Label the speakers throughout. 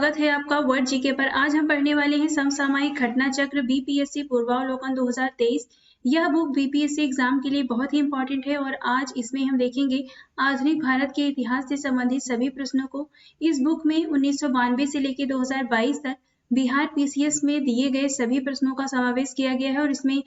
Speaker 1: स्वागत है आपका वर्ड जीके पर। आज हम पढ़ने वाले हैं समसामयिक घटना चक्र बीपीएससी पूर्वावलोकन 2023। यह बुक बीपीएससी एग्जाम के लिए बहुत ही इंपॉर्टेंट है और आज इसमें हम देखेंगे आधुनिक भारत के इतिहास से संबंधित सभी प्रश्नों को। इस बुक में 1992 से लेकर 2022 तक बिहार पीसीएस में दिए गए सभी प्रश्नों का समावेश किया गया है और इसमें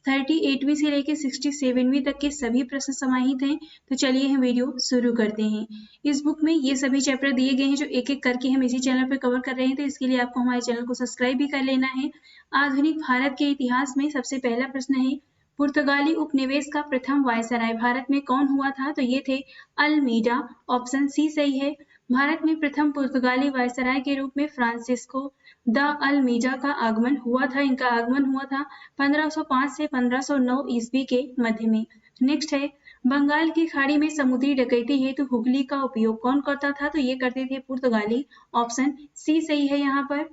Speaker 1: 38वीं से लेकर 67वीं तक के सभी प्रश्न समाहित हैं। तो चलिए हम वीडियो शुरू करते हैं। इस बुक में ये सभी चैप्टर दिए गए हैं जो एक एक करके हम इसी चैनल पर कवर कर रहे हैं, तो इसके लिए आपको हमारे चैनल को सब्सक्राइब भी कर लेना है। आधुनिक भारत के इतिहास में सबसे पहला प्रश्न है, पुर्तगाली उपनिवेश का प्रथम वायसराय भारत में कौन हुआ था? तो ये थे अल्मीडा। ऑप्शन सी सही है। भारत में प्रथम पुर्तगाली वायसराय के रूप में फ्रांसिस्को द अल्मीडा का आगमन हुआ था। इनका आगमन हुआ था 1505 से 1509 ईस्वी के मध्य में। नेक्स्ट है, बंगाल की खाड़ी में समुद्री डकैती हेतु हुगली का उपयोग कौन करता था? तो ये करते थे पुर्तगाली। ऑप्शन सी सही है। यहाँ पर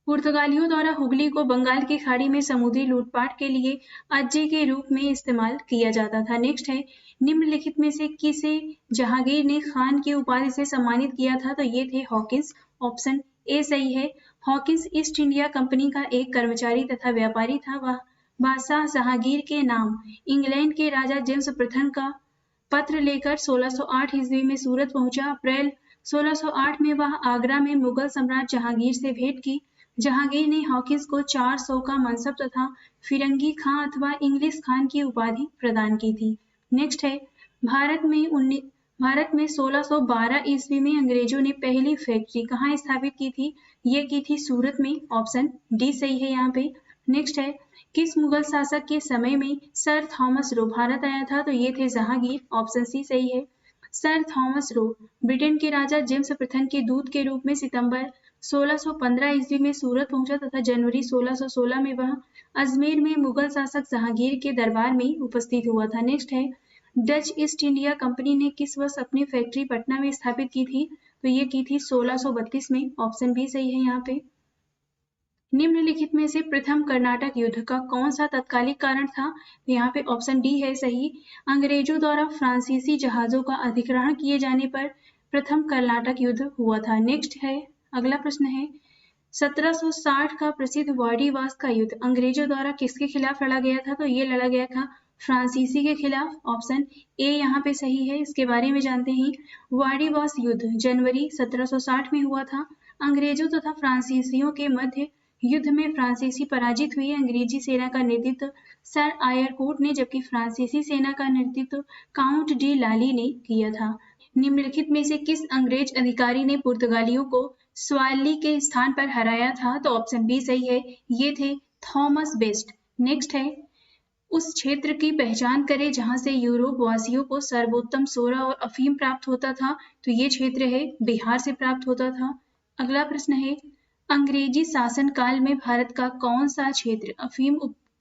Speaker 1: पुर्तगालियों द्वारा हुगली को बंगाल की खाड़ी में समुद्री लूटपाट के लिए अज्जे के रूप में इस्तेमाल किया जाता था। नेक्स्ट है, निम्नलिखित में से किसे जहांगीर ने खान की उपाधि से सम्मानित किया था? तो ये थे हॉकिंस। ऑप्शन ए सही है। हॉकिंस ईस्ट इंडिया कंपनी का एक कर्मचारी तथा व्यापारी था। वह बादशाह जहांगीर के नाम इंग्लैंड के राजा जेम्स प्रथम का पत्र लेकर 1608 ईस्वी में सूरत पहुंचा। अप्रैल 1608 में वह आगरा में मुगल सम्राट जहांगीर से भेंट की। जहांगीर ने हॉकिंस को 400 का मनसब तथा फिरंगी खां अथवा इंग्लिश खान की उपाधि प्रदान की थी। नेक्स्ट है, भारत में 1612 ईस्वी में अंग्रेजों ने पहली फैक्ट्री कहाँ स्थापित की थी? ये की थी सूरत में। ऑप्शन डी सही है यहाँ पे। नेक्स्ट है, किस मुगल शासक के समय में सर थॉमस रो भारत आया था? तो ये थे जहांगीर। ऑप्शन सी सही है। सर थॉमस रो ब्रिटेन के राजा जेम्स प्रथम के दूत के रूप में सितंबर 1615 ईस्वी में सूरत पहुंचा तथा जनवरी 1616 में वह अजमेर में मुगल शासक जहांगीर के दरबार में उपस्थित हुआ था। नेक्स्ट है, डच ईस्ट इंडिया कंपनी ने किस वर्ष अपनी फैक्ट्री पटना में स्थापित की थी? तो ये की थी 1632 में। ऑप्शन बी सही है यहाँ पे। निम्नलिखित में से प्रथम कर्नाटक युद्ध का कौन सा तत्कालिक कारण था? तो यहाँ पे ऑप्शन डी है सही। अंग्रेजों द्वारा फ्रांसीसी जहाजों का अधिग्रहण किए जाने पर प्रथम कर्नाटक युद्ध हुआ था। नेक्स्ट है, अगला प्रश्न है, 1760 का प्रसिद्ध वाड़ीवास का युद्ध अंग्रेजों द्वारा किसके खिलाफ लड़ा गया था? तो ये लड़ा गया था फ्रांसीसी के खिलाफ। ऑप्शन ए यहाँ पे सही है। इसके बारे में जानते हैं। वाड़ीवास युद्ध जनवरी 1760 में हुआ था। अंग्रेजों तथा फ्रांसीसियों के मध्य युद्ध में फ्रांसीसी पराजित हुए। अंग्रेजी सेना का नेतृत्व सर आयरकोट ने, जबकि फ्रांसीसी सेना का नेतृत्व काउंट डी लाली ने किया था। निम्नलिखित में से किस अंग्रेज अधिकारी ने पुर्तगालियों को स्वाली के स्थान पर हराया था? तो ऑप्शन बी सही है। ये थे थॉमस बेस्ट। नेक्स्ट है, उस क्षेत्र की पहचान करें जहां से यूरोप वासियों को सर्वोत्तम सोरा और अफीम प्राप्त होता था। तो ये क्षेत्र है बिहार से प्राप्त होता था। अगला प्रश्न है, अंग्रेजी शासन काल में भारत का कौन सा क्षेत्र अफीम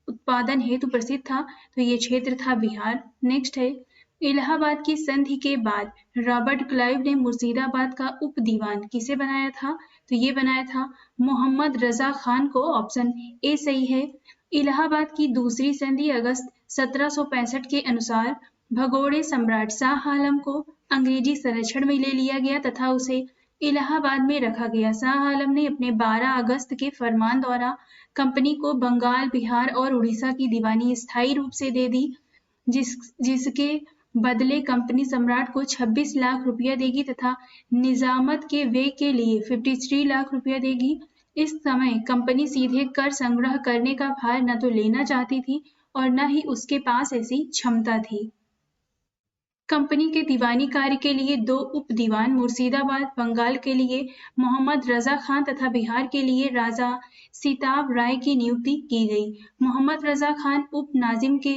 Speaker 1: उत्पादन हेतु प्रसिद्ध था? तो ये क्षेत्र था बिहार। नेक्स्ट है, इलाहाबाद की संधि के बाद रॉबर्ट क्लाइव ने मुर्शिदाबाद का उप दीवान किसे बनाया था? तो ये बनाया था मोहम्मद रजा खान को। ऑप्शन ए सही है। इलाहाबाद की दूसरी संधि अगस्त 1765 के अनुसार भगोड़े सम्राट शाह आलम को अंग्रेजी संरक्षण में ले लिया गया तथा उसे इलाहाबाद में रखा गया। शाह आलम ने अपने 12 अगस्त के फरमान द्वारा कंपनी को बंगाल, बिहार और उड़ीसा की दीवानी स्थायी रूप से दे दी, जिसके बदले कंपनी सम्राट को 26 लाख रुपया देगी तथा निजामत के व्यय के लिए 53 लाख रुपया देगी। इस समय कंपनी सीधे कर संग्रह करने का भार न तो लेना चाहती थी और न ही उसके पास ऐसी क्षमता थी। कंपनी के दीवानी कार्य के लिए 2 उप दीवान मुर्शिदाबाद बंगाल के लिए मोहम्मद रजा खान तथा बिहार के लिए राजा सिताब राय की नियुक्ति की गई। मोहम्मद रजा खान उप नाजिम के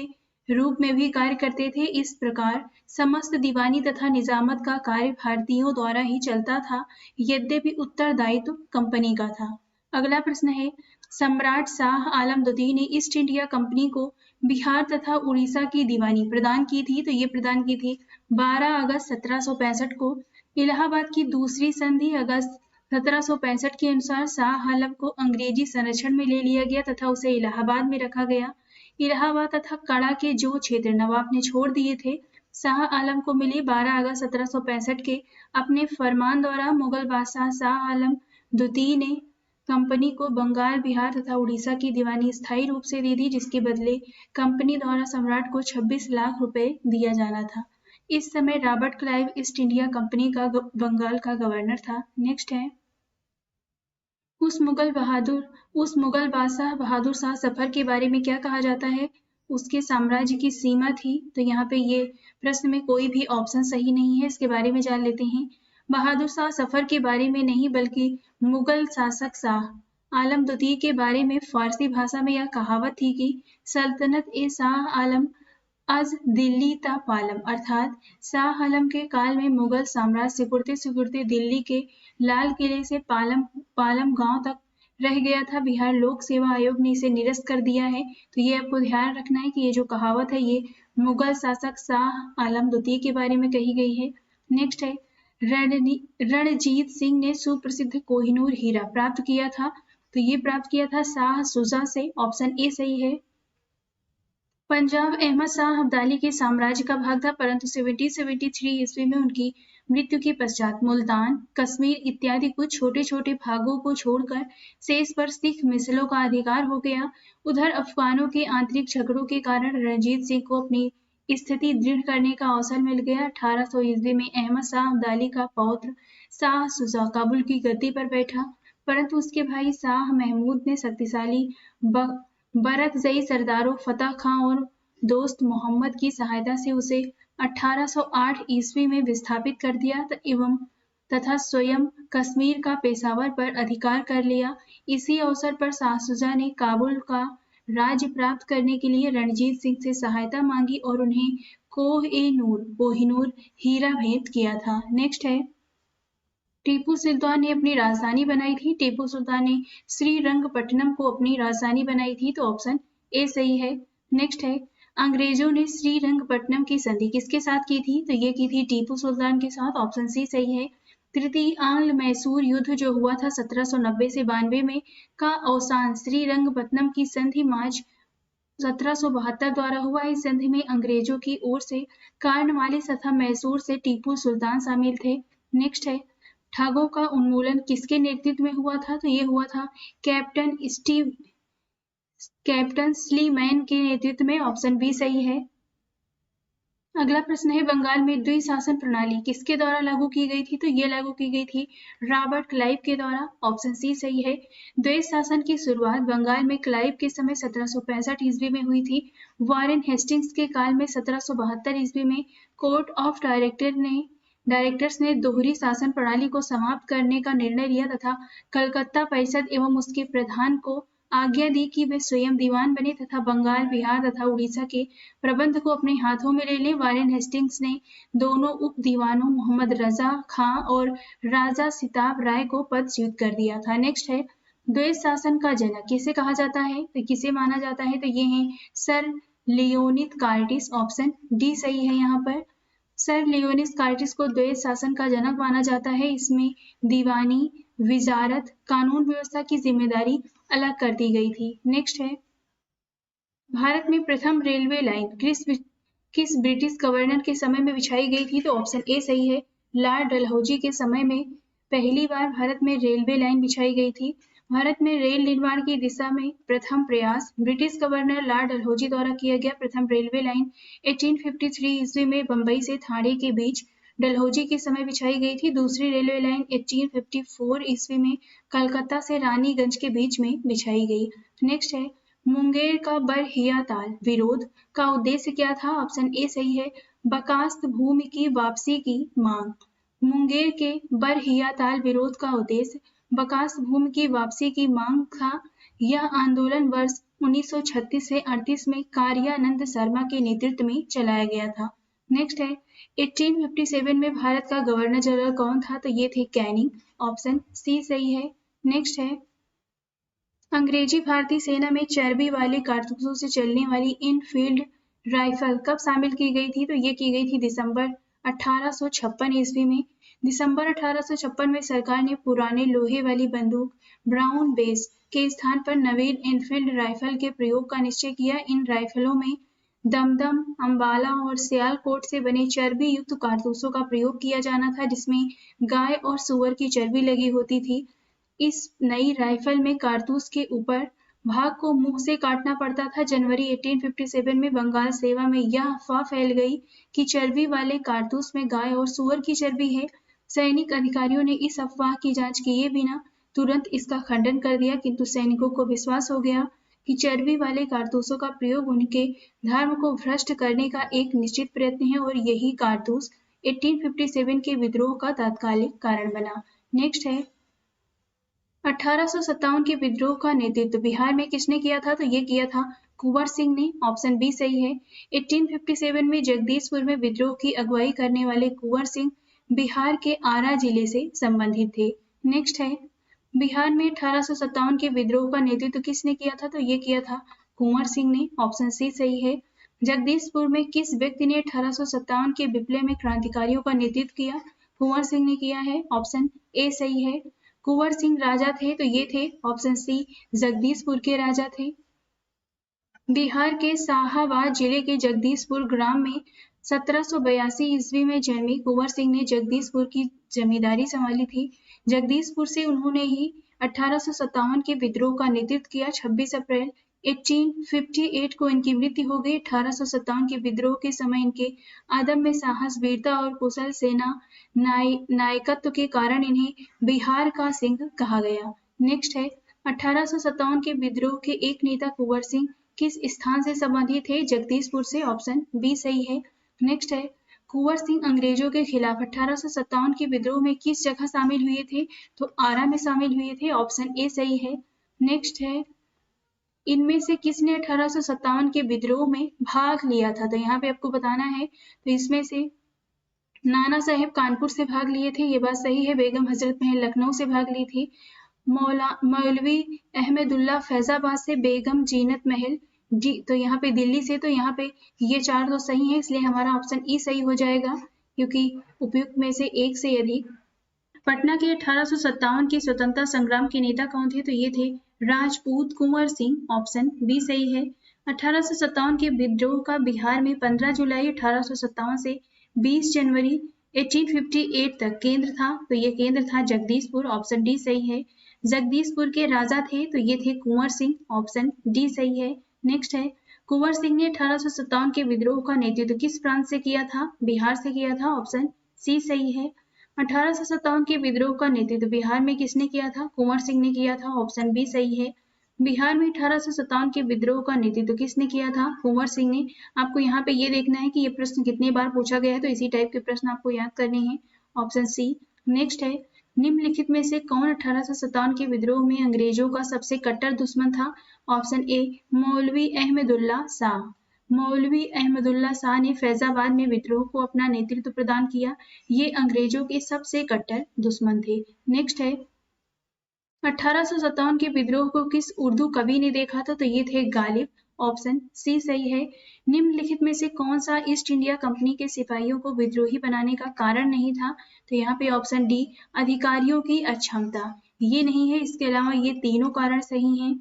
Speaker 1: रूप में भी कार्य करते थे। इस प्रकार समस्त दीवानी तथा निजामत का कार्य भारतीयों द्वारा ही चलता था, यद्यपि उत्तरदायित्व कंपनी का था। अगला प्रश्न है, सम्राट शाह आलम द्वितीय ने ईस्ट इंडिया कंपनी को बिहार तथा उड़ीसा की दीवानी प्रदान की थी। तो ये प्रदान की थी 12 अगस्त 1765 को। इलाहाबाद की दूसरी संधि अगस्त 1765 के अनुसार शाह आलम को अंग्रेजी संरक्षण में ले लिया गया तथा उसे इलाहाबाद में रखा गया। इलाहाबाद तथा कड़ा के जो क्षेत्र नवाब ने छोड़ दिए थे शाह आलम को मिली 12 अगस्त 1765 के अपने फरमान द्वारा मुगल बादशाह शाह आलम द्वितीय ने कंपनी को बंगाल, बिहार तथा उड़ीसा की दीवानी स्थायी रूप से दे दी, जिसके बदले कंपनी द्वारा सम्राट को 26 लाख रुपए दिया जाना था। इस समय Robert Clive east India company का बंगाल का गवर्नर था। नेक्स्ट है, उस मुगल बादशाह बहादुर शाह जफर के बारे में क्या कहा जाता है? उसके साम्राज्य की सीमा थी। तो यहाँ पे ये प्रश्न में कोई भी ऑप्शन सही नहीं है, इसके बारे में जान लेते हैं। बहादुर शाह जफर के बारे में नहीं, बल्कि मुगल शासक शाह आलम द्वितीय के बारे में फारसी भाषा में यह कहावत थी कि सल्तनत ए शाह आलम अज दिल्ली ता पालम, अर्थात शाह आलम के काल में मुगल साम्राज्य सिकुड़ते सिकुड़ते दिल्ली के लाल किले से पालम गांव तक रह गया था। बिहार लोक सेवा आयोग ने इसे निरस्त कर दिया है। तो ये आपको ध्यान रखना है कि ये जो कहावत है ये मुगल शासक शाह आलम द्वितीय के बारे में कही गई है। नेक्स्ट है, रणजीत सिंह ने सुप्रसिद्ध कोहिनूर हीरा प्राप्त किया था। तो ये प्राप्त किया था शाह शुजा से। ऑप्शन ए सही है। पंजाब अहमद शाह अब्दाली के साम्राज्य का भाग था, परंतु 1773 ईस्वी में उनकी मृत्यु के पश्चात मुल्तान, कश्मीर इत्यादि कुछ छोटे छोटे भागों को छोड़कर शेष पर सिख मिसलों का अधिकार हो गया। उधर अफगानों के आंतरिक झगड़ों के कारण रणजीत सिंह को अपनी स्थिति दृढ़ करने का अवसर मिल गया। 1800 ईस्वी में अहमद शाह अब्दाली का पौत्र शाह शुजा काबुल की गद्दी पर बैठा, परंतु उसके भाई शाह महमूद ने शक्तिशाली बरकजई सरदारों फतह खां और दोस्त मोहम्मद की सहायता से उसे 1808 ईस्वी में विस्थापित कर दिया तथा स्वयं कश्मीर का पेशावर पर अधिकार कर लिया। इसी अवसर पर शाह शुजा ने काबुल का राज्य प्राप्त करने के लिए रणजीत सिंह से सहायता मांगी और उन्हें कोहिनूर हीरा भेंट किया था। नेक्स्ट है, टीपू सुल्तान ने अपनी राजधानी बनाई थी। टीपू सुल्तान ने श्रीरंगपट्टनम को अपनी राजधानी बनाई थी। तो ऑप्शन ए सही है। नेक्स्ट है, अंग्रेजों ने श्रीरंगपट्टनम की संधि किसके साथ की थी? तो ये की थी टीपू सुल्तान के साथ। ऑप्शन सी सही है। तृतीय आंग्ल मैसूर युद्ध जो हुआ था 1790 से 92 में का अवसान श्रीरंगपट्टनम की संधि मार्च 1772 द्वारा हुआ। इस संधि में अंग्रेजों की ओर से कार्नवालिस तथा मैसूर से टीपू सुल्तान शामिल थे। नेक्स्ट है, ठगों का उन्मूलन किसके नेतृत्व में हुआ था? तो ये हुआ था कैप्टन स्लीमैन के नेतृत्व में। ऑप्शन बी सही है। अगला प्रश्न है, बंगाल में द्विशासन प्रणाली किसके द्वारा लागू की गई थी? तो ये लागू की गई थी रॉबर्ट क्लाइव के द्वारा। ऑप्शन सी सही है। द्वैत शासन की शुरुआत बंगाल में क्लाइव के समय 1765 ईस्वी में हुई थी। वॉरेन हेस्टिंग्स के काल में 1772 ईस्वी में कोर्ट ऑफ डायरेक्टर्स ने दोहरी शासन प्रणाली को समाप्त करने का निर्णय लिया तथा कलकत्ता परिषद एवं उसके प्रधान को आज्ञा दी कि वे स्वयं दीवान बने तथा बंगाल, बिहार तथा उड़ीसा के प्रबंध को अपने हाथों में ले लें। वॉरेन हेस्टिंग्स ने दोनों उप दीवानों मोहम्मद रजा खां और राजा सिताब राय को पदच्युत कर दिया था। नेक्स्ट है, द्वैत शासन का जनक किसे कहा जाता है? तो किसे माना जाता है? तो ये है sir Leonid Curtis. Option D सही है। यहाँ पर सर लियोनिस कार्टिस को द्वैत शासन का जनक माना जाता है। इसमें दीवानी, विजारत, कानून व्यवस्था की जिम्मेदारी अलग कर दी गई थी। नेक्स्ट है, भारत में प्रथम रेलवे लाइन किस ब्रिटिश गवर्नर के समय में बिछाई गई थी? तो ऑप्शन ए सही है। लॉर्ड डलहौजी के समय में पहली बार भारत में रेलवे लाइन बिछाई गई थी। भारत में रेल निर्माण की दिशा में प्रथम प्रयास ब्रिटिश गवर्नर लॉर्ड डलहौजी द्वारा किया गया। प्रथम रेलवे लाइन 1853 ईस्वी में बंबई से ठाणे के बीच डलहौजी के समय बिछाई गई थी। दूसरी रेलवे लाइन 1854 ईस्वी में कलकत्ता से रानीगंज के बीच में बिछाई गई। नेक्स्ट है, मुंगेर का बरहिया ताल विरोध का उद्देश्य क्या था? ऑप्शन ए सही है। बकास्त भूमि की वापसी की मांग। मुंगेर के बरहिया ताल विरोध का उद्देश्य बकास्त भूमि की वापसी की मांग था। यह आंदोलन वर्ष 1936 से 38 में कार्यानंद शर्मा के नेतृत्व में चलाया गया था। नेक्स्ट है, 1857 में भारत का गवर्नर जनरल कौन था? तो ये थे कैनिंग। ऑप्शन सी सही है। नेक्स्ट है, अंग्रेजी भारतीय सेना में चर्बी वाले कारतूसों से चलने वाली इनफील्ड राइफल कब शामिल की गई थी? तो ये की गई थी दिसंबर 1856 ईस्वी में। दिसंबर 1856 में सरकार ने पुराने लोहे वाली बंदूक ब्राउन बेस के स्थान पर नवीन इनफील्ड राइफल के प्रयोग का निश्चय किया। इन राइफलों में दमदम, अंबाला और सियालकोट से बने चर्बी युक्त कारतूसों का प्रयोग किया जाना था, जिसमें गाय और सूअर की चर्बी लगी होती थी। इस नई राइफल में कारतूस के ऊपर भाग को मुंह से काटना पड़ता था। जनवरी 1857 में बंगाल सेवा में यह अफवाह फैल गई कि चर्बी वाले कारतूस में गाय और सूअर की चर्बी है। सैनिक अधिकारियों ने इस अफवाह की जांच किए बिना तुरंत इसका खंडन कर दिया, किंतु सैनिकों को विश्वास हो गया कि चर्बी वाले कारतूसों का प्रयोग उनके धर्म को भ्रष्ट करने का एक निश्चित प्रयत्न है और यही कारतूस 1857 के विद्रोह का तात्कालिक कारण बना। नेक्स्ट है 1857 के विद्रोह का नेतृत्व बिहार में किसने किया था? तो ये किया था कुंवर सिंह ने। ऑप्शन बी सही है। 1857 में जगदीशपुर में विद्रोह की अगुवाई करने वाले कुंवर सिंह बिहार के आरा जिले से संबंधित थे। नेक्स्ट है बिहार में 1857 के विद्रोह का नेतृत्व किसने किया था? तो ये किया था कुंवर सिंह ने। ऑप्शन सी सही है। जगदीशपुर में किस व्यक्ति ने 1857 के विप्लव में क्रांतिकारियों का नेतृत्व किया? कुंवर सिंह ने किया है। ऑप्शन ए सही है। कुंवर सिंह राजा थे, तो ये थे ऑप्शन सी जगदीशपुर के राजा थे। बिहार के शाहाबाद जिले के जगदीशपुर ग्राम में 1782 ईस्वी में जन्मे कुंवर सिंह ने जगदीशपुर की जमींदारी संभाली थी। जगदीशपुर से उन्होंने ही 1857 के विद्रोह का नेतृत्व किया। 26 अप्रैल 1858 को इनकी मृत्यु हो गई। 1857 के विद्रोह के समय इनके अदम्य साहस, वीरता और कुशल सेना नायकत्व के कारण इन्हें बिहार का सिंह कहा गया। नेक्स्ट है 1857 के विद्रोह के एक नेता कुंवर सिंह किस स्थान से संबंधित थे? जगदीशपुर से। ऑप्शन बी सही है। नेक्स्ट है कुंवर सिंह अंग्रेजों के खिलाफ 1857 के विद्रोह में किस जगह शामिल हुए थे? तो आरा में शामिल हुए थे। ऑप्शन ए सही है। नेक्स्ट है इनमें से किसने 1857 के विद्रोह में भाग लिया था? तो यहाँ पे आपको बताना है। तो इसमें से नाना साहेब कानपुर से भाग लिए थे, ये बात सही है। बेगम हजरत महल लखनऊ से भाग ली थी। मौलवी अहमदुल्ला फैजाबाद से, बेगम जीनत महल जी तो यहाँ पे दिल्ली से। तो यहाँ पे ये चार तो सही है, इसलिए हमारा ऑप्शन ई सही हो जाएगा, क्योंकि उपयुक्त में से एक से अधिक। पटना के 1857 के स्वतंत्रता संग्राम के नेता कौन थे? तो ये थे राजपूत कुंवर सिंह। ऑप्शन बी सही है। 1857 के विद्रोह का बिहार में 15 जुलाई 1857 से 20 जनवरी 1858 तक केंद्र था। तो ये केंद्र था जगदीशपुर। ऑप्शन डी सही है। जगदीशपुर के राजा थे, तो ये थे कुंवर सिंह। ऑप्शन डी सही है। नेक्स्ट है कुंवर सिंह ने 1857 के विद्रोह का नेतृत्व किस प्रांत से किया था? बिहार से किया था। ऑप्शन सी सही है। 1857 के विद्रोह का नेतृत्व बिहार में किसने किया था? कुंवर सिंह ने किया था। ऑप्शन बी सही है। बिहार में 1857 के विद्रोह का नेतृत्व किसने किया था? कुंवर सिंह ने। आपको यहाँ पे ये देखना है कि ये प्रश्न कितनी बार पूछा गया है, तो इसी टाइप के प्रश्न आपको याद करने हैं। Option C. नेक्स्ट है निम्नलिखित में से कौन 1857 के विद्रोह में अंग्रेजों का सबसे कट्टर दुश्मन था? ऑप्शन ए मौलवी अहमदुल्ला शाह। मौलवी अहमदुल्ला शाह ने फैजाबाद में विद्रोह को अपना नेतृत्व प्रदान किया। ये अंग्रेजों के सबसे कट्टर दुश्मन थे। नेक्स्ट है 1857 के विद्रोह को किस उर्दू कवि ने देखा था? तो ये थे गालिब। ऑप्शन सी सही है। निम्नलिखित में से कौन सा ईस्ट इंडिया कंपनी के सिपाहियों को विद्रोही बनाने का कारण नहीं था? तो यहाँ पे ऑप्शन डी अधिकारियों की अक्षमता, ये नहीं है। इसके अलावा ये तीनों कारण सही हैं।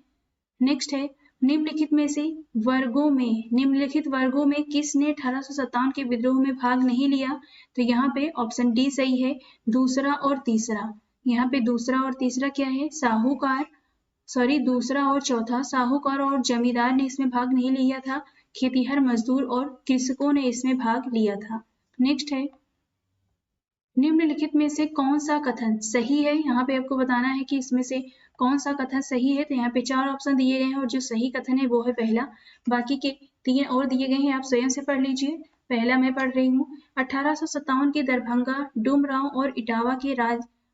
Speaker 1: नेक्स्ट है निम्नलिखित वर्गों में किसने 1857 के विद्रोह में भाग नहीं लिया? तो यहाँ पे ऑप्शन डी सही है। दूसरा और तीसरा। यहाँ पे दूसरा और तीसरा क्या है? दूसरा और चौथा साहूकार और जमींदार ने इसमें भाग नहीं लिया था। खेतीहर मजदूर और कृषकों ने इसमें भाग लिया था। नेक्स्ट है निम्नलिखित में से कौन सा कथन सही है? यहाँ पे आपको बताना है कि इसमें से कौन सा कथन सही है। तो यहाँ पे 4 ऑप्शन दिए गए हैं और जो सही कथन है वो है पहला। बाकी के 3 और दिए गए हैं, आप स्वयं से पढ़ लीजिए। पहला मैं पढ़ रही हूँ। 1857 के दरभंगा, डुमरांव और इटावा के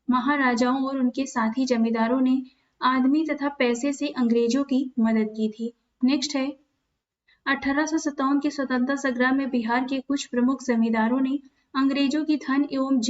Speaker 1: महाराजाओं और उनके साथी जमींदारों ने आदमी तथा पैसे से अंग्रेजों की मदद की थी। नेक्स्ट है 1857 के स्वतंत्रता संग्राम में बिहार के कुछ प्रमुख जमींदारों ने अंग्रेजों की धन एवं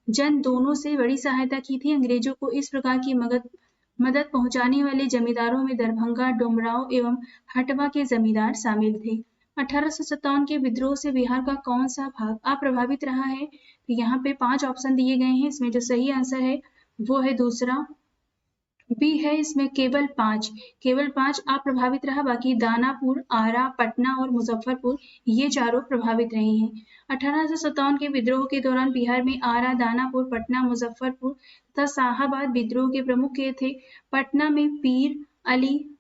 Speaker 1: जन दोनों से बड़ी सहायता की थी। अंग्रेजों को इस प्रकार की मदद पहुंचाने वाले जमींदारों में दरभंगा, डुमरांव एवं हटवा के जमींदार शामिल थे। 1857 के विद्रोह से बिहार का कौन सा भाग अप्रभावित रहा है? तो यहाँ पे 5 ऑप्शन दिए गए हैं। इसमें जो सही आंसर है वो है दूसरा। बी है इसमें केवल पांच अप्रभावित रहा, बाकी दानापुर, आरा, पटना और मुजफ्फरपुर ये चारों प्रभावित रहे हैं। 1857 के विद्रोह के दौरान बिहार में आरा, दानापुर, पटना, मुजफ्फरपुर तथा शाहाबाद विद्रोह के प्रमुख के थे। पटना में पीर अली,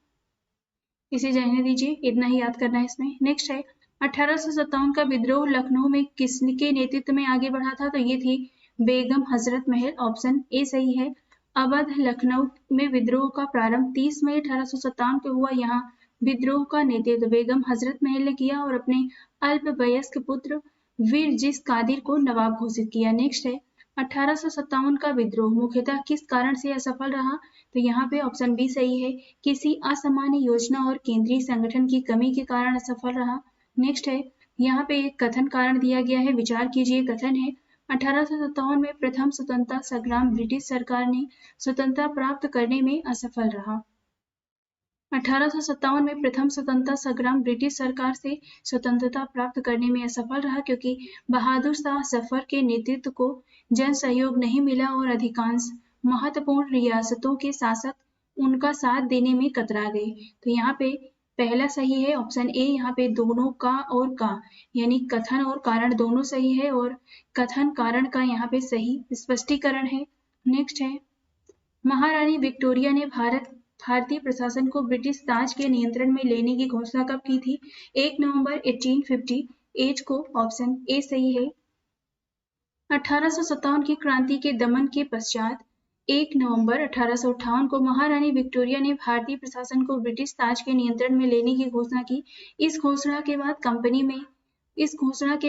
Speaker 1: इसे रहने दीजिए, इतना ही याद करना है इसमें। नेक्स्ट है 1857 का विद्रोह लखनऊ में किसके नेतृत्व में आगे बढ़ा था, तो ये थी बेगम हजरत महल, ऑप्शन ए सही है। अवध लखनऊ में विद्रोह का प्रारंभ 30 मई 1857 को हुआ। यहाँ विद्रोह का नेतृत्व बेगम हजरत महल ने किया और अपने अल्पवयस्क पुत्र वीर जिस कादिर को नवाब घोषित किया। नेक्स्ट है 1857 का विद्रोह मुख्यतः किस कारण से असफल रहा, तो यहाँ पे ऑप्शन बी सही है, किसी असामान्य योजना और केंद्रीय संगठन की कमी के कारण असफल रहा। नेक्स्ट है यहाँ पे एक कथन कारण दिया गया है, विचार कीजिए। कथन है 1857 में प्रथम स्वतंत्रता संग्राम ब्रिटिश सरकार ने स्वतंत्रता प्राप्त करने में असफल रहा। 1857 में प्रथम स्वतंत्रता संग्राम ब्रिटिश सरकार से स्वतंत्रता प्राप्त करने में असफल रहा क्योंकि बहादुर शाह जफर के नेतृत्व को जन सहयोग नहीं मिला और अधिकांश महत्वपूर्ण रियासतों के शासक उनका साथ देने में कतरा गए। तो यहाँ पे पहला सही है, ऑप्शन ए। यहाँ पे दोनों का और का यानी कथन और कारण दोनों सही है और कथन कारण का यहाँ पे सही स्पष्टीकरण है। नेक्स्ट है महारानी विक्टोरिया ने भारतीय प्रशासन को ब्रिटिश ताज के नियंत्रण में लेने की घोषणा कब की थी? 1 नवंबर 1858 को, ऑप्शन ए सही है। 1857 की क्रांति के दमन के पश्चात 1 नवंबर 1858 को महारानी विक्टोरिया ने भारतीय प्रशासन को ब्रिटिश ताज के नियंत्रण में लेने की घोषणा की। इस घोषणा के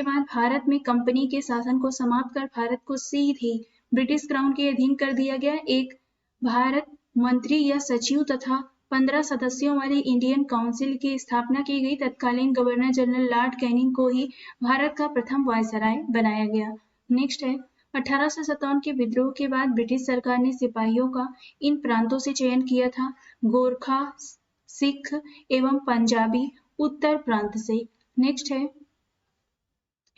Speaker 1: बाद भारत में कंपनी के शासन को समाप्त कर भारत को सीधे ब्रिटिश क्राउन के अधीन कर दिया गया। एक भारत मंत्री या सचिव तथा 15 सदस्यों वाली इंडियन काउंसिल की स्थापना की गई। तत्कालीन गवर्नर जनरल लॉर्ड कैनिंग को ही भारत का प्रथम वायसराय बनाया गया। नेक्स्ट है 1857 के विद्रोह के बाद ब्रिटिश सरकार ने सिपाहियों का इन प्रांतों से चयन किया था, गोरखा, सिख एवं पंजाबी उत्तर प्रांत से। नेक्स्ट है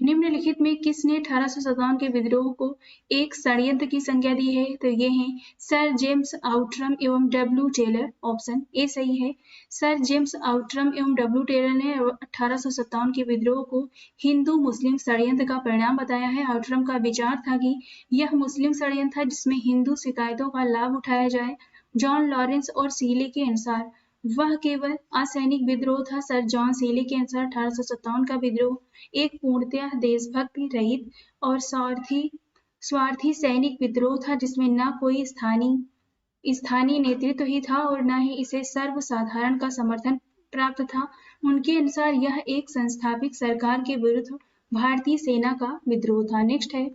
Speaker 1: निम्नलिखित में किसने 1857 के विद्रोह को एक षड्यंत्र की संज्ञा दी है, तो ये हैं सर जेम्स आउट्रम एवं डब्ल्यू टेलर, ऑप्शन ए सही है। सर जेम्स आउट्रम एवं डब्ल्यू टेलर ने 1857 के विद्रोह को हिंदू मुस्लिम षड्यंत्र का परिणाम बताया है। आउट्रम का विचार था कि यह मुस्लिम षड्यंत्र था जिसमें हिंदू शिकायतों का लाभ उठाया जाए। जॉन लॉरेंस और सीले के अनुसार वह केवल असैनिक विद्रोह था। सर जॉन सीले के अनुसार 1857 का विद्रोह एक पूर्णतः देशभक्ति रहित और स्वार्थी सैनिक विद्रोह था जिसमें न कोई स्थानीय नेतृत्व ही था और न ही इसे सर्वसाधारण का समर्थन प्राप्त था। उनके अनुसार यह एक संस्थापित सरकार के विरुद्ध भारतीय सेना का विद्रोह था। नेक्स्ट है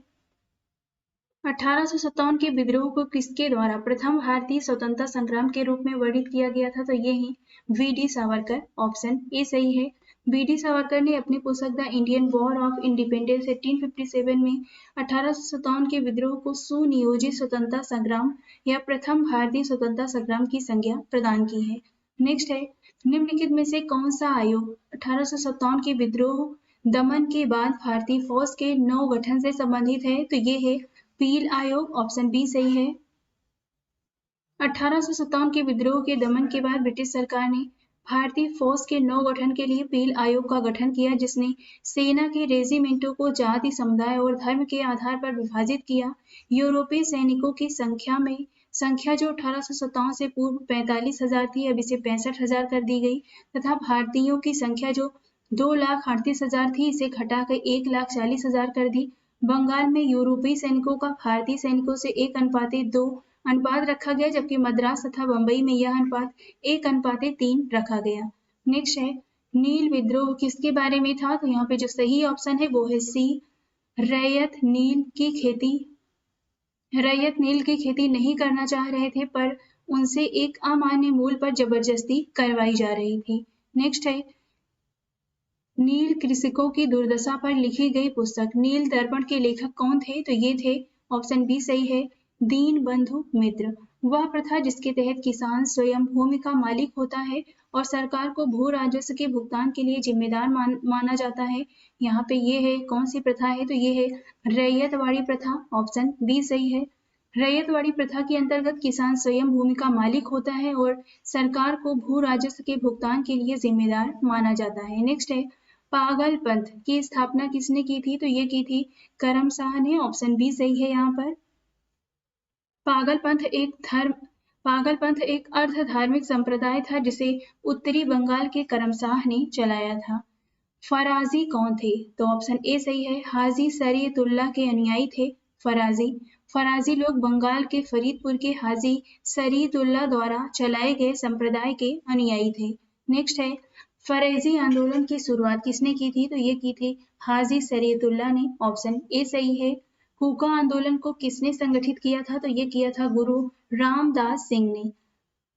Speaker 1: 1857 के विद्रोह को किसके द्वारा प्रथम भारतीय स्वतंत्रता संग्राम के रूप में वर्णित किया गया था, तो ये है वी.डी. सावरकर, ऑप्शन ए सही है। वी.डी. सावरकर ने अपनी पुस्तक the Indian war of independence 1857 में 1857 के विद्रोह को सुनियोजित स्वतंत्रता संग्राम या प्रथम भारतीय स्वतंत्रता संग्राम की संज्ञा प्रदान की है। नेक्स्ट है निम्नलिखित में से कौन सा आयोग 1857 के विद्रोह दमन के बाद भारतीय फौज के नौ गठन से संबंधित है, तो ये है पील आयोग, ऑप्शन बी सही है। 1857 के विद्रोह के दमन के बाद ब्रिटिश सरकार ने भारतीय फौज के नौ गठन के लिए पील आयोग का गठन किया जिसने सेना के रेजिमेंटों को जाति, समुदाय और धर्म के आधार पर विभाजित किया। यूरोपीय सैनिकों की संख्या जो 1857 से पूर्व 45,000 थी अब इसे 65,000 कर दी गई तथा भारतीयों की संख्या जो 2,38,000 थी इसे घटाकर 1,40,000 कर दी। बंगाल में यूरोपीय सैनिकों का भारतीय सैनिकों से 1:2 अनुपात रखा गया जबकि मद्रास तथा बंबई में यह अनुपात 1:3 रखा गया। नेक्स्ट है नील विद्रोह किसके बारे में था, तो यहाँ पे जो सही ऑप्शन है वो है सी। रैयत नील की खेती नहीं करना चाह रहे थे पर उनसे एक अमान्य मूल्य पर जबरदस्ती करवाई जा रही थी। नेक्स्ट है नील कृषकों की दुर्दशा पर लिखी गई पुस्तक नील दर्पण के लेखक कौन थे, तो ये थे, ऑप्शन बी सही है, दीन बंधु मित्र। वह प्रथा जिसके तहत किसान स्वयं भूमि का मालिक होता है और सरकार को भू राजस्व के भुगतान के लिए जिम्मेदार माना जाता है। यहाँ पे ये है कौन सी प्रथा है, तो ये है रैयतवाड़ी प्रथा, ऑप्शन बी सही है। रैयतवाड़ी प्रथा के अंतर्गत किसान स्वयं भूमि का मालिक होता है और सरकार को भू राजस्व के भुगतान के लिए जिम्मेदार माना जाता है। नेक्स्ट है पागल पंथ की स्थापना किसने की थी? तो ये की थी करम शाह ने। ऑप्शन बी सही है यहाँ पर। पागल पंथ एक अर्ध धार्मिक संप्रदाय था जिसे उत्तरी बंगाल के करमशाह ने चलाया था। फराजी कौन थे? तो ऑप्शन ए सही है, हाजी शरीयतुल्लाह के अनुयायी थे फराजी। फराजी लोग बंगाल के फरीदपुर के हाजी शरीयतुल्लाह द्वारा चलाए गए संप्रदाय के अनुयायी थे। नेक्स्ट है फरेजी आंदोलन की शुरुआत किसने की थी? तो ये की थी हाजी शरीयतुल्लाह ने। ऑप्शन ए सही है। हुक्का आंदोलन को किसने संगठित किया था? तो ये किया था गुरु रामदास सिंह ने।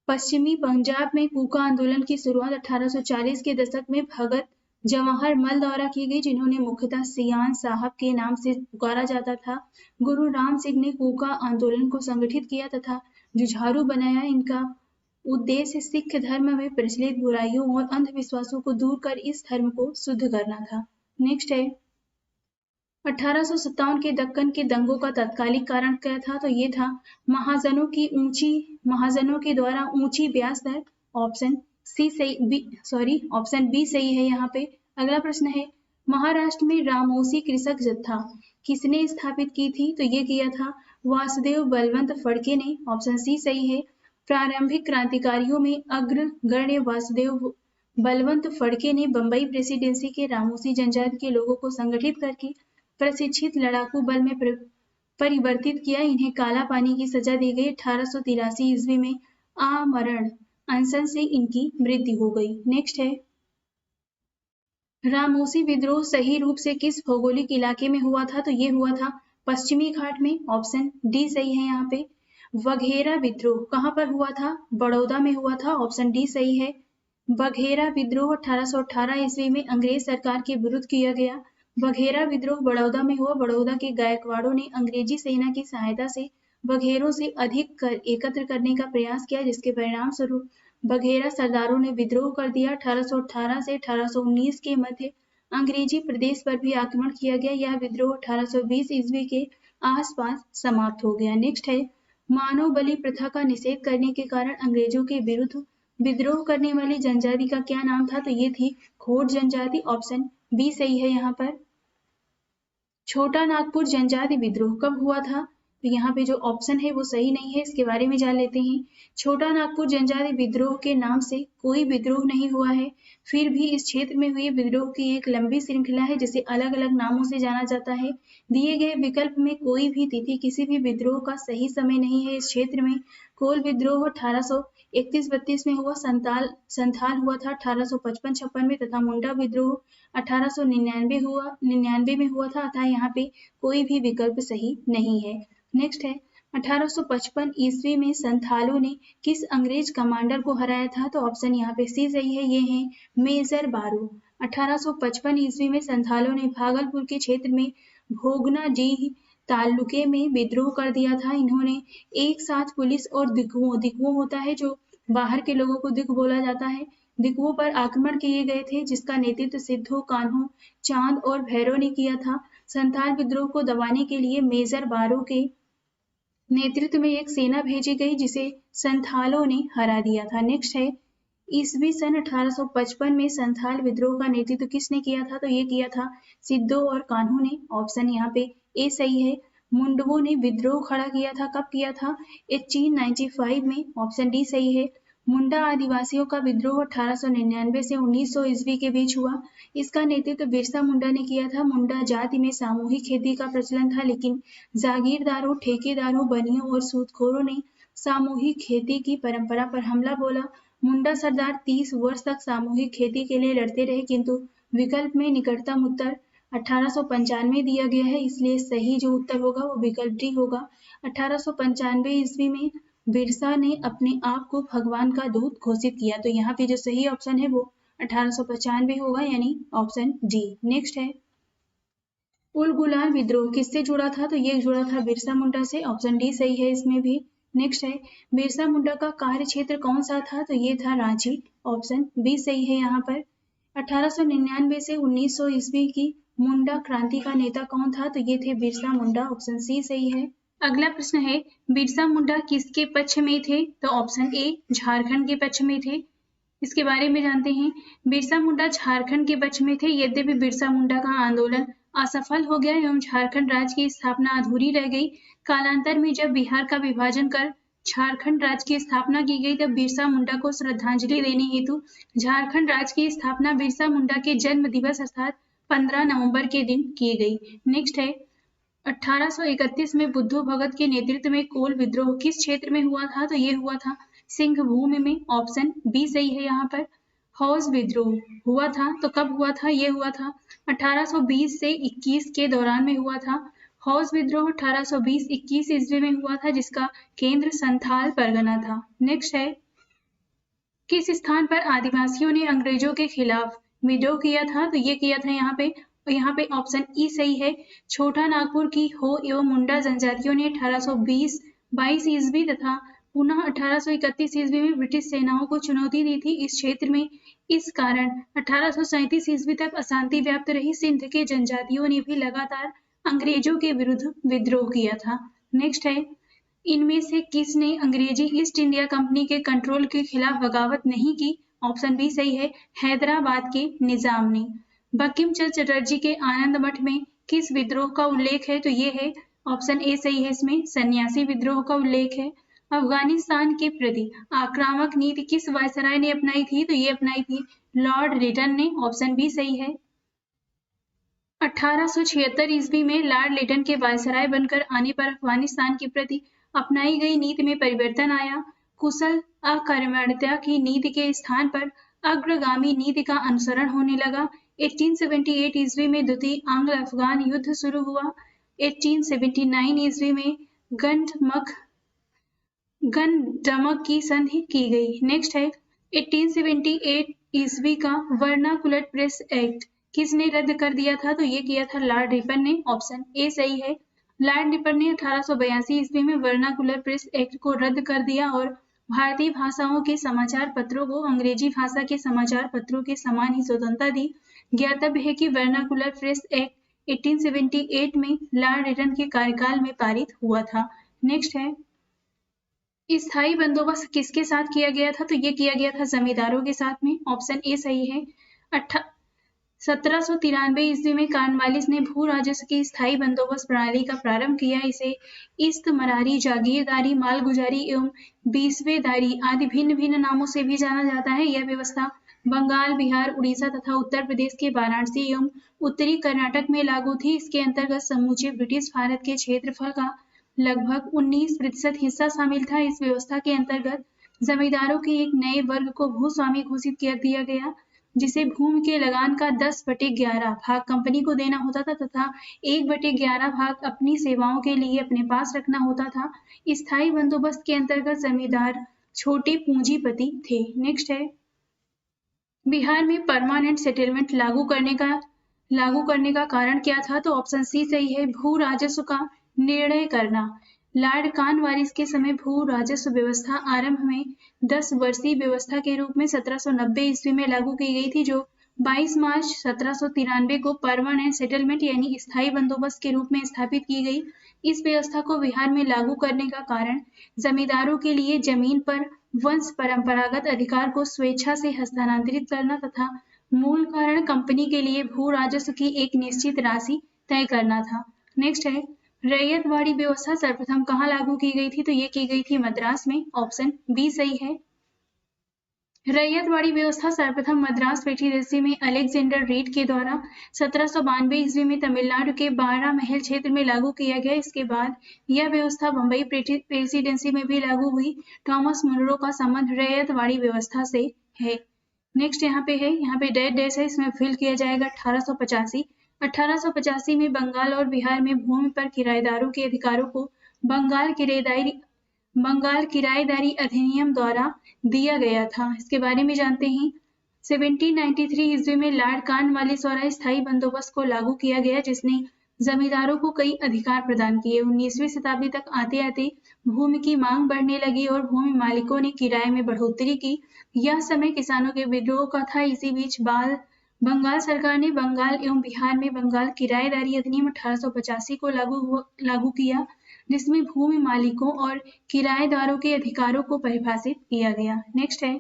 Speaker 1: पश्चिमी पंजाब में हुक्का आंदोलन की शुरुआत 1840 के दशक में भगत जवाहर मल द्वारा की गई, जिन्होंने मुख्यतः सियान साहब के नाम से पुकारा जाता था। गुरु राम सिंह ने हुक्का आंदोलन को संगठित किया तथा जुझारू बनाया। इनका उद्देश्य सिख धर्म में प्रचलित बुराइयों और अंधविश्वासों को दूर कर इस धर्म को शुद्ध करना था। नेक्स्ट है 1857 के दक्कन के दंगों का तत्कालिक कारण क्या था? तो ये था महाजनों के द्वारा ऊंची ब्याज दर। ऑप्शन बी सही है यहाँ पे। अगला प्रश्न है महाराष्ट्र में रामोसी कृषक जत्था किसने स्थापित की थी? तो ये किया था वासुदेव बलवंत फड़के ने। ऑप्शन सी सही है। प्रारंभिक क्रांतिकारियों में अग्रगण्य वासुदेव बलवंत फड़के ने बंबई प्रेसिडेंसी के रामोसी जनजाति के लोगों को संगठित करके प्रशिक्षित लड़ाकू बल में परिवर्तित किया। इन्हें काला पानी की सजा दी गई। 1883 ईस्वी में आमरण अनशन से इनकी मृत्यु हो गई। नेक्स्ट है रामोसी विद्रोह सही रूप से किस भौगोलिक इलाके में हुआ था? तो ये हुआ था पश्चिमी घाट में। ऑप्शन डी सही है यहाँ पे। वघेरा विद्रोह कहाँ पर हुआ था? बड़ौदा में हुआ था। ऑप्शन डी सही है। वघेरा विद्रोह 1818 ईस्वी में अंग्रेज सरकार के विरुद्ध किया गया। वघेरा विद्रोह बड़ौदा में हुआ। बड़ौदा के गायकवाड़ों ने अंग्रेजी सेना की सहायता से वघेरों से अधिक कर एकत्र करने का प्रयास किया, जिसके परिणाम स्वरूप वघेरा सरदारों ने विद्रोह कर दिया। 1818 से 1819 के मध्य अंग्रेजी प्रदेश पर भी आक्रमण किया गया। यह विद्रोह 1820 ईस्वी के आसपास समाप्त हो गया। नेक्स्ट है मानव बलि प्रथा का निषेध करने के कारण अंग्रेजों के विरुद्ध विद्रोह करने वाली जनजाति का क्या नाम था? तो ये थी खोट जनजाति। ऑप्शन बी सही है यहाँ पर। छोटा नागपुर जनजाति विद्रोह कब हुआ था? तो यहाँ पे जो ऑप्शन है वो सही नहीं है, इसके बारे में जान लेते हैं। छोटा नागपुर जनजाति विद्रोह के नाम से कोई विद्रोह नहीं हुआ है, फिर भी इस क्षेत्र में हुए विद्रोह की एक लंबी श्रृंखला है जिसे अलग अलग नामों से जाना जाता है। दिए गए विकल्प में कोई भी तिथि किसी भी विद्रोह का सही समय नहीं है। इस क्षेत्र में कोल विद्रोह 1831-32 में हुआ, संथाल हुआ था 1855-56 में तथा मुंडा विद्रोह 1899 में हुआ था, अतः यहाँ पे कोई भी विकल्प सही नहीं है। नेक्स्ट है 1855 ईस्वी में संथालों ने किस अंग्रेज कमांडर को हराया था? तो ऑप्शन यहाँ पे सी सही है, ये है मेजर बारो। 1855 ईस्वी में संथालों ने भागलपुर के क्षेत्र में भोगना जी तालुके में विद्रोह कर दिया था। इन्होंने एक साथ पुलिस और दिकुओं होता है जो बाहर के लोगों को दिक बोला जाता है, दिकुओं पर आक्रमण किए गए थे, जिसका नेतृत्व सिद्धो कान्हो चांद और भैरव ने किया था। संथाल विद्रोह को दबाने के लिए मेजर बारो के नेतृत्व में एक सेना भेजी गई जिसे संथालों ने हरा दिया था। नेक्स्ट है ईस्वी सन 1855 में संथाल विद्रोह का नेतृत्व किसने किया था? तो ये किया था सिद्धो और कान्हो ने। ऑप्शन यहाँ पे ए सही है। मुंडवों ने विद्रोह खड़ा किया था, कब किया था? 1895 में। ऑप्शन डी सही है। मुंडा आदिवासियों का विद्रोह 1899 से 1900 ईस्वी के बीच हुआ। इसका नेतृत्व बिरसा मुंडा ने किया था। मुंडा जाति में सामूहिक खेती का प्रचलन था, लेकिन जागीरदारों, ठेकेदारों, बनियों और सूदखोरों ने सामूहिक खेती की परंपरा पर हमला बोला। मुंडा सरदार 30 वर्ष तक सामूहिक खेती के लिए लड़ते रहे, किंतु विकल्प में निकटतम उत्तर 1895 दिया गया है, इसलिए सही जो उत्तर होगा वो विकल्प डी होगा। 1895 ईस्वी में बिरसा ने अपने आप को भगवान का दूत घोषित किया, तो यहाँ पे जो सही ऑप्शन है वो 1895 होगा, यानी ऑप्शन डी। नेक्स्ट है उल गुलाल विद्रोह किससे जुड़ा था? तो ये जुड़ा था बिरसा मुंडा से। ऑप्शन डी सही है इसमें भी। नेक्स्ट है बिरसा मुंडा का कार्य क्षेत्र कौन सा था? तो ये था रांची। ऑप्शन बी सही है यहाँ पर। 1899 से 1900 ईस्वी की मुंडा क्रांति का नेता कौन था? तो ये थे बिरसा मुंडा। ऑप्शन सी सही है। अगला प्रश्न है, बिरसा मुंडा किसके पक्ष में थे? तो ऑप्शन ए झारखंड के पक्ष में थे। इसके बारे में जानते हैं। बिरसा मुंडा झारखंड के पक्ष में थे, यद्यपि बिरसा मुंडा का आंदोलन असफल हो गया एवं झारखंड राज्य की स्थापना अधूरी रह गई। कालांतर में जब बिहार का विभाजन कर झारखंड राज्य की स्थापना की गई, तब बिरसा मुंडा को श्रद्धांजलि देने हेतु झारखंड राज्य की स्थापना बिरसा मुंडा के जन्म दिवस अर्थात 15 नवंबर के दिन की गई। नेक्स्ट है, 1831 में बुद्धू भगत के नेतृत्व में कोल विद्रोह किस क्षेत्र में हुआ था? तो ये हुआ था सिंहभूम में। ऑप्शन बी सही है यहाँ पर। हौज विद्रोह हुआ था, तो कब हुआ था? ये हुआ था 1820 से 21 के दौरान में हुआ था। हौज विद्रोह 1820-21 ईस्वी में हुआ था, जिसका केंद्र संथाल परगना था। नेक्स्ट है, किस स्थान पर आदिवासियों ने अंग्रेजों के खिलाफ विद्रोह किया था? तो ये किया था यहाँ पे ऑप्शन ई सही है। छोटा नागपुर की हो एवं मुंडा जनजातियों ने 1820-22 ईस्वी तथा पुनः 1831 ईस्वी में ब्रिटिश सेनाओं को चुनौती दी थी इस क्षेत्र में। इस कारण 1837 ईस्वी तक अशांति व्याप्त रही। सिंध के जनजातियों ने भी लगातार अंग्रेजों के विरुद्ध विद्रोह किया था। नेक्स्ट है, इनमें से किसने अंग्रेजी ईस्ट इंडिया कंपनी के कंट्रोल के खिलाफ बगावत नहीं की? ऑप्शन बी सही है, हैदराबाद के निजाम ने। बंकिम चंद्र चटर्जी के आनंद मठ में किस विद्रोह का उल्लेख है? तो ये है ऑप्शन ए सही है, इसमें सन्यासी विद्रोह का उल्लेख है। अफगानिस्तान के प्रति आक्रामक नीति किस वायसराय ने अपनाई थी? तो ये अपनाई थी लॉर्ड लिटन ने। ऑप्शन बी सही है। 1876 ईस्वी में लॉर्ड लिटन के वायसराय बनकर आने पर अफगानिस्तान के प्रति अपनाई गई नीति में परिवर्तन आया। कुशल अकर्मण्यता की नीति के स्थान पर अग्रगामी नीति का अनुसरण होने लगा। 1878 ईस्वी में द्वितीय आंग्ल अफगान युद्ध शुरू हुआ। 1879 ईस्वी में गंडमक की संधि की गई। नेक्स्ट है, 1878 ईस्वी का वर्नाकुलर प्रेस एक्ट किसने रद्द कर दिया था? तो ये किया था लॉर्ड रिपन ने। ऑप्शन ए सही है। लॉर्ड रिपन ने 1882 ईस्वी में वर्नाकुलर प्रेस एक्ट को रद्द कर दिया और भारतीय भाषाओं के समाचार पत्रों को अंग्रेजी भाषा के समाचार पत्रों के समान ही स्वतंत्रता दी। ज्ञातव्य है कि वर्नाकुलर प्रेस एक्ट 1878 में लॉर्ड रिपन के कार्यकाल में पारित हुआ था। नेक्स्ट है, स्थायी बंदोबस्त किसके साथ किया गया था? तो ये किया गया था जमींदारों के साथ में। ऑप्शन ए सही है। 1793 ईस्वी में कॉर्नवालिस ने भू राजस्व की स्थायी बंदोबस्त प्रणाली का प्रारंभ किया। इसे इस्तमरारी, जागीरदारी, मालगुजारी एवं बीसवेदारी आदि भिन्न भिन्न नामों से भी जाना जाता है। यह व्यवस्था बंगाल, बिहार, उड़ीसा तथा उत्तर प्रदेश के वाराणसी एवं उत्तरी कर्नाटक में लागू थी। इसके अंतर्गत समूचे ब्रिटिश भारत के क्षेत्रफल का लगभग 19% हिस्सा शामिल था। इस व्यवस्था के अंतर्गत जमींदारों के एक नए वर्ग को भूस्वामी घोषित कर दिया गया, जिसे भूमि के लगान का 10/11 भाग कंपनी को देना होता था तथा 1/11 भाग अपनी सेवाओं के लिए अपने पास रखना होता था। स्थायी बंदोबस्त के अंतर्गत जमींदार छोटे पूंजीपति थे। नेक्स्ट है, बिहार में परमानेंट सेटलमेंट लागू करने का कारण क्या था? तो ऑप्शन सी सही है, भू राजस्व का निर्णय करना। लॉर्ड कॉर्नवालिस के समय भू राजस्व व्यवस्था आरंभ में 10 वर्षीय व्यवस्था के रूप में 1790 ईस्वी में लागू की गई थी, जो 22 मार्च 1793 को परमानेंट सेटलमेंट यानी स्थायी बंदोबस्त के रूप में स्थापित की गई। इस व्यवस्था को बिहार में लागू करने का कारण जमींदारों के लिए जमीन पर वंश परंपरागत अधिकार को स्वेच्छा से हस्तांतरित करना तथा मूल कारण कंपनी के लिए भू राजस्व की एक निश्चित राशि तय करना था। नेक्स्ट है, रैयतवाड़ी व्यवस्था सर्वप्रथम कहाँ लागू की गई थी? तो ये की गई थी मद्रास में। ऑप्शन बी सही है। रैयतवाड़ी व्यवस्था सर्वप्रथम मद्रास प्रेसिडेंसी में अलेक्जेंडर रीड के द्वारा 1792 ईस्वी में तमिलनाडु के 12 महल क्षेत्र में लागू किया गया। इसके बाद यह व्यवस्था बंबई प्रेसिडेंसी में भी लागू हुई। टॉमस मुनरो का संबंध रैयतवाड़ी व्यवस्था से है। नेक्स्ट यहाँ पे डेट डेस है, इसमें फिल किया जाएगा 1885। 1885 में बंगाल और बिहार में भूमि पर किराएदारों के अधिकारों को बंगाल किराएदारी अधिनियम द्वारा दिया गया था। इसके बारे में जानते हैं। 1793 ईस्वी में लॉर्ड कॉर्नवालिस द्वारा स्थायी बंदोबस्त को लागू किया गया, जिसने जमींदारों को कई अधिकार प्रदान किए। 19वीं शताब्दी तक आते आते भूमि की मांग बढ़ने लगी और भूमि मालिकों ने किराए में बढ़ोतरी की। यह समय किसानों के विद्रोह का था। इसी बीच बंगाल सरकार ने बंगाल एवं बिहार में बंगाल किराएदारी अधिनियम 1885 को लागू किया। जिसमें भूमि मालिकों और किराएदारों के अधिकारों को परिभाषित किया गया। नेक्स्ट है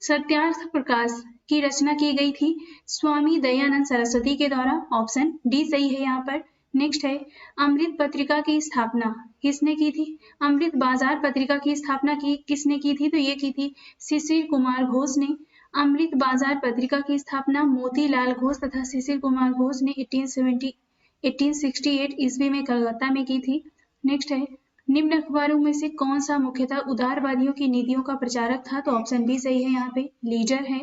Speaker 1: सत्यार्थ प्रकाश की रचना की गई थी स्वामी दयानंद सरस्वती के द्वारा। ऑप्शन डी सही है यहाँ पर। नेक्स्ट है अमृत पत्रिका की स्थापना किसने की थी? अमृत बाजार पत्रिका की स्थापना किसने की थी? तो ये की थी शिशिर कुमार घोष ने। अमृत बाजार पत्रिका की स्थापना मोतीलाल घोष तथा शिशिर कुमार घोष ने 1868 ईस्वी में कलकत्ता में की थी। नेक्स्ट है निम्न अखबारों में से कौन सा मुख्यतः उदारवादियों की नीतियों का प्रचारक था? तो ऑप्शन बी सही है यहाँ पे, लीडर है।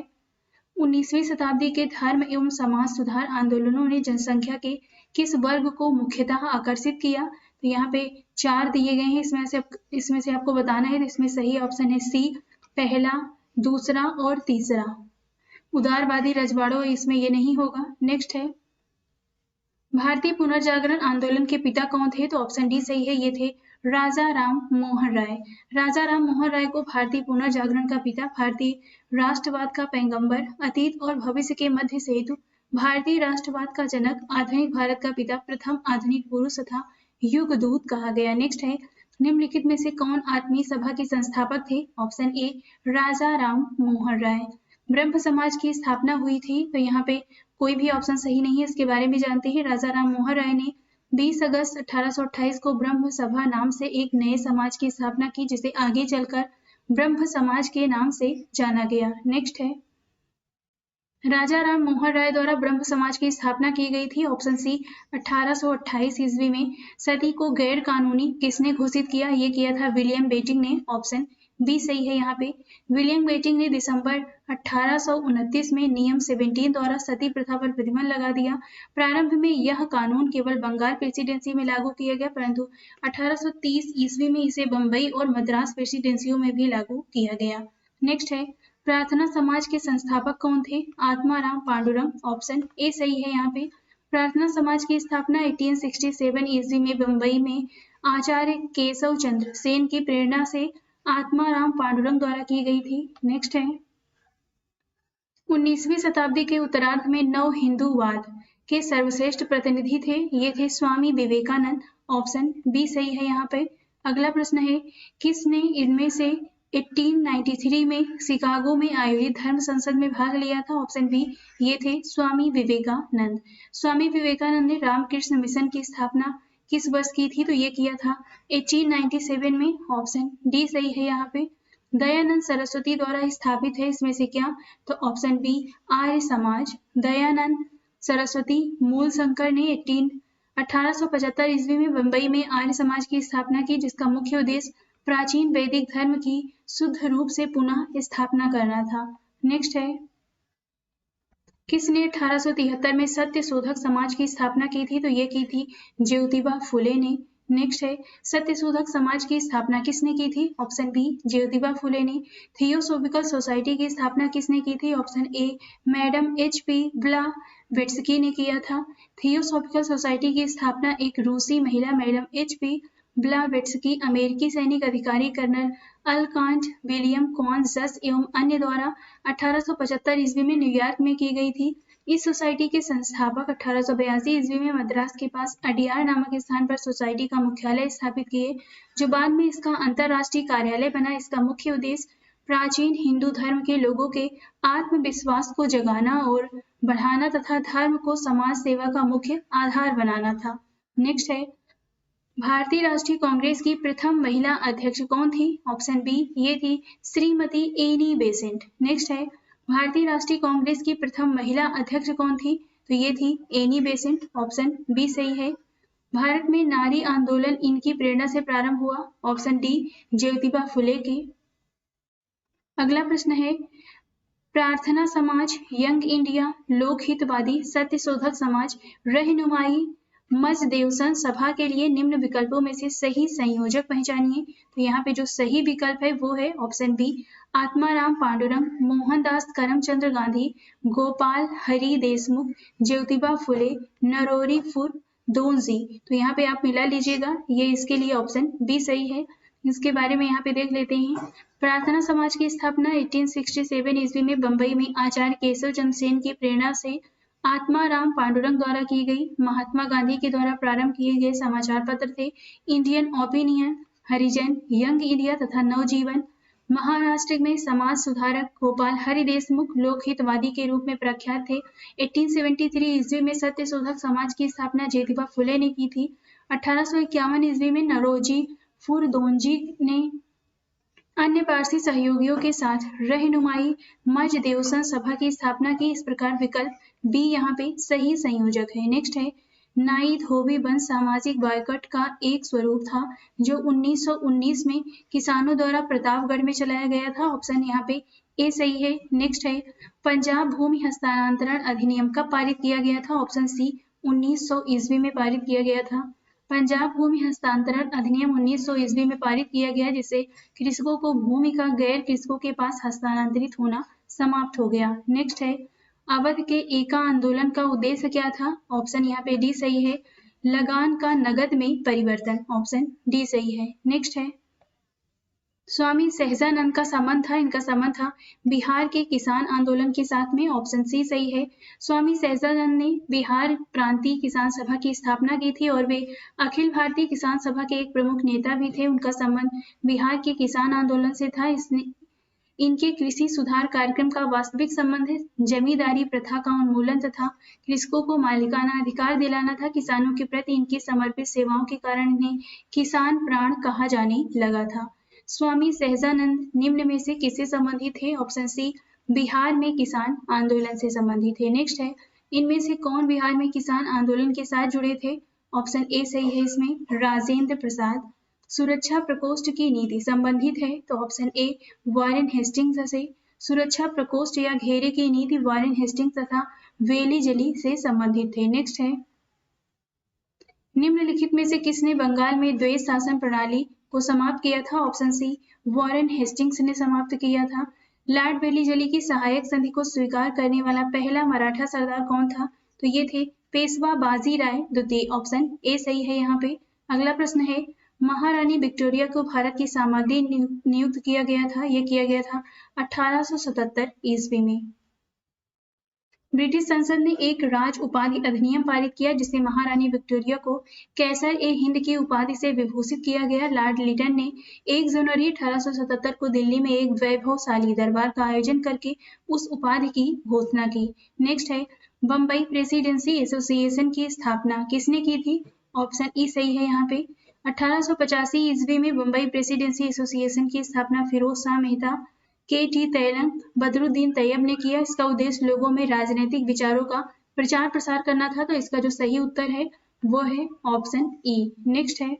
Speaker 1: 19वीं शताब्दी के धर्म एवं समाज सुधार आंदोलनों ने जनसंख्या के किस वर्ग को मुख्यतः आकर्षित किया? तो यहाँ पे 4 दिए गए हैं, इसमें से आपको बताना है। तो इसमें सही ऑप्शन है सी, पहला, दूसरा और तीसरा। उदारवादी रजवाड़ों इसमें ये नहीं होगा। नेक्स्ट है भारतीय पुनर्जागरण आंदोलन के पिता कौन थे? तो ऑप्शन डी सही है, ये थे राजा राम मोहन राय। राजा राम मोहन राय को भारतीय पुनर्जागरण का पिता, भारतीय राष्ट्रवाद का पैगंबर, अतीत और भविष्य के मध्य सेतु, भारतीय राष्ट्रवाद का जनक, आधुनिक भारत का पिता, प्रथम आधुनिक पुरुष तथा युग दूत कहा गया। नेक्स्ट है निम्नलिखित में से कौन आत्मीय सभा के संस्थापक थे? ऑप्शन ए राजा राम मोहन राय। ब्रह्म समाज की स्थापना हुई थी, तो यहाँ पे कोई भी ऑप्शन सही नहीं है, इसके बारे में जानते हैं। राजा राम मोहन राय ने 20 अगस्त 1828 को ब्रह्म सभा नाम से एक नए समाज की स्थापना की, जिसे आगे चलकर ब्रह्म समाज के नाम से जाना गया। नेक्स्ट है राजा राम मोहन राय द्वारा ब्रह्म समाज की स्थापना की गई थी। ऑप्शन सी 1828 ईस्वी में। सती को गैर कानूनी किसने घोषित किया? ये किया था विलियम बेटिंग ने। ऑप्शन बी सही है यहाँ पे। विलियम बेटिंग ने दिसंबर 1829 में नियम 17 द्वारा सती प्रथा पर प्रतिबंध लगा दिया। प्रारंभ में यह कानून केवल बंगाल प्रेसिडेंसी में लागू किया गया, परंतु 1830 ईस्वी में इसे बंबई और मद्रास प्रेसिडेंसियों में भी लागू किया गया। नेक्स्ट है प्रार्थना समाज के संस्थापक कौन थे? आत्माराम पांडुरंग। ऑप्शन ए सही है यहाँ पे। प्रार्थना समाज की स्थापना 1867 ईस्वी में बंबई में आचार्य केशव चंद्र सेन की प्रेरणा से आत्माराम पांडुरंग द्वारा की गई थी। नेक्स्ट है 19वीं शताब्दी के उत्तरार्ध में नव हिंदूवाद के सर्वश्रेष्ठ प्रतिनिधि थे, ये थे स्वामी विवेकानंद। ऑप्शन बी सही है यहाँ पे। अगला प्रश्न है किसने इनमें से 1893 में शिकागो में आयोजित धर्म संसद में भाग लिया था? ऑप्शन बी, ये थे स्वामी विवेकानंद। स्वामी विवेकानंद ने रामकृष्ण मिशन की स्थापना किस वर्ष की थी? तो ये किया था 1897 में। ऑप्शन डी सही है यहाँ पे। दयानंद सरस्वती द्वारा स्थापित है इसमें से क्या? तो ऑप्शन बी आर्य समाज। दयानंद सरस्वती मूल शंकर ने 1875 ईस्वी में बंबई में आर्य समाज की स्थापना की, जिसका मुख्य उद्देश्य प्राचीन वैदिक धर्म की शुद्ध रूप से पुनः स्थापना करना था। नेक्स्ट है किसने 1873 में सत्य शोधक समाज की स्थापना की थी? तो ये की थी ज्योतिबा फुले ने। नेक्स्ट है सत्य शोधक समाज की स्थापना किसने की थी? ऑप्शन बी ज्योतिबा फुले ने। थियोसोफिकल सोसाइटी की स्थापना किसने की थी? ऑप्शन ए मैडम HP ब्लावेट्स्की ने किया था। थियोसोफिकल सोसाइटी की स्थापना एक रूसी महिला मैडम HP ब्लावेट्स्की, अमेरिकी सैनिक अधिकारी कर्नल अलकांट विलियम कॉन जस एवं अन्य द्वारा 1875 ईस्वी में न्यूयॉर्क में की गई थी। इस सोसाइटी के संस्थापक 1882 ईस्वी में मद्रास के पास अडियार नामक स्थान पर सोसाइटी का मुख्यालय स्थापित किए, जो बाद में इसका अंतर्राष्ट्रीय कार्यालय बना। इसका मुख्य उद्देश्य प्राचीन हिंदू धर्म के लोगों के आत्मविश्वास को जगाना और बढ़ाना तथा धर्म को समाज सेवा का मुख्य आधार बनाना था। नेक्स्ट है भारतीय राष्ट्रीय कांग्रेस की प्रथम महिला अध्यक्ष कौन थी? ऑप्शन बी, ये थी श्रीमती एनी बेसेंट। नेक्स्ट है भारतीय राष्ट्रीय कांग्रेस की प्रथम महिला अध्यक्ष कौन थी? तो ये थी एनी बेसेंट। ऑप्शन बी सही है। भारत में नारी आंदोलन इनकी प्रेरणा से प्रारंभ हुआ। ऑप्शन डी ज्योतिबा फुले की। अगला प्रश्न है प्रार्थना समाज, यंग इंडिया, लोकहितवादी, सत्य शोधक समाज, रहनुमाई मजदेवसन सभा के लिए निम्न विकल्पों में से सही संयोजक पहचानिए। तो यहाँ पे जो सही विकल्प है वो है ऑप्शन बी आत्माराम पांडुरंग, मोहनदास करमचंद्र गांधी, गोपाल हरि देशमुख, ज्योतिबा फुले, नरोरी फुरदोंजी। तो यहाँ पे आप मिला लीजिएगा, ये इसके लिए ऑप्शन बी सही है। इसके बारे में यहाँ पे देख लेते हैं। प्रार्थना समाज की स्थापना 1867 ईस्वी में बंबई में आचार्य केशव चंद्र सेन की प्रेरणा से आत्माराम पांडुरंग द्वारा की गई। महात्मा गांधी के द्वारा प्रारंभ किए गए समाचार पत्र थे इंडियन ओपिनियन, हरिजन, यंग इंडिया तथा नवजीवन। महाराष्ट्र में समाज सुधारक गोपाल हरि देशमुख लोकहितवादी के रूप में प्रख्यात थे। 1873 ईस्वी में सत्य शोधक समाज की स्थापना ज्योतिबा फुले ने की थी। 1851 ईस्वी में नरोजी फुरदोंजी ने अन्य पारसी सहयोगियों के साथ रहनुमाई मज देवसन सभा की स्थापना की। इस प्रकार विकल्प बी यहाँ पे सही संयोजक है। नेक्स्ट है नाई धोबी वंश सामाजिक बायकट का एक स्वरूप था जो 1919 में किसानों द्वारा प्रतापगढ़ में चलाया गया था। ऑप्शन यहाँ पे ए सही है। नेक्स्ट है पंजाब भूमि हस्तांतरण अधिनियम कब पारित किया गया था? ऑप्शन सी 1900 ईस्वी में पारित किया गया था। पंजाब भूमि हस्तांतरण अधिनियम 1900 ईस्वी में पारित किया गया जिससे कृषकों को भूमि का गैर कृषकों के पास हस्तांतरित होना समाप्त हो गया। नेक्स्ट है अवध के एका आंदोलन का उद्देश्य क्या था? ऑप्शन यहाँ पे डी सही है। लगान का नगद में परिवर्तन। ऑप्शन डी सही है। नेक्स्ट है स्वामी सहजानंद का संबंध था, इनका संबंध था बिहार के किसान आंदोलन के साथ में। ऑप्शन सी सही है। स्वामी सहजानंद ने बिहार प्रांतीय किसान सभा की स्थापना की थी और वे अखिल भारतीय किसान सभा के एक प्रमुख नेता भी थे। उनका संबंध बिहार के किसान आंदोलन से था। इसने इनके कृषि सुधार कार्यक्रम का वास्तविक संबंध जमींदारी प्रथा का उन्मूलन तथा कृषकों को मालिकाना अधिकार दिलाना था। किसानों के प्रति इनकी समर्पित सेवाओं के कारण इन्हें किसान प्राण कहा जाने लगा था। स्वामी सहजानंद निम्न में से किससे संबंधित थे? ऑप्शन सी बिहार में किसान आंदोलन से संबंधित है। नेक्स्ट है इनमें से कौन बिहार में किसान आंदोलन के साथ जुड़े थे? ऑप्शन ए सही है इसमें राजेंद्र प्रसाद। सुरक्षा प्रकोष्ठ की नीति संबंधित है तो ऑप्शन ए वॉरेन हेस्टिंग्स से। सुरक्षा प्रकोष्ठ या घेरे की नीति वॉरेन हेस्टिंग्स तथा वेली जली से संबंधित थे। नेक्स्ट है निम्नलिखित में से किसने बंगाल में द्वैत शासन प्रणाली को समाप्त किया था? ऑप्शन सी वॉरेन हेस्टिंग्स ने समाप्त किया था। लॉर्ड वेली जली की सहायक संधि को स्वीकार करने वाला पहला मराठा सरदार कौन था? तो ये थे पेशवा बाजीराव द्वितीय। ऑप्शन ए सही है यहाँ पे। अगला प्रश्न है महारानी विक्टोरिया को भारत की सामग्री नियुक्त किया गया था। यह किया गया था 1877 ईस्वी में। ब्रिटिश संसद ने एक राज उपाधि अधिनियम पारित किया जिससे महारानी विक्टोरिया को कैसर ए हिंद की उपाधि से विभूषित किया गया। लॉर्ड लिटन ने 1 जनवरी 1877 को दिल्ली में एक वैभवशाली दरबार का आयोजन करके उस उपाधि की घोषणा की। नेक्स्ट है बम्बई प्रेसिडेंसी एसोसिएशन की स्थापना किसने की थी? ऑप्शन ई सही है यहाँ पे। 1885 ईस्वी में बम्बई प्रेसिडेंसी एसोसिएशन की स्थापना फिरोज शाह मेहता, के.टी. तैलंग, बदरुद्दीन तैयब ने किया। इसका उद्देश्य लोगों में राजनीतिक विचारों का प्रचार प्रसार करना था। तो इसका जो सही उत्तर है वो है ऑप्शन ई। नेक्स्ट है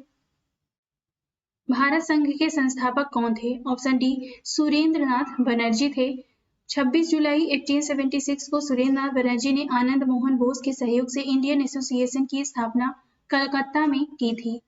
Speaker 1: भारत संघ के संस्थापक कौन थे? ऑप्शन डी सुरेंद्र नाथ बनर्जी थे। 26 जुलाई 1876 को सुरेंद्र नाथ बनर्जी ने आनंद मोहन बोस के सहयोग से इंडियन एसोसिएशन की स्थापना कलकत्ता में की थी।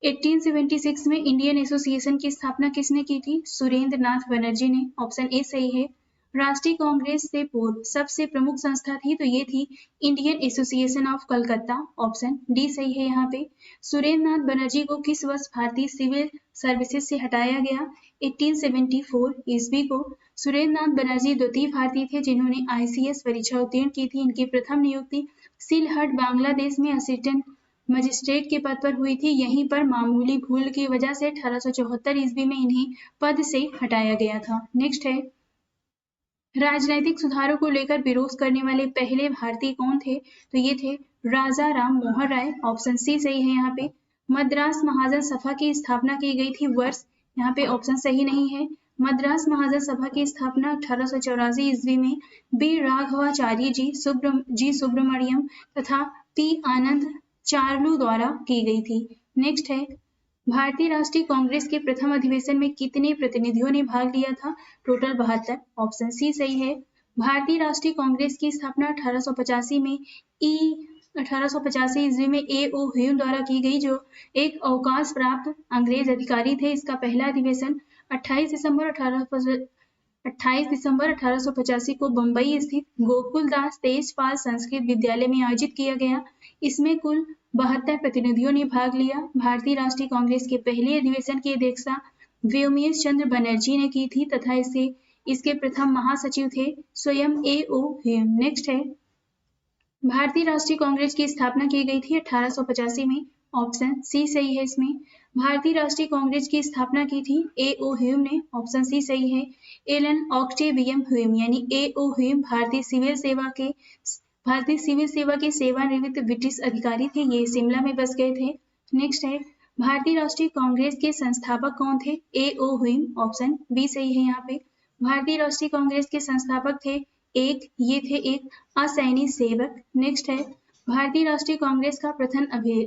Speaker 1: 1876 में इंडियन एसोसिएशन की स्थापना किसने की थी? सुरेंद्र नाथ बनर्जी ने। ऑप्शन ए सही है। राष्ट्रीय कांग्रेस से पूर्व सबसे प्रमुख संस्था थी तो ये थी Indian association of Calcutta. Option D सही है यहाँ पे। सुरेंद्र नाथ बनर्जी को किस वर्ष भारतीय सिविल सर्विसेज से हटाया गया? 1874 ईस्वी को। सुरेंद्र नाथ बनर्जी द्वितीय भारतीय थे जिन्होंने ICS परीक्षा उत्तीर्ण की थी। इनकी प्रथम नियुक्ति सिलहट बांग्लादेश में असिस्टेंट मजिस्ट्रेट के पद पर हुई थी। यहीं पर मामूली भूल की वजह से 1874 ईस्वी में इन्हें पद से हटाया गया था। नेक्स्ट है राजनीतिक सुधारों को लेकर विरोध करने वाले पहले भारतीय कौन थे? तो ये थे राजा राम मोहन राय। ऑप्शन सी सही है यहाँ पे। मद्रास महाजन सभा की स्थापना की गई थी वर्ष, यहाँ पे ऑप्शन सही नहीं है। मद्रास महाजन सभा की स्थापना 1884 ईस्वी में बी राघवाचार्य जी सुब्रमण्यम तथा पी आनंद चार्लू द्वारा की गई थी। नेक्स्ट है भारतीय राष्ट्रीय कांग्रेस के प्रथम अधिवेशन में कितने प्रतिनिधियों ने भाग लिया था? टोटल 72। ऑप्शन सी सही है। भारतीय राष्ट्रीय कांग्रेस की स्थापना 1885 ईस्वी में A.O. ह्यूम द्वारा की गई जो एक अवकाश प्राप्त अंग्रेज अधिकारी थे। इसका पहला अधिवेशन 28 दिसंबर 1885 को बम्बई स्थित गोकुलदास तेजपाल संस्कृत विद्यालय में आयोजित किया गया। इसमें कुल 72 प्रतिनिधियों ने भाग लिया। भारतीय राष्ट्रीय कांग्रेस के पहले अधिवेशन की अध्यक्षता व्योमेश चंद्र बनर्जी ने की थी तथा इसके प्रथम महासचिव थे स्वयं A.O. ह्यूम। नेक्स्ट है भारतीय राष्ट्रीय कांग्रेस की स्थापना की गई थी 1885 में। ऑप्शन सी सही है इसमें। भारतीय राष्ट्रीय कांग्रेस की स्थापना की थी ए.ओ. ह्यूम ने। ऑप्शन सी सही है। एलन ऑक्टेवियम ह्यूम यानी ए.ओ. ह्यूम भारतीय सिविल सेवा के सेवानिवृत्त ब्रिटिश अधिकारी थे। ये शिमला में बस गए थे। नेक्स्ट है, भारतीय राष्ट्रीय कांग्रेस के संस्थापक कौन थे? ए.ओ. ह्यूम। ऑप्शन बी सही है यहाँ पे। भारतीय राष्ट्रीय कांग्रेस के संस्थापक थे ये थे एक असैनी सेवक। नेक्स्ट है, भारतीय राष्ट्रीय कांग्रेस का प्रथम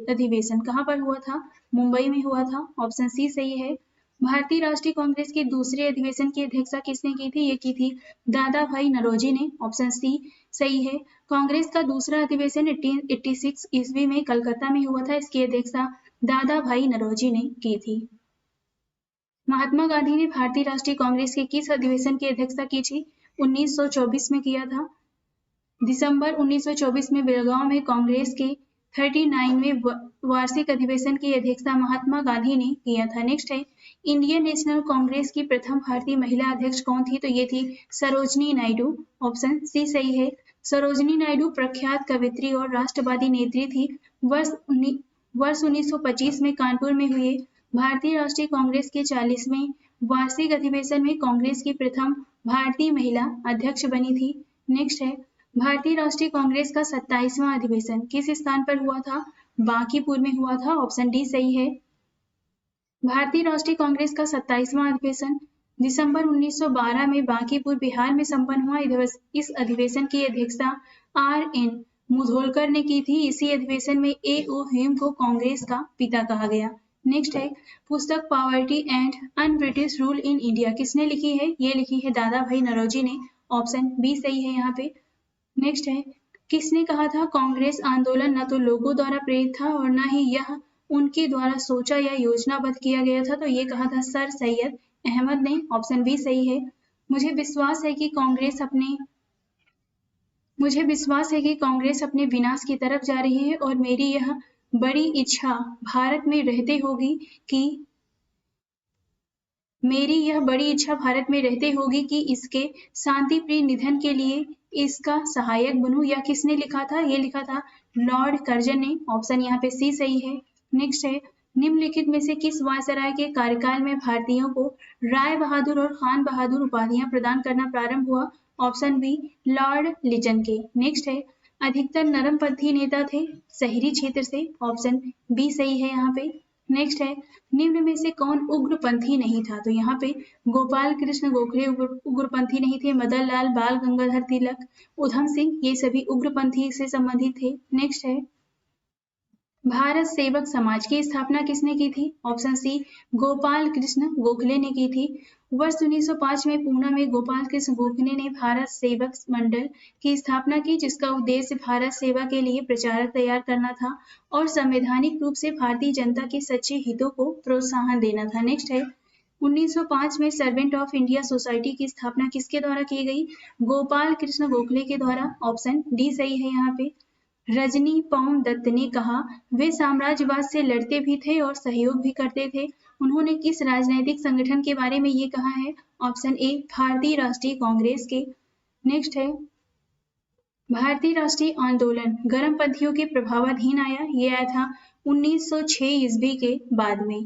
Speaker 1: अधिवेशन कहाँ पर हुआ था? मुंबई में हुआ था। ऑप्शन सी सही है। भारतीय राष्ट्रीय कांग्रेस के दूसरे अधिवेशन की अध्यक्षता किसने की थी? ये की थी दादा भाई नौरोजी ने। ऑप्शन सी सही है। कांग्रेस का दूसरा अधिवेशन 1886 ईस्वी में कलकत्ता में हुआ था। इसकी अध्यक्षता दादा भाई नौरोजी ने की थी। महात्मा गांधी ने भारतीय राष्ट्रीय कांग्रेस के किस अधिवेशन की अध्यक्षता की थी? 1924 में किया था। दिसंबर 1924 में बेलगांव में कांग्रेस के 39वें वार्षिक अधिवेशन की अध्यक्षता महात्मा गांधी ने किया था। नेक्स्ट है, इंडियन नेशनल कांग्रेस की प्रथम भारतीय महिला अध्यक्ष कौन थी? तो ये थी सरोजनी नायडू। ऑप्शन सी सही है। सरोजनी नायडू प्रख्यात कवयित्री और राष्ट्रवादी नेत्री थी। वर्ष 1925 में कानपुर में हुए भारतीय राष्ट्रीय कांग्रेस के 40वें वार्षिक अधिवेशन में कांग्रेस की प्रथम भारतीय महिला अध्यक्ष बनी थी। नेक्स्ट है, भारतीय राष्ट्रीय कांग्रेस का 27वां अधिवेशन किस स्थान पर हुआ था? बांकीपुर में हुआ था। ऑप्शन डी सही है। भारतीय राष्ट्रीय कांग्रेस का 27वां अधिवेशन दिसंबर 1912 में बांकीपुर बिहार में संपन्न हुआ। इस अधिवेशन की अध्यक्षता R.N. मुधोलकर ने की थी। इसी अधिवेशन में A.O. ह्यूम को कांग्रेस का पिता कहा गया। नेक्स्ट है, पुस्तक poverty and un British rule in India किसने लिखी है? ये लिखी है दादा भाई नौरोजी ने। ऑप्शन बी सही है यहाँ पे। नेक्स्ट है, किसने कहा था कांग्रेस आंदोलन न तो लोगों द्वारा प्रेरित था और न ही यह उनके द्वारा सोचा या योजनाबद्ध किया गया था? तो ये कहा था सर सैयद अहमद ने। ऑप्शन बी सही है। मुझे विश्वास है कि कांग्रेस अपने विनाश की तरफ जा रही है और मेरी यह बड़ी इच्छा भारत में रहते होगी कि इसके शांति प्रिय निधन के लिए इसका सहायक बनूं। या किसने लिखा था? ये लिखा था लॉर्ड कर्जन ने। ऑप्शन यहाँ पे सी सही है। नेक्स्ट है, निम्नलिखित में से किस वायसराय के कार्यकाल में भारतीयों को राय बहादुर और खान बहादुर उपाधियां प्रदान करना प्रारंभ हुआ? ऑप्शन बी लॉर्ड लिजन के। नेक्स्ट है, अधिकतर नरमपंथी नेता थे शहरी क्षेत्र से। ऑप्शन बी सही है यहाँ पे। नेक्स्ट है, निम्न में से कौन उग्रपंथी नहीं था? तो यहाँ पे गोपाल कृष्ण गोखले उग्रपंथी नहीं थे। मदन लाल, बाल गंगाधर तिलक, उधम सिंह, ये सभी उग्रपंथी से संबंधित थे। नेक्स्ट है, भारत सेवक समाज की स्थापना किसने की थी? ऑप्शन सी गोपाल कृष्ण गोखले ने की थी। वर्ष 1905 में पूना में गोपाल कृष्ण गोखले ने भारत सेवक मंडल की स्थापना की, जिसका उद्देश्य भारत सेवा के लिए प्रचारक तैयार करना था और संवैधानिक रूप से भारतीय जनता के सच्चे हितों को प्रोत्साहन देना था। नेक्स्ट है, 1905 में सर्वेंट ऑफ इंडिया सोसाइटी की स्थापना किसके द्वारा की गई? गोपाल कृष्ण गोखले के द्वारा। ऑप्शन डी सही है यहाँ पे। रजनी पाउम दत्त ने कहा वे साम्राज्यवाद से लड़ते भी थे और सहयोग भी करते थे। उन्होंने किस राजनैतिक संगठन के बारे में ये कहा है? ऑप्शन ए भारतीय राष्ट्रीय कांग्रेस के। नेक्स्ट है, भारतीय राष्ट्रीय आंदोलन गर्मपंथियों के प्रभावाधीन आया। ये आया था 1906 ईस्वी के बाद में।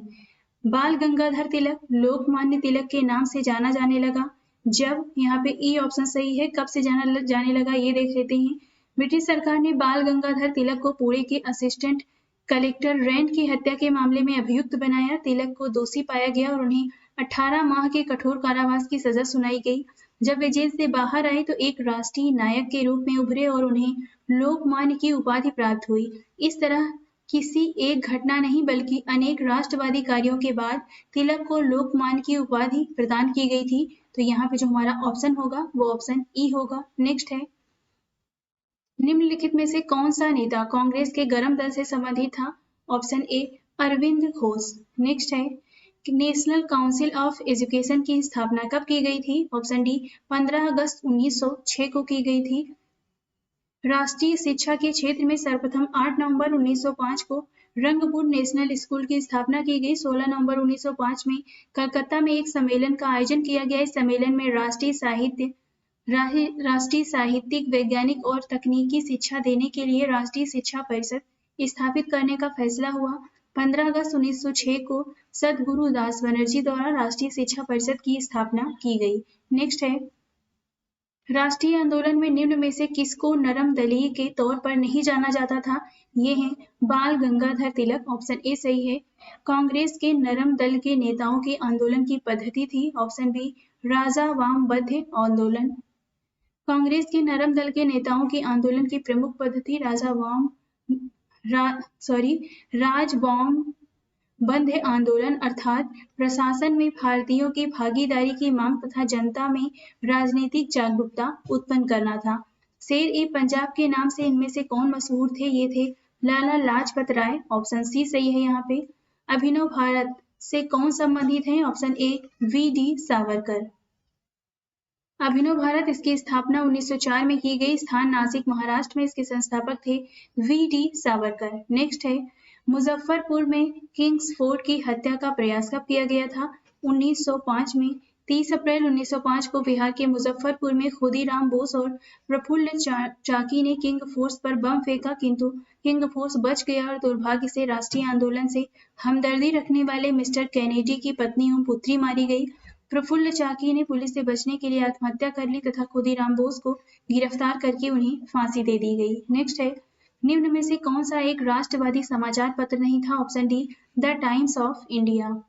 Speaker 1: बाल गंगाधर तिलक लोकमान्य तिलक के नाम से जाना जाने लगा जब, यहाँ पे ई ऑप्शन सही है। कब से जाने लगा ये देख लेते हैं। ब्रिटिश सरकार ने बाल गंगाधर तिलक को पुणे के असिस्टेंट कलेक्टर रेंट की हत्या के मामले में अभियुक्त बनाया। तिलक को दोषी पाया गया और उन्हें 18 माह के कठोर कारावास की सजा सुनाई गई। जब वे जेल से बाहर आए तो एक राष्ट्रीय नायक के रूप में उभरे और उन्हें लोकमान्य की उपाधि प्राप्त हुई। इस तरह किसी एक घटना नहीं बल्कि अनेक राष्ट्रवादी कार्यों के बाद तिलक को लोकमान्य की उपाधि प्रदान की गई थी। तो यहाँ पे जो हमारा ऑप्शन होगा वो ऑप्शन ई होगा। नेक्स्ट है, निम्नलिखित में से कौन सा नेता कांग्रेस के गर्म दल से संबंधित था? Option A Aurobindo Ghosh. Next है, नेशनल काउंसिल ऑफ एजुकेशन की स्थापना कब की गई थी? ऑप्शन डी 15 अगस्त 1906 को की गई थी। राष्ट्रीय शिक्षा के क्षेत्र में सर्वप्रथम 8 नवंबर 1905 को रंगपुर नेशनल स्कूल की स्थापना की गई। 16 नवंबर 1905 में कलकत्ता में एक सम्मेलन का आयोजन किया गया। इस सम्मेलन में राष्ट्रीय साहित्य राष्ट्रीय साहित्यिक, वैज्ञानिक और तकनीकी शिक्षा देने के लिए राष्ट्रीय शिक्षा परिषद स्थापित करने का फैसला हुआ। 15 अगस्त 1906 को सदगुरु दास बनर्जी द्वारा राष्ट्रीय शिक्षा परिषद की स्थापना की गई। नेक्स्ट है, राष्ट्रीय आंदोलन में निम्न में से किसको नरम दलीय के तौर पर नहीं जाना जाता था? ये हैं बाल गंगाधर तिलक, ऑप्शन ए सही है। कांग्रेस के नरम दल के नेताओं के आंदोलन की पद्धति थी, ऑप्शन बी राजा वामबद्ध आंदोलन। कांग्रेस के नरम दल के नेताओं के आंदोलन की प्रमुख पद्धति राजवामबद्ध आंदोलन अर्थात प्रशासन में भारतीयों की भागीदारी की मांग तथा जनता में राजनीतिक जागरूकता उत्पन्न करना था। शेर-ए-पंजाब के नाम से इनमें से कौन मशहूर थे? ये थे लाला लाजपत राय, ऑप्शन सी सही है यहाँ पे। अभिनव भारत से कौन संबंधित है? Option A V D. Savarkar. Abhinav Bharat, इसकी स्थापना 1904 में की गई। स्थान नासिक, महाराष्ट्र में। इसके संस्थापक थे वी.डी. सावरकर। नेक्स्ट है, मुजफ्फरपुर में किंग्स फोर्ट की हत्या का प्रयास कब किया गया था? 1905 में। 30 अप्रैल 1905 को बिहार के मुजफ्फरपुर में खुदीराम बोस और प्रफुल्ल चाकी ने किंग फोर्स पर बम फेंका, किंतु किंग फोर्स बच गया और दुर्भाग्य से राष्ट्रीय आंदोलन से हमदर्दी रखने वाले मिस्टर कैनेडी की पत्नी एवं पुत्री मारी गई। प्रफुल्ल चाकी ने पुलिस से बचने के लिए आत्महत्या कर ली तथा खुदीराम बोस को गिरफ्तार करके उन्हें फांसी दे दी गई। नेक्स्ट है, निम्न में से कौन सा एक राष्ट्रवादी समाचार पत्र नहीं था? Option D the times of India.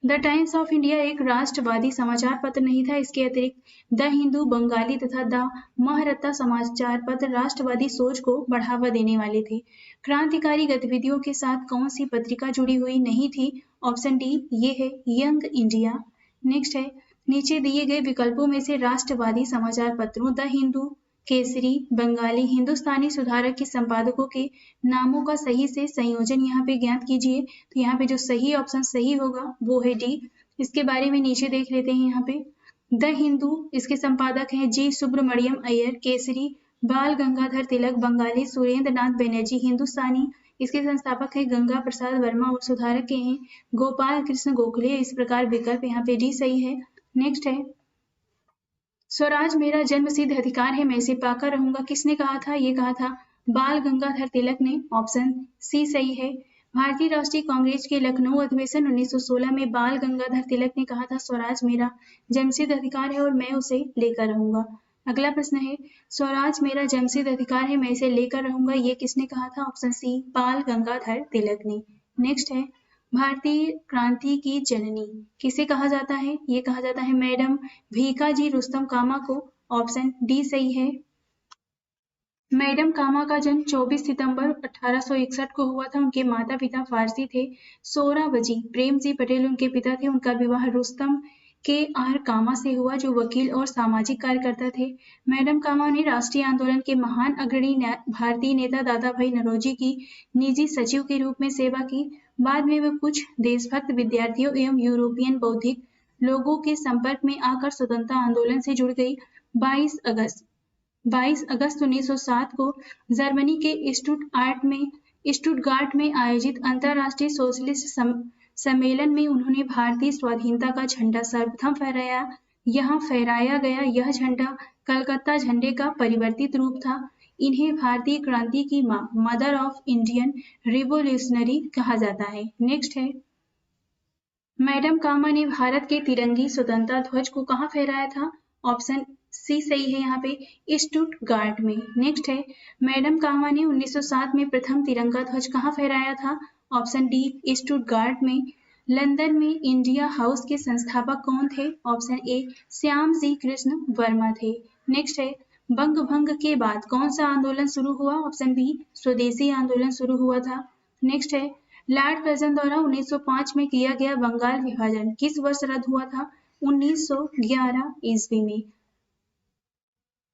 Speaker 1: The times of India एक राष्ट्रवादी समाचार पत्र नहीं था। इसके अतिरिक्त द हिंदू, बंगाली तथा द महारत्ता समाचार पत्र राष्ट्रवादी सोच को बढ़ावा देने वाले थे। क्रांतिकारी गतिविधियों के साथ कौन सी पत्रिका जुड़ी हुई नहीं थी? ऑप्शन डी ये है यंग इंडिया। नेक्स्ट है, नीचे दिए गए विकल्पों में से राष्ट्रवादी समाचार पत्रों द हिंदू, केसरी, बंगाली, हिंदुस्तानी सुधारक के संपादकों के नामों का सही से संयोजन यहाँ पे ज्ञात कीजिए। तो यहाँ पे जो सही ऑप्शन सही होगा वो है डी। इसके बारे में नीचे देख लेते हैं। यहाँ पे द हिंदू, इसके संपादक हैं जी सुब्रमण्यम अय्यर। केसरी बाल गंगाधर तिलक। बंगाली सुरेंद्र नाथ बनर्जी। हिंदुस्तानी, इसके संस्थापक है गंगा प्रसाद वर्मा और सुधारक के हैं गोपाल कृष्ण गोखले। इस प्रकार विकल्प यहाँ पे डी सही है। नेक्स्ट है, स्वराज मेरा जन्मसिद्ध अधिकार है, मैं इसे पाकर रहूंगा, किसने कहा था? ये कहा था बाल गंगाधर तिलक ने, ऑप्शन सी सही है। भारतीय राष्ट्रीय कांग्रेस के लखनऊ अधिवेशन 1916 में बाल गंगाधर तिलक ने कहा था स्वराज मेरा जन्मसिद्ध अधिकार है और मैं उसे लेकर रहूंगा। अगला प्रश्न है, स्वराज मेरा जन्मसिद्ध अधिकार है, मैं इसे लेकर रहूंगा, ये किसने कहा था? ऑप्शन सी बाल गंगाधर तिलक ने। नेक्स्ट है, भारतीय क्रांति की जननी किसे कहा जाता है? ये कहा जाता है मैडम भीकाजी रुस्तम कामा को, ऑप्शन डी सही है। मैडम कामा का जन्म 24 सितंबर 1861 को हुआ था। उनके माता पिता फारसी थे। सोहरावजी प्रेमजी पटेल उनके पिता थे। उनका विवाह रुस्तम के आर कामा से हुआ जो वकील और सामाजिक कार्यकर्ता थे। मैडम कामा ने राष्ट्रीय आंदोलन के महान अग्रणी भारतीय नेता दादा भाई नौरोजी की निजी सचिव के रूप में सेवा की। बाद में वे कुछ देशभक्त विद्यार्थियों एवं यूरोपियन बौद्धिक लोगों के संपर्क में आकर स्वतंत्रता आंदोलन से जुड़ गई। 22 अगस्त 1907 को जर्मनी के स्टुटगार्ट में आयोजित अंतर्राष्ट्रीय सोशलिस्ट सम्मेलन में उन्होंने भारतीय स्वाधीनता का झंडा सर्वप्रथम फहराया गया। यह झंडा कलकत्ता झंडे का परिवर्तित रूप था। इन्हें भारतीय क्रांति की मां, मदर ऑफ इंडियन रिवोल्यूशनरी कहा जाता है। नेक्स्ट है, मैडम कामा ने भारत के तिरंगी स्वतंत्रता ध्वज को कहाँ फहराया था? ऑप्शन सी सही है यहाँ पे स्टुटगार्ट में। नेक्स्ट है, मैडम कामा ने 1907 में प्रथम तिरंगा ध्वज कहाँ फहराया था? ऑप्शन डी स्टुटगार्ट में। लंदन में इंडिया हाउस के संस्थापक कौन थे? ऑप्शन ए श्याम जी कृष्ण वर्मा थे। नेक्स्ट है, बंग भंग के बाद कौन सा आंदोलन शुरू हुआ? ऑप्शन बी स्वदेशी आंदोलन शुरू हुआ था। नेक्स्ट है, लॉर्ड कर्जन द्वारा 1905 में किया गया बंगाल विभाजन किस वर्ष रद्द हुआ था? 1911 ईस्वी में।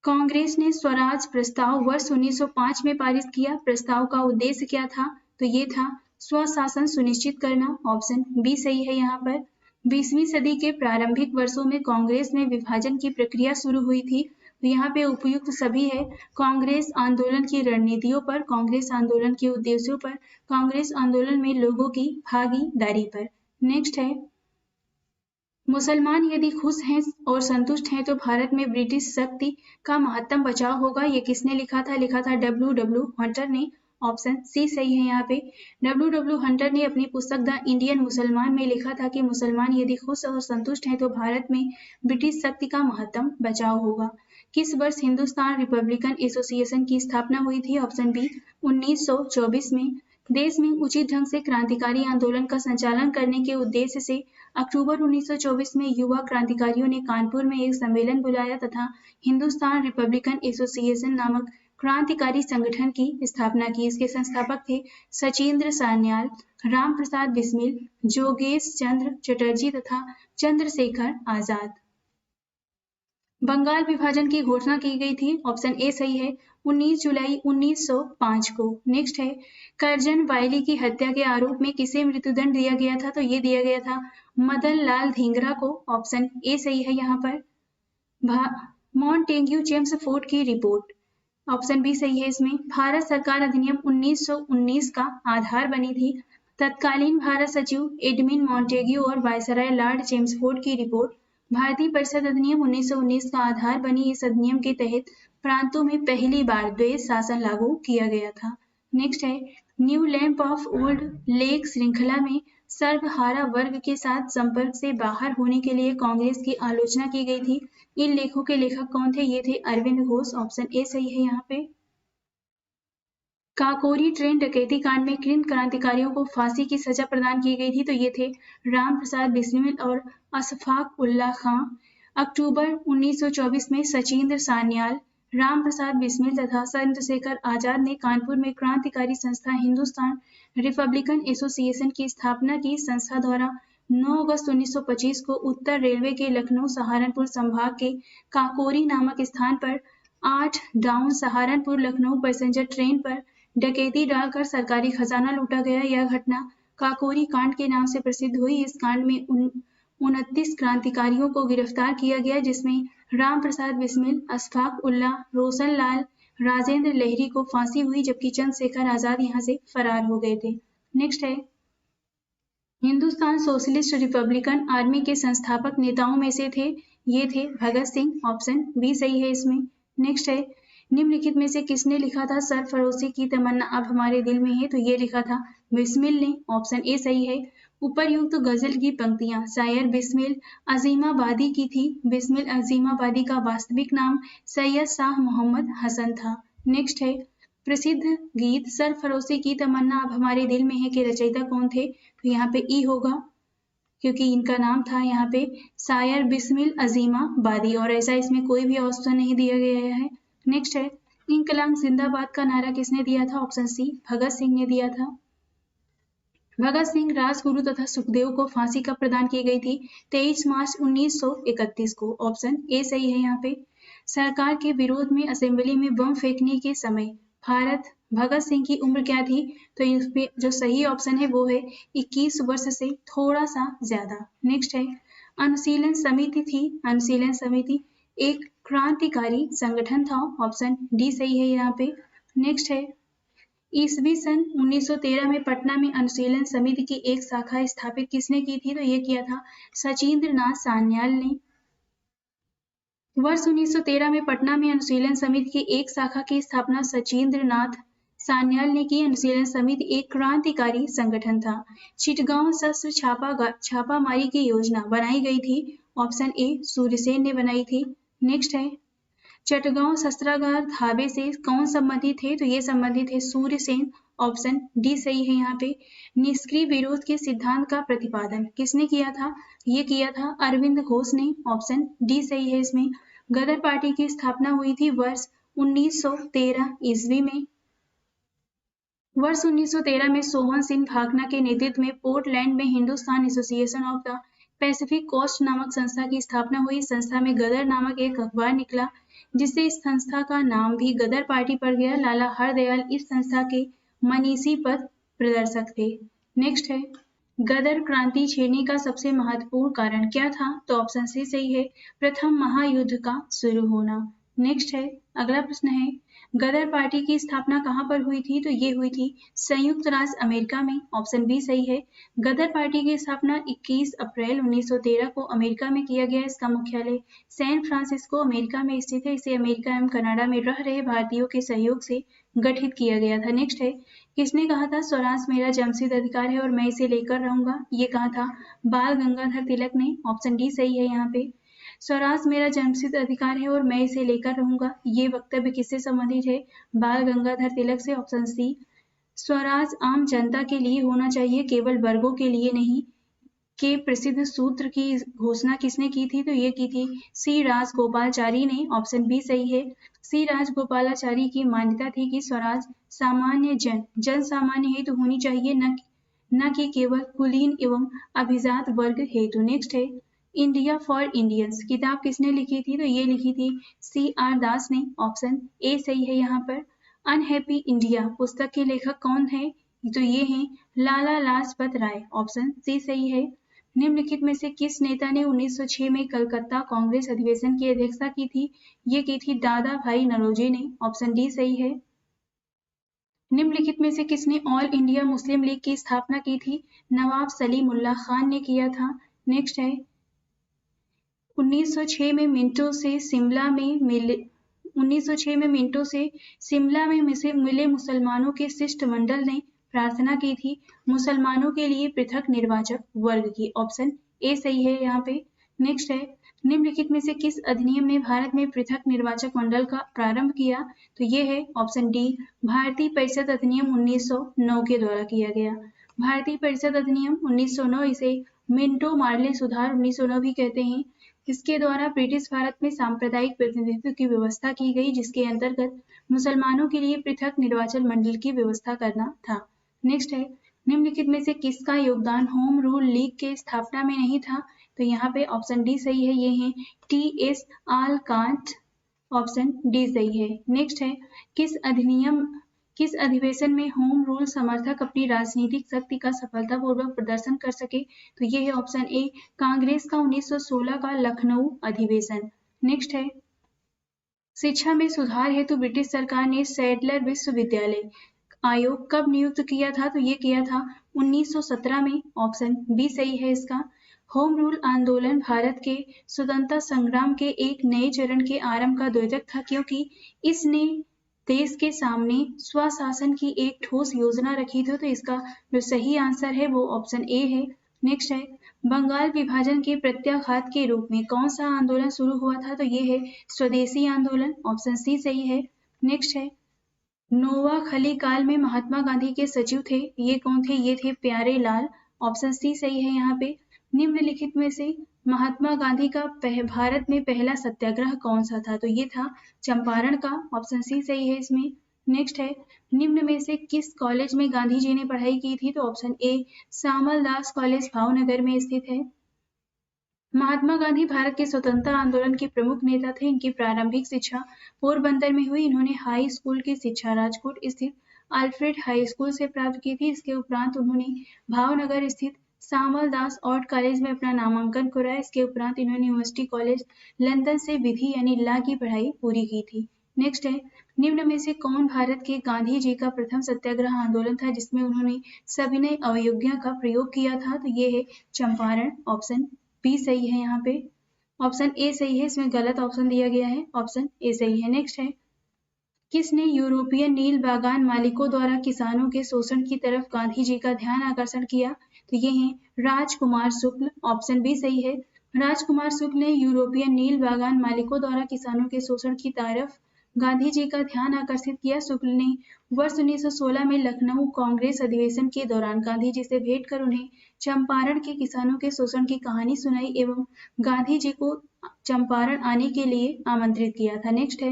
Speaker 1: कांग्रेस ने स्वराज प्रस्ताव वर्ष 1905 में पारित किया। प्रस्ताव का उद्देश्य क्या था? तो ये था स्वशासन सुनिश्चित करना, ऑप्शन बी सही है यहाँ पर। 20वीं सदी के प्रारंभिक वर्षों में कांग्रेस में विभाजन की प्रक्रिया शुरू हुई थी। तो यहाँ पे उपयुक्त सभी है, कांग्रेस आंदोलन की रणनीतियों पर, कांग्रेस आंदोलन के उद्देश्यों पर, कांग्रेस आंदोलन में लोगों की भागीदारी पर। नेक्स्ट है, मुसलमान यदि खुश हैं और संतुष्ट हैं तो भारत में ब्रिटिश शक्ति का महत्तम बचाव होगा। ये किसने लिखा था? लिखा था डब्ल्यू हंटर ने। ऑप्शन सी सही है यहाँ पे। डब्ल्यू हंटर ने अपनी पुस्तक द इंडियन मुसलमान में लिखा था कि मुसलमान यदि खुश और संतुष्ट हैं तो भारत में ब्रिटिश शक्ति का महत्तम बचाव होगा। किस वर्ष हिंदुस्तान रिपब्लिकन एसोसिएशन की स्थापना हुई थी? ऑप्शन बी 1924 में। देश में उचित ढंग से क्रांतिकारी आंदोलन का संचालन करने के उद्देश्य से अक्टूबर 1924 में युवा क्रांतिकारियों ने कानपुर में एक सम्मेलन बुलाया तथा हिंदुस्तान रिपब्लिकन एसोसिएशन नामक क्रांतिकारी संगठन की स्थापना की। इसके संस्थापक थे सचिंद्र सान्याल, राम प्रसाद बिस्मिल, जोगेश चंद्र चटर्जी तथा चंद्रशेखर आजाद। बंगाल विभाजन की घोषणा की गई थी। ऑप्शन ए सही है, 19 जुलाई 1905 को। नेक्स्ट है, करजन वायली की हत्या के आरोप में किसे मृत्युदंड दिया गया था? तो ये दिया गया था मदन लाल धींगरा को। ऑप्शन ए सही है यहाँ पर। मॉन्टेग्यू चेम्सफोर्ड की रिपोर्ट, ऑप्शन बी सही है इसमें। भारत सरकार अधिनियम 1919 का आधार बनी थी। तत्कालीन भारत सचिव एडमिन मॉन्टेग्यू और वायसराय लॉर्ड चेम्सफोर्ड की रिपोर्ट भारतीय परिषद अधिनियम 1919 का आधार बनी। इस अधिनियम के तहत प्रांतों में पहली बार द्वैध शासन लागू किया गया था। नेक्स्ट है, new lamp of old lake श्रृंखला में सर्वहारा वर्ग के साथ संपर्क से बाहर होने के लिए कांग्रेस की आलोचना की गई थी। इन लेखों के लेखक कौन थे? ये थे अरविंद घोष। ऑप्शन ए सही है यहाँ पे। काकोरी ट्रेन डकैती कांड में किन क्रांतिकारियों को फांसी की सजा प्रदान की गई थी? तो ये थे राम प्रसाद बिस्मिल और अशफाक उल्लाह खां। अक्टूबर 1924 में सचिंद्र सान्याल, राम प्रसाद बिस्मिल तथा चंद्रशेखर आजाद ने कानपुर में क्रांतिकारी संस्था हिंदुस्तान रिपब्लिकन एसोसिएशन की स्थापना की। संस्था द्वारा 9 अगस्त 1925 को उत्तर रेलवे के लखनऊ सहारनपुर संभाग के काकोरी नामक स्थान पर 8 down Saharanpur Lucknow passenger train पर डकैती डालकर सरकारी खजाना लूटा गया। यह घटना काकोरी कांड के नाम से प्रसिद्ध हुई। इस कांड में 29 क्रांतिकारियों को गिरफ्तार किया गया, जिसमें राम प्रसाद बिस्मिल, अशफाक उल्लाह, रोशन लाल, राजेंद्र लहरी को फांसी हुई, जबकि चंद्रशेखर आजाद यहाँ से फरार हो गए थे। नेक्स्ट है, हिंदुस्तान सोशलिस्ट रिपब्लिकन आर्मी के संस्थापक नेताओं में से थे, ये थे भगत सिंह। ऑप्शन बी सही है इसमें। नेक्स्ट है, निम्नलिखित में से किसने लिखा था सरफरोशी की तमन्ना अब हमारे दिल में है? तो ये लिखा था बिस्मिल ने। ऑप्शन ए सही है। उपर्युक्त गजल की पंक्तियां शायर बिस्मिल अजीमाबादी की थी। बिस्मिल अजीमाबादी का वास्तविक नाम सैयद शाह मोहम्मद हसन था। नेक्स्ट है, प्रसिद्ध गीत सरफरोशी की तमन्ना अब हमारे दिल में है के रचयिता कौन थे? तो यहाँ पे ई होगा, क्योंकि इनका नाम था यहाँ पे शायर बिस्मिल अजीमाबादी, और ऐसा इसमें कोई भी ऑप्शन नहीं दिया गया है। नेक्स्ट है, इंकलाब जिंदाबाद का नारा किसने दिया था? ऑप्शन सी भगत सिंह ने दिया था। भगत सिंह, राजगुरु तथा सुखदेव को फांसी कब प्रदान की गई थी? 23 मार्च 1931 को। ऑप्शन ए सही है यहाँ पे। सरकार के विरोध में असेंबली में बम फेंकने के समय भगत सिंह की उम्र क्या थी? तो इसमें जो सही ऑप्शन है वो है 21 वर्ष से थोड़ा सा ज्यादा। नेक्स्ट है, अनुशीलन समिति थी। अनुशीलन समिति एक क्रांतिकारी संगठन था। ऑप्शन डी सही है यहाँ पे। नेक्स्ट है, ईस्वी सन 1913 में पटना में अनुशीलन समिति की एक शाखा स्थापित किसने की थी? तो ये किया था सचिंद्र नाथ सान्याल ने। वर्ष 1913 में पटना में अनुशीलन समिति की एक शाखा की स्थापना सचिंद्र नाथ सान्याल ने की। अनुशीलन समिति एक क्रांतिकारी संगठन था। चिटगांव शस्त्र छापामारी की योजना बनाई गई थी। ऑप्शन ए सूर्यसेन ने बनाई थी। नेक्स्ट है, चटगांव शस्त्रागार धाबे से कौन संबंधित थे? तो ये संबंधित है सूर्यसेन। ऑप्शन डी सही है यहाँ पे। निष्क्रिय विरोध के सिद्धांत का प्रतिपादन किसने किया था? ये किया था अरविंद घोष ने। ऑप्शन डी सही है इसमें। गदर पार्टी की स्थापना हुई थी वर्ष 1913 ईस्वी में। वर्ष 1913 में सोहन सिंह भाकना के नेतृत्व में पोर्टलैंड में Hindustan Association of the Pacific Coast नामक संस्था की स्थापना हुई। संस्था में गदर नामक एक अखबार निकला, जिससे इस संस्था का नाम भी गदर पार्टी पड़ गया। लाला हरदयाल इस संस्था के मनीषी पद प्रदर्शक थे। नेक्स्ट है, गदर क्रांति छेड़ने का सबसे महत्वपूर्ण कारण क्या था? तो ऑप्शन सी सही है, प्रथम महायुद्ध का शुरू होना। नेक्स्ट है, अगला प्रश्न है, गदर पार्टी की स्थापना कहाँ पर हुई थी? तो ये हुई थी संयुक्त राज्य अमेरिका में। ऑप्शन बी सही है। गदर पार्टी की स्थापना 21 अप्रैल 1913 को अमेरिका में किया गया। इसका मुख्यालय सैन फ्रांसिस्को अमेरिका में स्थित है। इसे अमेरिका एवं कनाडा में रह रहे भारतीयों के सहयोग से गठित किया गया था। नेक्स्ट है, किसने कहा था स्वराज मेरा जन्मसिद्ध अधिकार है और मैं इसे लेकर रहूंगा? ये कहा था बाल गंगाधर तिलक ने। ऑप्शन डी सही है यहाँ पे। स्वराज मेरा जन्मसिद्ध अधिकार है और मैं इसे लेकर रहूंगा, ये वक्तव्य किससे संबंधित है? बाल गंगाधर तिलक से। Option C. स्वराज आम जनता के लिए होना चाहिए, केवल वर्गों के लिए नहीं, के प्रसिद्ध सूत्र की घोषणा किसने की थी? तो ये की थी सी राजगोपालाचारी ने। ऑप्शन बी सही है। सी राजगोपालाचारी की मान्यता थी कि स्वराज सामान्य जन सामान्य हेतु होनी चाहिए, न कि केवल कुलीन एवं अभिजात वर्ग हेतु। नेक्स्ट है, इंडिया फॉर इंडियंस किताब किसने लिखी थी? तो ये लिखी थी C.R. दास ने। ऑप्शन ए सही है यहाँ पर। अनहैप्पी इंडिया पुस्तक के लेखक कौन है? तो ये हैं लाला लाजपत राय। ऑप्शन सी सही है। निम्नलिखित में से किस नेता ने 1906 में कलकत्ता कांग्रेस अधिवेशन की अध्यक्षता की थी? ये की थी दादा भाई नौरोजी ने। ऑप्शन डी सही है। निम्नलिखित में से किसने ऑल इंडिया मुस्लिम लीग की स्थापना की थी? नवाब सलीमुल्लाह खान ने किया था। नेक्स्ट है, 1906 में मिंटो से शिमला में मिले 1906 में मिंटो से शिमला में मिले मुसलमानों के शिष्टमंडल ने प्रार्थना की थी मुसलमानों के लिए पृथक निर्वाचक वर्ग की। ऑप्शन ए सही है यहाँ पे। नेक्स्ट है, निम्नलिखित में से किस अधिनियम ने भारत में पृथक निर्वाचक मंडल का प्रारंभ किया? तो ये है ऑप्शन डी भारतीय परिषद अधिनियम 1909 के द्वारा किया गया। भारतीय परिषद अधिनियम 1909, इसे मिंटो मार्ले सुधार 1909 भी कहते हैं। इसके द्वारा ब्रिटिश भारत में सांप्रदायिक प्रतिनिधित्व की व्यवस्था की गई, जिसके अंतर्गत मुसलमानों के लिए पृथक निर्वाचन मंडल की व्यवस्था करना था। नेक्स्ट है, निम्नलिखित में से किसका योगदान होम रूल लीग के स्थापना में नहीं था? तो यहाँ पे ऑप्शन डी सही है। ये हैं T.S. आलकांट। ऑप्शन डी सही है। नेक्स्ट है, किस अधिवेशन में होम रूल समर्थक अपनी राजनीतिक शक्ति का सफलतापूर्वक प्रदर्शन कर सके? तो ये है ऑप्शन ए कांग्रेस का 1916 का लखनऊ अधिवेशन। नेक्स्ट है, शिक्षा में सुधार हेतु ब्रिटिश सरकार ने सैडलर विश्वविद्यालय आयोग कब नियुक्त किया था? तो ये किया था 1917 में। ऑप्शन बी सही है इसका। होम रूल आंदोलन भारत के स्वतंत्रता संग्राम के एक नए चरण के आरंभ का द्योतक था, क्योंकि इसने देश के सामने स्वशासन की एक ठोस योजना रखी थी। तो इसका जो सही आंसर है वो ऑप्शन ए है। नेक्स्ट है, बंगाल विभाजन के प्रत्याघात के रूप में कौन सा आंदोलन शुरू हुआ था? तो ये है स्वदेशी आंदोलन। ऑप्शन सी सही है। नेक्स्ट है, नोवाखली काल में महात्मा गांधी के सचिव थे, ये कौन थे? ये थे प्यारे लाल। ऑप्शन सी सही है यहाँ पे। निम्नलिखित में से महात्मा गांधी का भारत में पहला सत्याग्रह कौन सा था? तो ये था चंपारण का। ऑप्शन सी सही है इसमें। नेक्स्ट है, निम्न में से किस कॉलेज में गांधी जी ने पढ़ाई की थी? तो option A Shyamal Das college Bhavnagar में स्थित है। महात्मा गांधी भारत के स्वतंत्रता आंदोलन के प्रमुख नेता थे। इनकी प्रारंभिक शिक्षा पोरबंदर में हुई। इन्होंने हाई स्कूल की शिक्षा राजकोट स्थित अल्फ्रेड हाई स्कूल से प्राप्त की थी। इसके उपरांत उन्होंने भावनगर स्थित श्यामल दास ऑर्ट कॉलेज में अपना नामांकन कराया। इसके उपरांत इन्होंने यूनिवर्सिटी कॉलेज लंदन से विधि यानी लॉ की पढ़ाई पूरी की थी। नेक्स्ट है, निम्न में से कौन भारत के गांधी जी का प्रथम सत्याग्रह आंदोलन था जिसमें उन्होंने सविनय अवज्ञा का प्रयोग किया था? तो ये है चंपारण। ऑप्शन बी सही है यहाँ पे। ऑप्शन ए सही है, इसमें गलत ऑप्शन दिया गया है। ऑप्शन ए सही है। नेक्स्ट है, किसने यूरोपियन नील बागान मालिकों द्वारा किसानों के शोषण की तरफ गांधी जी का ध्यान आकर्षण किया? तो ये हैं राजकुमार शुक्ल। ऑप्शन बी सही है। राजकुमार शुक्ल ने यूरोपियन नील बागान मालिकों द्वारा किसानों के शोषण की तरफ गांधी जी का ध्यान आकर्षित किया। शुक्ल ने वर्ष 1916 में लखनऊ कांग्रेस अधिवेशन के दौरान गांधी जी से भेंट कर उन्हें चंपारण के किसानों के शोषण की कहानी सुनाई एवं गांधी जी को चंपारण आने के लिए आमंत्रित किया था। नेक्स्ट है,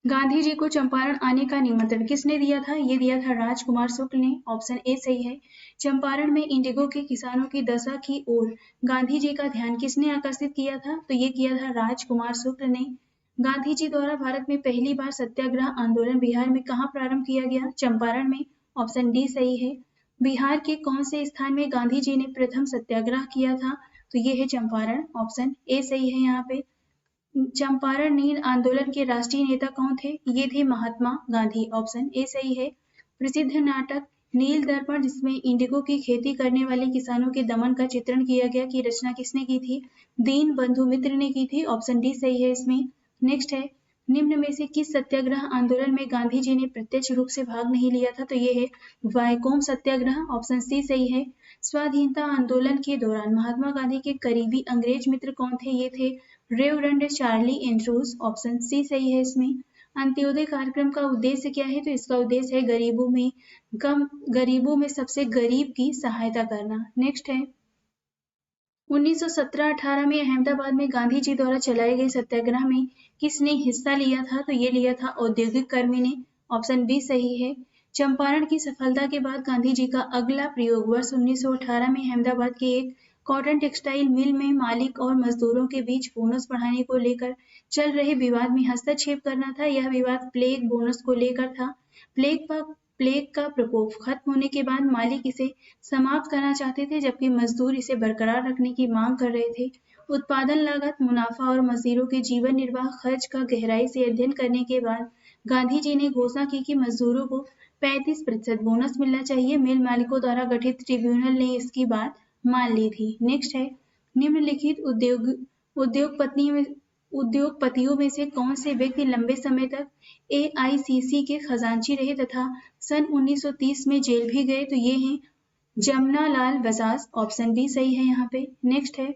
Speaker 1: गांधी जी को चंपारण आने का निमंत्रण किसने दिया था? ये दिया था राजकुमार शुक्ल ने। ऑप्शन ए सही है। चंपारण में इंडिगो के किसानों की दशा की ओर गांधी जी का ध्यान किसने आकर्षित किया था? तो ये किया था राजकुमार शुक्ल ने। गांधी जी द्वारा भारत में पहली बार सत्याग्रह आंदोलन बिहार में कहाँ प्रारंभ किया गया? चंपारण में। ऑप्शन डी सही है। बिहार के कौन से स्थान में गांधी जी ने प्रथम सत्याग्रह किया था? तो ये है चंपारण। ऑप्शन ए सही है यहाँ पे। चंपारण नील आंदोलन के राष्ट्रीय नेता कौन थे? ये थे महात्मा गांधी। ऑप्शन ए सही है। प्रसिद्ध नाटक नील दर्पण, जिसमें इंडिगो की खेती करने वाले किसानों के दमन का चित्रण किया गया, की रचना किसने की थी? दीन बंधु मित्र ने की थी। ऑप्शन डी सही है इसमें। नेक्स्ट है, निम्न में से किस सत्याग्रह आंदोलन में गांधी जी ने प्रत्यक्ष रूप से भाग नहीं लिया था? तो ये है वाइकोम सत्याग्रह। ऑप्शन सी सही है। स्वाधीनता आंदोलन के दौरान महात्मा गांधी के करीबी अंग्रेज मित्र कौन थे? ये थे Reverend Charlie Andrews. Option C सही है इसमें। अंत्योदय कार्यक्रम का उद्देश्य क्या है? तो इसका उद्देश्य है गरीबों में सबसे गरीब की सहायता करना। नेक्स्ट है, 1917-18 में अहमदाबाद में गांधी जी द्वारा चलाए गए सत्याग्रह में किसने हिस्सा लिया था? तो ये लिया था औद्योगिक कर्मी ने। ऑप्शन बी सही है। चंपारण की सफलता के बाद गांधी जी का अगला प्रयोग वर्ष 1918 में अहमदाबाद के एक कॉटन टेक्सटाइल मिल में मालिक और मजदूरों के बीच बोनस बढ़ाने को लेकर चल रहे विवाद में हस्तक्षेप करना था। यह विवाद प्लेग बोनस को लेकर था। प्लेग का प्रकोप खत्म होने के बाद मालिक इसे समाप्त करना चाहते थे, जबकि मजदूर इसे बरकरार रखने की मांग कर रहे थे। उत्पादन लागत, मुनाफा और मजदूरों के जीवन निर्वाह खर्च का गहराई से अध्ययन करने के बाद गांधी जी ने घोषणा की कि मजदूरों को 35% बोनस मिलना चाहिए। मिल मालिकों द्वारा गठित ट्रिब्यूनल ने इसकी बात मान ली थी। नेक्स्ट है, निम्नलिखित उद्योगपतियों में से कौन से व्यक्ति लंबे समय तक एआईसीसी के खजांची रहे तथा सन 1930 में जेल भी गए? तो ये हैं जमनालाल बजाज। ऑप्शन बी सही है यहाँ पे। नेक्स्ट है,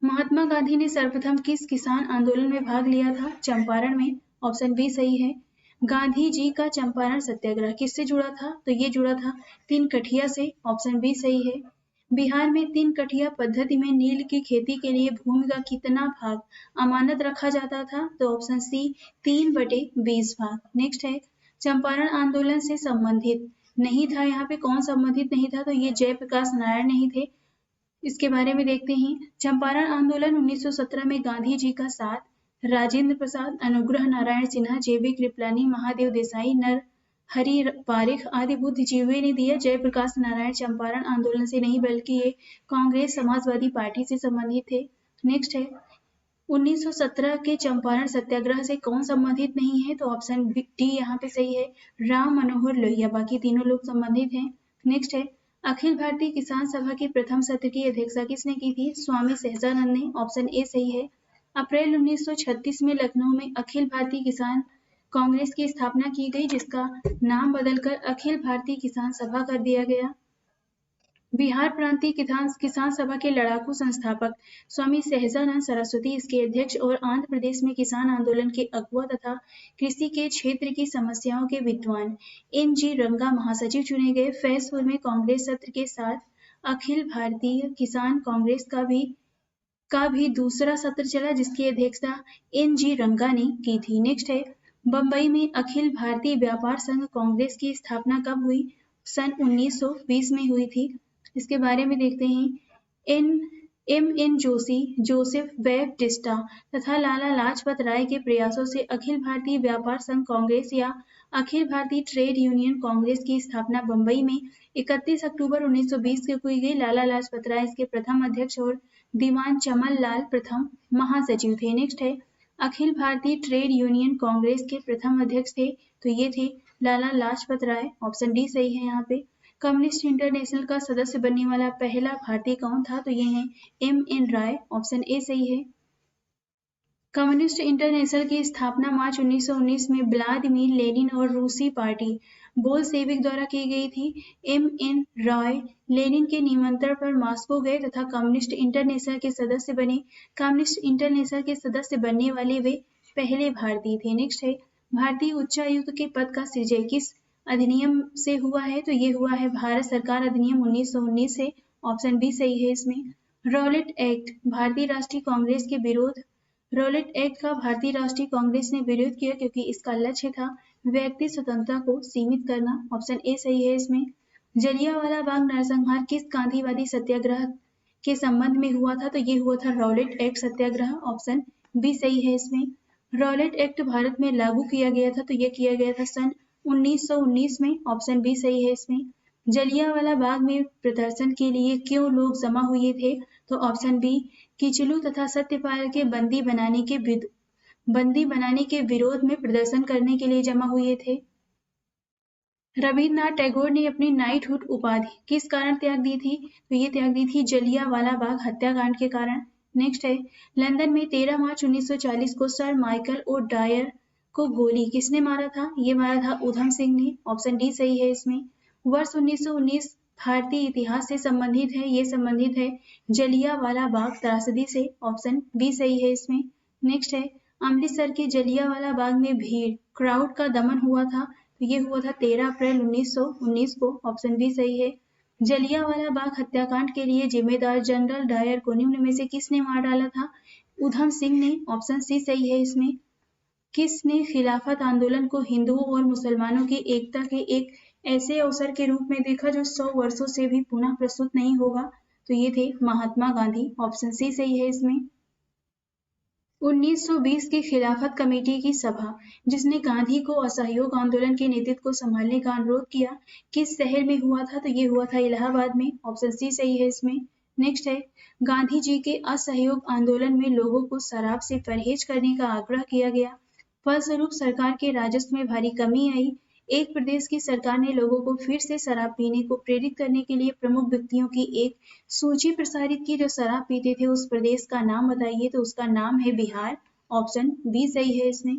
Speaker 1: महात्मा गांधी ने सर्वप्रथम किस किसान आंदोलन में भाग लिया था? चंपारण में। ऑप्शन बी सही है। गांधी जी का चंपारण सत्याग्रह किससे जुड़ा था? तो ये जुड़ा था तिनकठिया से। ऑप्शन बी सही है। बिहार में तिनकठिया पद्धति में नील की खेती के लिए भूमि का कितना भाग अमानत रखा जाता था? तो ऑप्शन सी 3/20 भाग। नेक्स्ट है, चंपारण आंदोलन से संबंधित नहीं था, यहाँ पे कौन संबंधित नहीं था? तो ये जयप्रकाश नारायण नहीं थे। इसके बारे में देखते हैं। चंपारण आंदोलन 1917 में गांधी जी का साथ राजेंद्र प्रसाद, अनुग्रह नारायण सिन्हा, जेबी कृपलानी, महादेव देसाई, नरहरि पारिख आदि बुद्धिजीवियों ने दिया। जयप्रकाश नारायण चंपारण आंदोलन से नहीं बल्कि ये कांग्रेस समाजवादी पार्टी से संबंधित थे। नेक्स्ट है, 1917 के चंपारण सत्याग्रह से कौन संबंधित नहीं है? तो ऑप्शन डी यहाँ पे सही है, राम मनोहर लोहिया। बाकी तीनों लोग संबंधित हैं। नेक्स्ट है, अखिल भारतीय किसान सभा के प्रथम सत्र की अध्यक्षता किसने की थी? स्वामी सहजानंद ने। ऑप्शन ए सही है। अप्रैल 1936 में लखनऊ में अखिल भारतीय किसान कांग्रेस की स्थापना की गई, जिसका नाम बदलकर अखिल भारतीय किसान सभा कर दिया गया। बिहार प्रांतीय किसान सभा के लड़ाकू संस्थापक स्वामी सहजानंद सरस्वती इसके अध्यक्ष और आंध्र प्रदेश में किसान आंदोलन के अगुवा तथा कृषि के क्षेत्र की समस्याओं के विद्वान एन.जी. रंगा महासचिव चुने गए। फैजपुर में कांग्रेस सत्र के साथ अखिल भारतीय किसान कांग्रेस का भी दूसरा सत्र चला, जिसकी अध्यक्षता एन.जी. रंगा ने की थी। नेक्स्ट है, बम्बई में अखिल भारतीय व्यापार संघ कांग्रेस की स्थापना कब हुई? सन 1920 में हुई थी। इसके बारे में देखते हैं। एम.एन. जोशी, जोसेफ बैप्टिस्टा तथा लाला लाजपत राय के प्रयासों से अखिल भारतीय व्यापार संघ कांग्रेस या अखिल भारतीय ट्रेड यूनियन कांग्रेस की स्थापना बम्बई में 31 अक्टूबर 1920 को की गई। लाला लाजपत राय इसके प्रथम अध्यक्ष और दीवान चमन लाल प्रथम महासचिव थे। नेक्स्ट है, अखिल भारतीय ट्रेड यूनियन कांग्रेस के प्रथम अध्यक्ष थे, तो ये थे लाला लाजपत राय। ऑप्शन डी सही है यहाँ पे। कम्युनिस्ट इंटरनेशनल का सदस्य बनने वाला पहला भारतीय कौन था? तो ये है एम.एन. राय। ऑप्शन ए सही है। कम्युनिस्ट इंटरनेशनल की स्थापना मार्च 1919 में व्लादिमीर लेनिन और रूसी पार्टी बोल्शेविक द्वारा की गई थी। एम.एन. राय लेनिन के निमंत्रण पर मॉस्को गए तथा कम्युनिस्ट इंटरनेशनल के सदस्य बने। कम्युनिस्ट इंटरनेशनल के सदस्य बनने वाले वे पहले भारतीय थे। नेक्स्ट है, भारतीय उच्चायुक्त के पद का सृजन किस अधिनियम से हुआ है? तो ये हुआ है भारत सरकार अधिनियम 1919 से। ऑप्शन बी सही है इसमें। रॉलेट एक्ट भारतीय राष्ट्रीय कांग्रेस के विरोध रॉलेट एक्ट का भारतीय राष्ट्रीय कांग्रेस ने विरोध किया क्योंकि इसका लक्ष्य था व्यक्ति स्वतंत्रता को सीमित करना। ऑप्शन ए सही है इसमें। जलियांवाला बाग नरसंहार किस गांधीवादी सत्याग्रह के संबंध में हुआ था? तो ये हुआ था रॉलेट एक्ट सत्याग्रह। ऑप्शन बी सही है इसमें। रॉलेट एक्ट भारत में लागू किया गया था, तो ये किया गया था सन 1919 में। ऑप्शन बी सही है इसमें। जलियांवाला बाग में प्रदर्शन के लिए क्यों लोग जमा हुए थे? तो ऑप्शन बी, किचलू तथा सत्यपाल के बंदी बनाने के विरोध में प्रदर्शन करने के लिए जमा हुए थे। रविन्द्रनाथ टैगोर ने अपनी नाइटहुड उपाधि किस कारण त्याग दी थी? तो ये त्याग दी थी जलियांवाला बाग हत्याकांड के कारण। नेक्स्ट है, लंदन में 13 मार्च 1940 को सर माइकल ओ डायर को गोली किसने मारा था? ये मारा था उधम सिंह ने। ऑप्शन डी सही है इसमें। वर्ष 1919 भारतीय इतिहास से संबंधित है, ये संबंधित है जलियांवाला बाग त्रासदी से। ऑप्शन बी सही है इसमें। नेक्स्ट है, अमृतसर के जलियांवाला बाग में भीड़ क्राउड का दमन हुआ था, तो ये हुआ था 13 अप्रैल 1919 को। ऑप्शन बी सही है। जलियांवाला बाग हत्याकांड के लिए जिम्मेदार जनरल डायर को निम्न में से किसने मार डाला था? उधम सिंह ने। ऑप्शन सी सही है इसमें। किसने खिलाफत आंदोलन को हिंदुओं और मुसलमानों की एकता के एक ऐसे अवसर के रूप में देखा जो 100 वर्षों से भी पुनः प्रस्तुत नहीं होगा? तो ये थे महात्मा गांधी। ऑप्शन सी सही है इसमें। 1920 की खिलाफत कमेटी की सभा जिसने गांधी को असहयोग आंदोलन के नेतृत्व को संभालने का अनुरोध किया, किस शहर में हुआ था? तो ये हुआ था इलाहाबाद में। ऑप्शन सी सही है इसमें। नेक्स्ट है, गांधी जी के असहयोग आंदोलन में लोगों को शराब से परहेज करने का आग्रह किया गया, फलस्वरूप सरकार के राजस्व में भारी कमी आई। एक प्रदेश की सरकार ने लोगों को फिर से शराब पीने को प्रेरित करने के लिए प्रमुख व्यक्तियों की एक सूची प्रसारित की जो शराब पीते थे। उस प्रदेश का नाम बताइए, तो उसका नाम है बिहार। ऑप्शन बी सही है इसमें।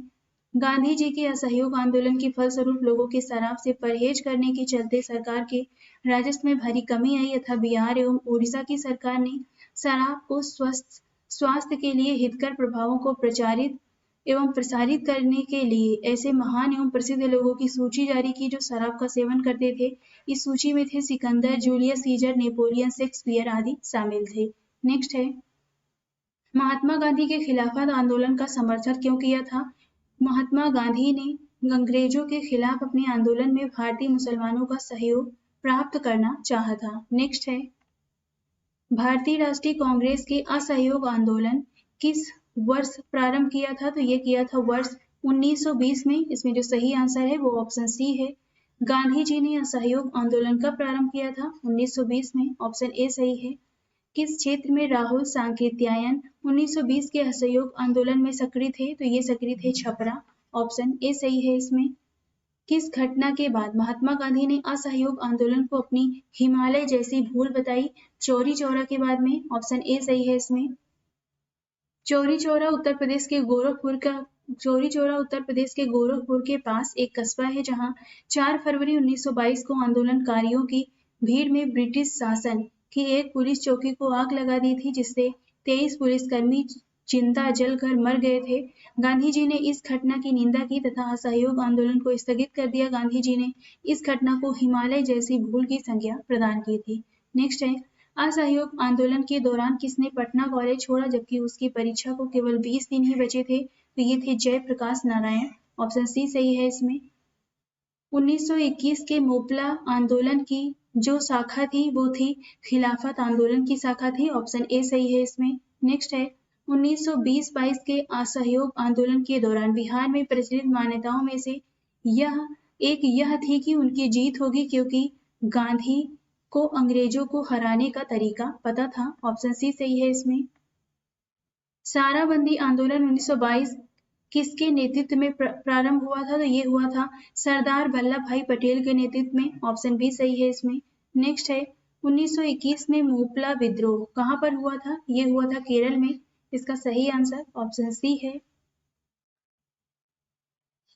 Speaker 1: गांधी जी के असहयोग आंदोलन के फलस्वरूप लोगों के शराब से परहेज करने के चलते सरकार के राजस्व में भारी कमी आई तथा बिहार एवं उड़ीसा की सरकार ने शराब को स्वास्थ्य के लिए हितकर प्रभावों को प्रचारित एवं प्रसारित करने के लिए ऐसे महान एवं प्रसिद्ध लोगों की सूची जारी की जो शराब का सेवन करते थे। इस सूची में थे Sikandar, Julius Caesar, Napoleon, Shakespeare आदि शामिल थे। नेक्स्ट है, महात्मा गांधी के खिलाफत आंदोलन का समर्थन क्यों किया था? महात्मा गांधी ने अंग्रेजों के खिलाफ अपने आंदोलन में भारतीय मुसलमानों का सहयोग प्राप्त करना चाहा था। नेक्स्ट है, भारतीय राष्ट्रीय कांग्रेस के असहयोग आंदोलन किस वर्ष प्रारंभ किया था? तो ये किया था वर्ष 1920 में। इसमें जो सही आंसर है वो ऑप्शन सी है। गांधी जी ने असहयोग आंदोलन कब प्रारंभ किया था? 1920 में। ऑप्शन ए सही है। किस क्षेत्र में राहुल सांकृत्यायन 1920 के असहयोग आंदोलन में सक्रिय थे? तो ये सक्रिय थे छपरा। ऑप्शन ए सही है इसमें। किस घटना के बाद महात्मा गांधी ने असहयोग आंदोलन को अपनी हिमालय जैसी भूल बताई? चौरी चौरा के बाद में। ऑप्शन ए सही है इसमें। चौरी चौरा उत्तर प्रदेश के गोरखपुर के पास एक कस्बा है जहां 4 फरवरी 1922 को आंदोलनकारियों की भीड़ में ब्रिटिश शासन की एक पुलिस चौकी को आग लगा दी थी, जिससे 23 पुलिसकर्मी जिंदा जलकर मर गए थे। गांधी जी ने इस घटना की निंदा की तथा असहयोग आंदोलन को स्थगित कर दिया। गांधी जी ने इस घटना को हिमालय जैसी भूल की संज्ञा प्रदान की थी। नेक्स्ट है, असहयोग आंदोलन के दौरान किसने पटना कॉलेज छोड़ा जबकि उसकी परीक्षा को केवल 20 दिन ही बचे थे? तो ये थे जयप्रकाश नारायण। ऑप्शन सी सही है इसमें। 1921 के मोपला आंदोलन की जो शाखा थी वो थी खिलाफत आंदोलन की शाखा थी। ऑप्शन ए सही है इसमें। नेक्स्ट है, 1920-22 के असहयोग आंदोलन के दौरान बिहार में प्रचलित मान्यताओं में से यह थी कि उनकी जीत होगी क्योंकि गांधी को अंग्रेजों को हराने का तरीका पता था। ऑप्शन सी सही है इसमें। साराबंदी आंदोलन 1922 किसके नेतृत्व में प्रारंभ हुआ था? तो ये हुआ था सरदार वल्लभ भाई पटेल के नेतृत्व में। ऑप्शन बी सही है इसमें। नेक्स्ट है, 1921 में मोपला विद्रोह कहां पर हुआ था? ये हुआ था केरल में। इसका सही आंसर ऑप्शन सी है।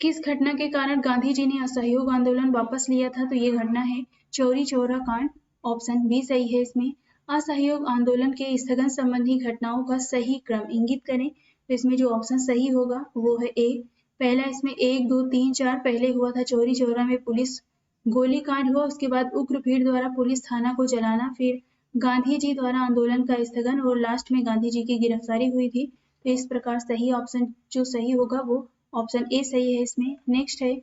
Speaker 1: किस घटना के कारण गांधी जी ने असहयोग आंदोलन वापस लिया था? तो ये घटना है चौरी चौरा कांड। ऑप्शन बी सही है इसमें। असहयोग आंदोलन के स्थगन संबंधी घटनाओं का सही क्रम इंगित करें। तो इसमें जो ऑप्शन सही होगा वो है ए। पहला इसमें 1, 2, 3, 4 पहले हुआ था चौरी चौरा में पुलिस गोलीकांड हुआ, उसके बाद उग्र भीड़ द्वारा पुलिस थाना को जलाना, फिर गांधी जी द्वारा आंदोलन का स्थगन और लास्ट में गांधी जी की गिरफ्तारी हुई थी। तो इस प्रकार सही ऑप्शन जो सही होगा वो ऑप्शन ए सही है इसमें। नेक्स्ट है,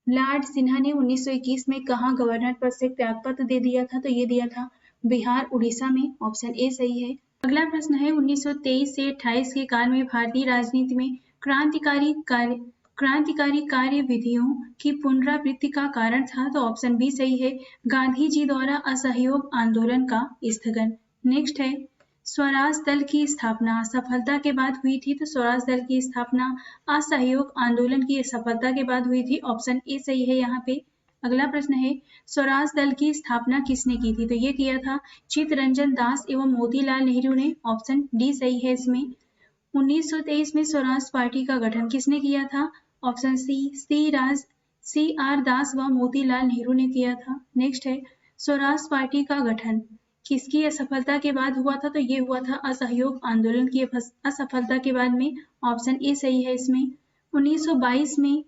Speaker 1: लॉर्ड सिन्हा ने 1921 में कहां गवर्नर पद से त्यागपत्र दे दिया था? तो ये दिया था बिहार उड़ीसा में। ऑप्शन ए सही है। अगला प्रश्न है 1923 से 28 के काल में भारतीय राजनीति में क्रांतिकारी कार्यविधियों की पुनरावृत्ति का कारण था? तो ऑप्शन बी सही है, गांधी जी द्वारा असहयोग आंदोलन का स्थगन। नेक्स्ट है, स्वराज दल की स्थापना सफलता के बाद हुई थी, तो स्वराज दल की स्थापना असहयोग आंदोलन की सफलता के बाद हुई थी। ऑप्शन ए सही है यहाँ पे। अगला प्रश्न है, स्वराज दल की स्थापना किसने की थी? तो ये किया था चित्तरंजन दास एवं मोतीलाल नेहरू ने। ऑप्शन डी सही है इसमें। 1923 में स्वराज पार्टी का गठन किसने किया था? ऑप्शन सी आर दास व मोतीलाल नेहरू ने किया था। नेक्स्ट है, स्वराज पार्टी का गठन किसकी असफलता के बाद हुआ था? तो ये हुआ था असहयोग आंदोलन की असफलता के बाद में। ऑप्शन ए सही है इसमें। 1922 में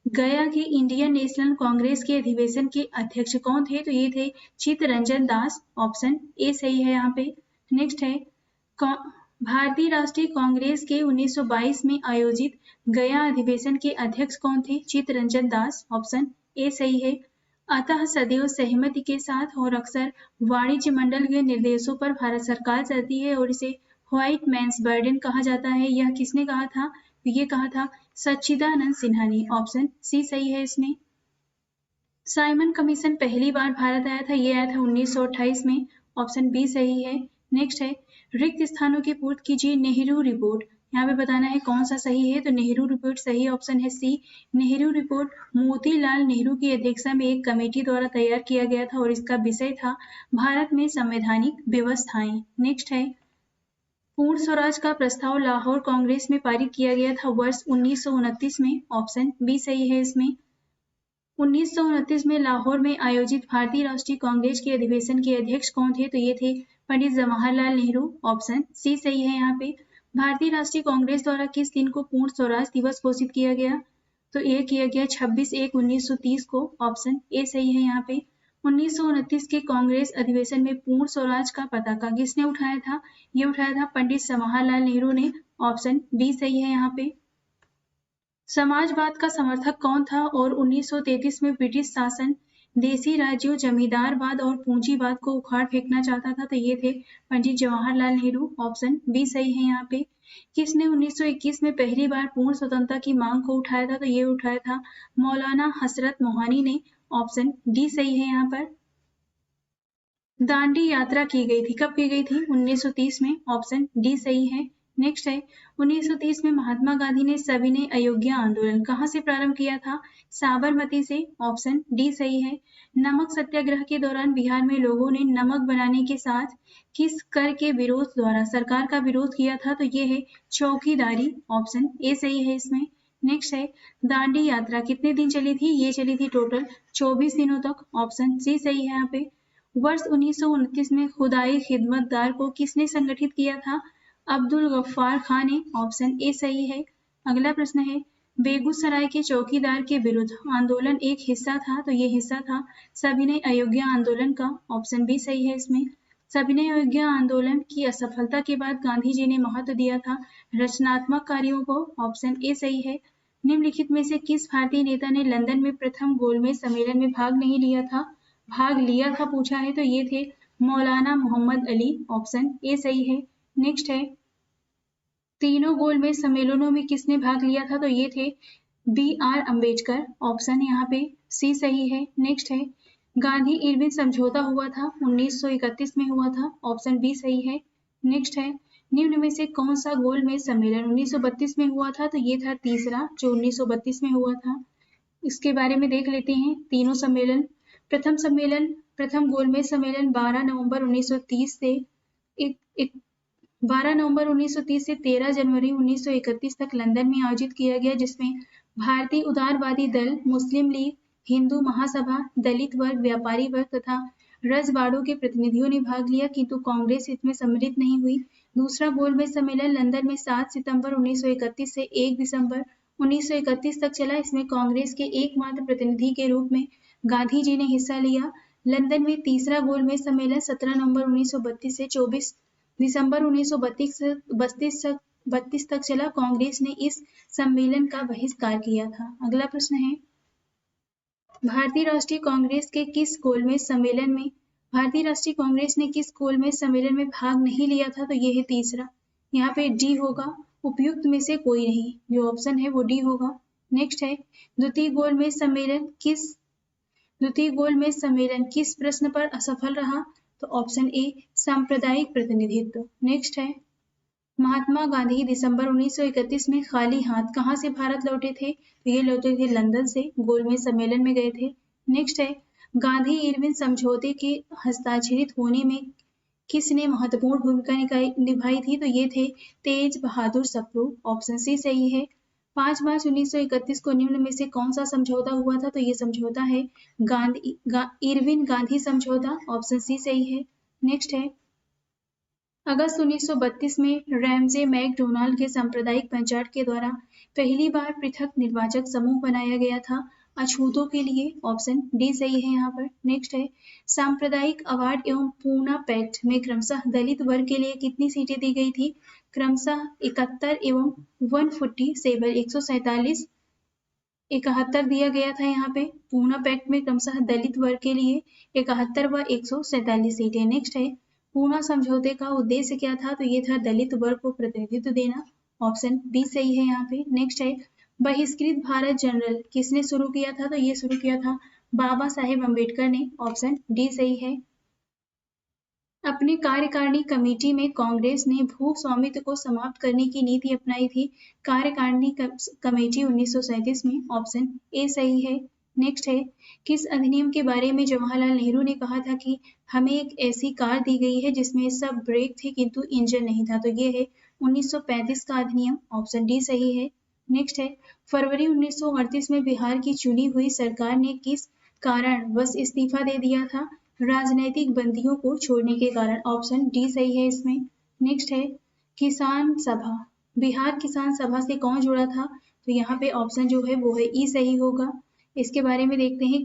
Speaker 1: गया के इंडियन नेशनल कांग्रेस के अधिवेशन के अध्यक्ष कौन थे? तो ये थे चित्तरंजन दास। ऑप्शन ए सही है यहाँ पे। नेक्स्ट है, भारतीय राष्ट्रीय कांग्रेस के 1922 में आयोजित गया अधिवेशन के अध्यक्ष कौन थे? चित्तरंजन दास। ऑप्शन ए सही है। अतः सदैव सहमति के साथ और अक्सर वाणिज्य मंडल के निर्देशों पर भारत सरकार चलती है और इसे व्हाइट मैन्स बर्डन कहा जाता है। यह किसने कहा था? तो ये कहा था सच्चिदानंद सिन्हा ने। ऑप्शन सी सही है इसमें। साइमन कमीशन पहली बार भारत आया था, ये आया था 1928 में। ऑप्शन बी सही है। नेक्स्ट है, रिक्त स्थानों की पूर्ति कीजिए, नेहरू रिपोर्ट। यहाँ पे बताना है कौन सा सही है, तो नेहरू रिपोर्ट सही ऑप्शन है सी। नेहरू रिपोर्ट मोतीलाल नेहरू की अध्यक्षता में एक कमेटी द्वारा तैयार किया गया था और इसका विषय था भारत में संवैधानिक व्यवस्थाएं। नेक्स्ट है, पूर्ण स्वराज का प्रस्ताव लाहौर कांग्रेस में पारित किया गया था वर्ष 1929 में। ऑप्शन बी सही है इसमें। 1929 में लाहौर में आयोजित भारतीय राष्ट्रीय कांग्रेस के अधिवेशन के अध्यक्ष कौन थे? तो ये थे पंडित जवाहरलाल नेहरू। ऑप्शन सी सही है यहाँ पे। भारतीय राष्ट्रीय कांग्रेस द्वारा किस दिन को पूर्ण स्वराज दिवस घोषित किया गया? तो ये किया गया 26/1/1930 को। ऑप्शन ए सही है यहाँ पे। 1929 के कांग्रेस अधिवेशन में पूर्ण स्वराज का पताका किसने उठाया था? ये उठाया था पंडित जवाहरलाल नेहरू ने। ऑप्शन बी सही है यहाँ पे। समाजवाद का समर्थक कौन था और 1933 में ब्रिटिश शासन देसी राज्यों, जमींदारवाद और पूंजीवाद को उखाड़ फेंकना चाहता था? तो ये थे पंडित जवाहरलाल नेहरू। ऑप्शन बी सही है यहाँ पे। किसने 1921 में पहली बार पूर्ण स्वतंत्रता की मांग को उठाया था? तो ये उठाया था मौलाना हसरत मोहानी ने। ऑप्शन डी सही है यहाँ पर। दांडी यात्रा की गई थी, कब की गई थी? 1930 में। ऑप्शन डी सही है। नेक्स्ट है, 1930 में महात्मा गांधी ने सविनय अवज्ञा आंदोलन कहाँ से प्रारंभ किया था? साबरमती से। ऑप्शन डी सही है। नमक सत्याग्रह के दौरान बिहार में लोगों ने नमक बनाने के साथ किस कर के विरोध द्वारा सरकार का विरोध किया था? तो ये है चौकीदारी। ऑप्शन ए सही है इसमें। नेक्स्ट है, दांडी यात्रा कितने दिन चली थी? ये चली थी टोटल 24 दिनों तक। ऑप्शन सी सही है यहाँ पे। वर्ष 1929 में खुदाई खिदमतगार को किसने संगठित किया था? अब्दुल गफ्फार खान ने। ऑप्शन ए सही है। अगला प्रश्न है, बेगूसराय के चौकीदार के विरुद्ध आंदोलन एक हिस्सा था, तो ये हिस्सा था सविनय अवज्ञा आंदोलन का। ऑप्शन बी सही है इसमें। सविनय अवज्ञा आंदोलन की असफलता के बाद गांधी जी ने महत्व दिया था रचनात्मक कार्यों को। ऑप्शन ए सही है। निम्नलिखित में से किस भारतीय नेता ने लंदन में प्रथम गोलमेज सम्मेलन में भाग नहीं लिया था? भाग लिया था पूछा है, तो ये थे मौलाना मोहम्मद अली। ऑप्शन ए सही है। नेक्स्ट है, तीनों गोलमेज सम्मेलनों में किसने भाग लिया था? तो ये थे B.R. अम्बेडकर। ऑप्शन यहाँ पे सी सही है। नेक्स्ट है, गांधी इरविन समझौता हुआ था 1931 में हुआ था। ऑप्शन बी सही है। नेक्स्ट है, निम्न में से कौन सा गोलमेज सम्मेलन 1932 में हुआ था? तो ये था तीसरा, जो 1932 में हुआ था। इसके बारे में देख लेते हैं तीनों सम्मेलन। प्रथम गोलमेज सम्मेलन 12 नवंबर 1930 से 13 जनवरी 1931 तक लंदन में आयोजित किया गया, जिसमें भारतीय उदारवादी दल, मुस्लिम लीग, हिंदू महासभा, दलित वर्ग, व्यापारी वर्ग तथा रजवाड़ों के प्रतिनिधियों ने भाग लिया, किंतु कांग्रेस इसमें सम्मिलित नहीं हुई। दूसरा गोलमेज सम्मेलन लंदन में 7 सितंबर 1931 से 1 दिसंबर 1931 तक चला। इसमें कांग्रेस के एकमात्र प्रतिनिधि के रूप में गांधी जी ने हिस्सा लिया। लंदन में तीसरा गोलमेज सम्मेलन 17 नवंबर 1932 से 24 दिसंबर 1932 तक चला। कांग्रेस ने इस सम्मेलन का बहिष्कार किया था। अगला प्रश्न है, भारतीय राष्ट्रीय कांग्रेस ने किस गोलमेज सम्मेलन में भाग नहीं लिया था? तो ये है तीसरा। यहाँ पे डी होगा, उपयुक्त में से कोई नहीं, जो ऑप्शन है वो डी होगा। नेक्स्ट है, द्वितीय गोलमेज सम्मेलन किस प्रश्न पर असफल रहा? तो ऑप्शन ए सांप्रदायिक प्रतिनिधित्व। नेक्स्ट है महात्मा गांधी दिसंबर 1931 में खाली हाथ कहाँ से भारत लौटे थे? तो ये लौटे थे लंदन से, गोलमेज सम्मेलन में गए थे। नेक्स्ट है गांधी इरविन समझौते के हस्ताक्षरित होने में किसने महत्वपूर्ण भूमिका निभाई थी? तो ये थे तेज बहादुर सप्रू। ऑप्शन सी सही है। 5 मार्च 1931 को निम्न में से कौन सा समझौता हुआ था? तो ये समझौता है इरविन गांधी समझौता। ऑप्शन सी सही है। नेक्स्ट है अगस्त 1932 में रैमजे मैकडोनाल्ड के सांप्रदायिक पंचायत के द्वारा पहली बार पृथक निर्वाचक समूह बनाया गया था अछूतों के लिए। ऑप्शन डी सही है यहाँ पर। नेक्स्ट है सांप्रदायिक अवार्ड एवं पूना पैक्ट में क्रमशः दलित वर्ग के लिए कितनी सीटें दी गई थी? क्रमशः 71 एवं 147 147 71 दिया गया था यहाँ पे। पूना पैक्ट में क्रमशः दलित वर्ग के लिए 71 व 147 सीटें। नेक्स्ट है पूना समझौते का उद्देश्य क्या था? तो ये था दलित वर्ग को प्रतिनिधित्व देना। ऑप्शन बी सही है यहाँ पे। नेक्स्ट है बहिष्कृत भारत जनरल किसने शुरू किया था? तो ये शुरू किया था बाबा साहेब अम्बेडकर ने। ऑप्शन डी सही है। अपनी कार्यकारिणी कमेटी में कांग्रेस ने भू स्वामित्व को समाप्त करने की नीति अपनाई थी। कार्यकारिणी कमेटी 1937 में। ऑप्शन ए सही है। नेक्स्ट है किस अधिनियम के बारे में जवाहरलाल नेहरू ने कहा था कि हमें एक ऐसी कार दी गई है जिसमें सब ब्रेक थे किंतु इंजन नहीं था? तो ये है 1935 का अधिनियम। ऑप्शन डी सही है। नेक्स्ट है फरवरी 1938 में बिहार की चुनी हुई सरकार ने किस कारण वश इस्तीफा दे दिया था? राजनैतिक बंदियों को छोड़ने के कारण। ऑप्शन डी सही है इसमें। नेक्स्ट है किसान सभा बिहार किसान सभा से कौन जुड़ा था? तो यहाँ पे ऑप्शन जो है वो है ई सही होगा। इसके बारे में देखते हैं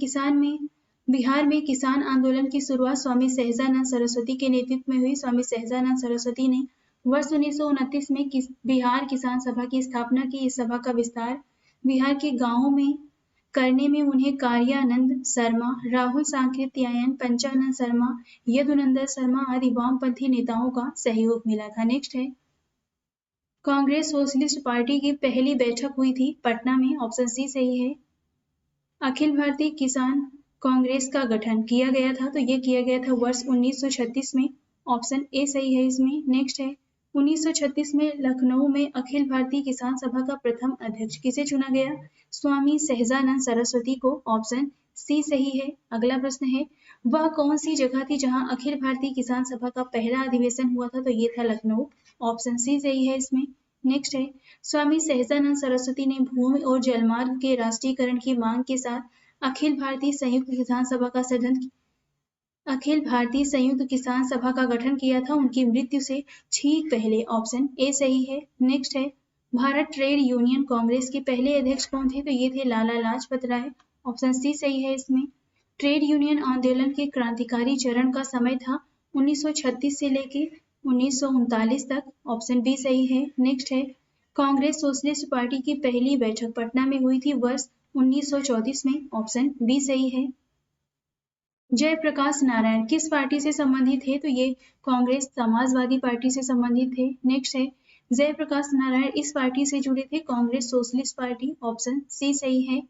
Speaker 1: बिहार में किसान आंदोलन की शुरुआत स्वामी सहजानंद सरस्वती के नेतृत्व में हुई। स्वामी सहजानंद सरस्वती ने वर्ष 1929 में बिहार किसान सभा की स्थापना की। इस सभा का विस्तार बिहार के गांवों में करने में उन्हें कार्यानंद शर्मा, राहुल सांकृत्यायन, पंचानंद शर्मा, यदुनंदन शर्मा आदि वामपंथी नेताओं का सहयोग मिला था। नेक्स्ट है कांग्रेस सोशलिस्ट पार्टी की पहली बैठक हुई थी पटना में। ऑप्शन सी सही है। अखिल भारतीय किसान कांग्रेस का गठन किया गया था। तो ये किया गया था वर्ष 1936 में। ऑप्शन ए सही है इसमें। नेक्स्ट है 1936 में लखनऊ में अखिल भारतीय किसान सभा का प्रथम अध्यक्ष किसे चुना गया? स्वामी सहजानंद सरस्वती को। ऑप्शन सी सही है। अगला प्रश्न है वह कौन सी जगह थी जहां अखिल भारतीय किसान सभा का पहला अधिवेशन हुआ था? तो ये था लखनऊ। ऑप्शन सी सही है इसमें। नेक्स्ट है स्वामी सहजानंद सरस्वती ने भूमि और जलमार्ग के राष्ट्रीयकरण की मांग के साथ अखिल भारतीय संयुक्त किसान सभा का गठन किया था उनकी मृत्यु से ठीक पहले। ऑप्शन ए सही है। नेक्स्ट है भारत ट्रेड यूनियन कांग्रेस के पहले अध्यक्ष कौन थे? तो ये थे लाला लाजपत राय। ऑप्शन सी सही है इसमें। ट्रेड यूनियन आंदोलन के क्रांतिकारी चरण का समय था 1936 से लेकर 1939 तक। ऑप्शन बी सही है। नेक्स्ट है कांग्रेस सोशलिस्ट पार्टी की पहली बैठक पटना में हुई थी वर्ष 1934 में। ऑप्शन बी सही है। जयप्रकाश नारायण किस पार्टी से संबंधित थे? तो ये कांग्रेस समाजवादी पार्टी से संबंधित थे। नेक्स्ट है जयप्रकाश नारायण इस पार्टी से जुड़े थे Congress Socialist Party. Option C सही है।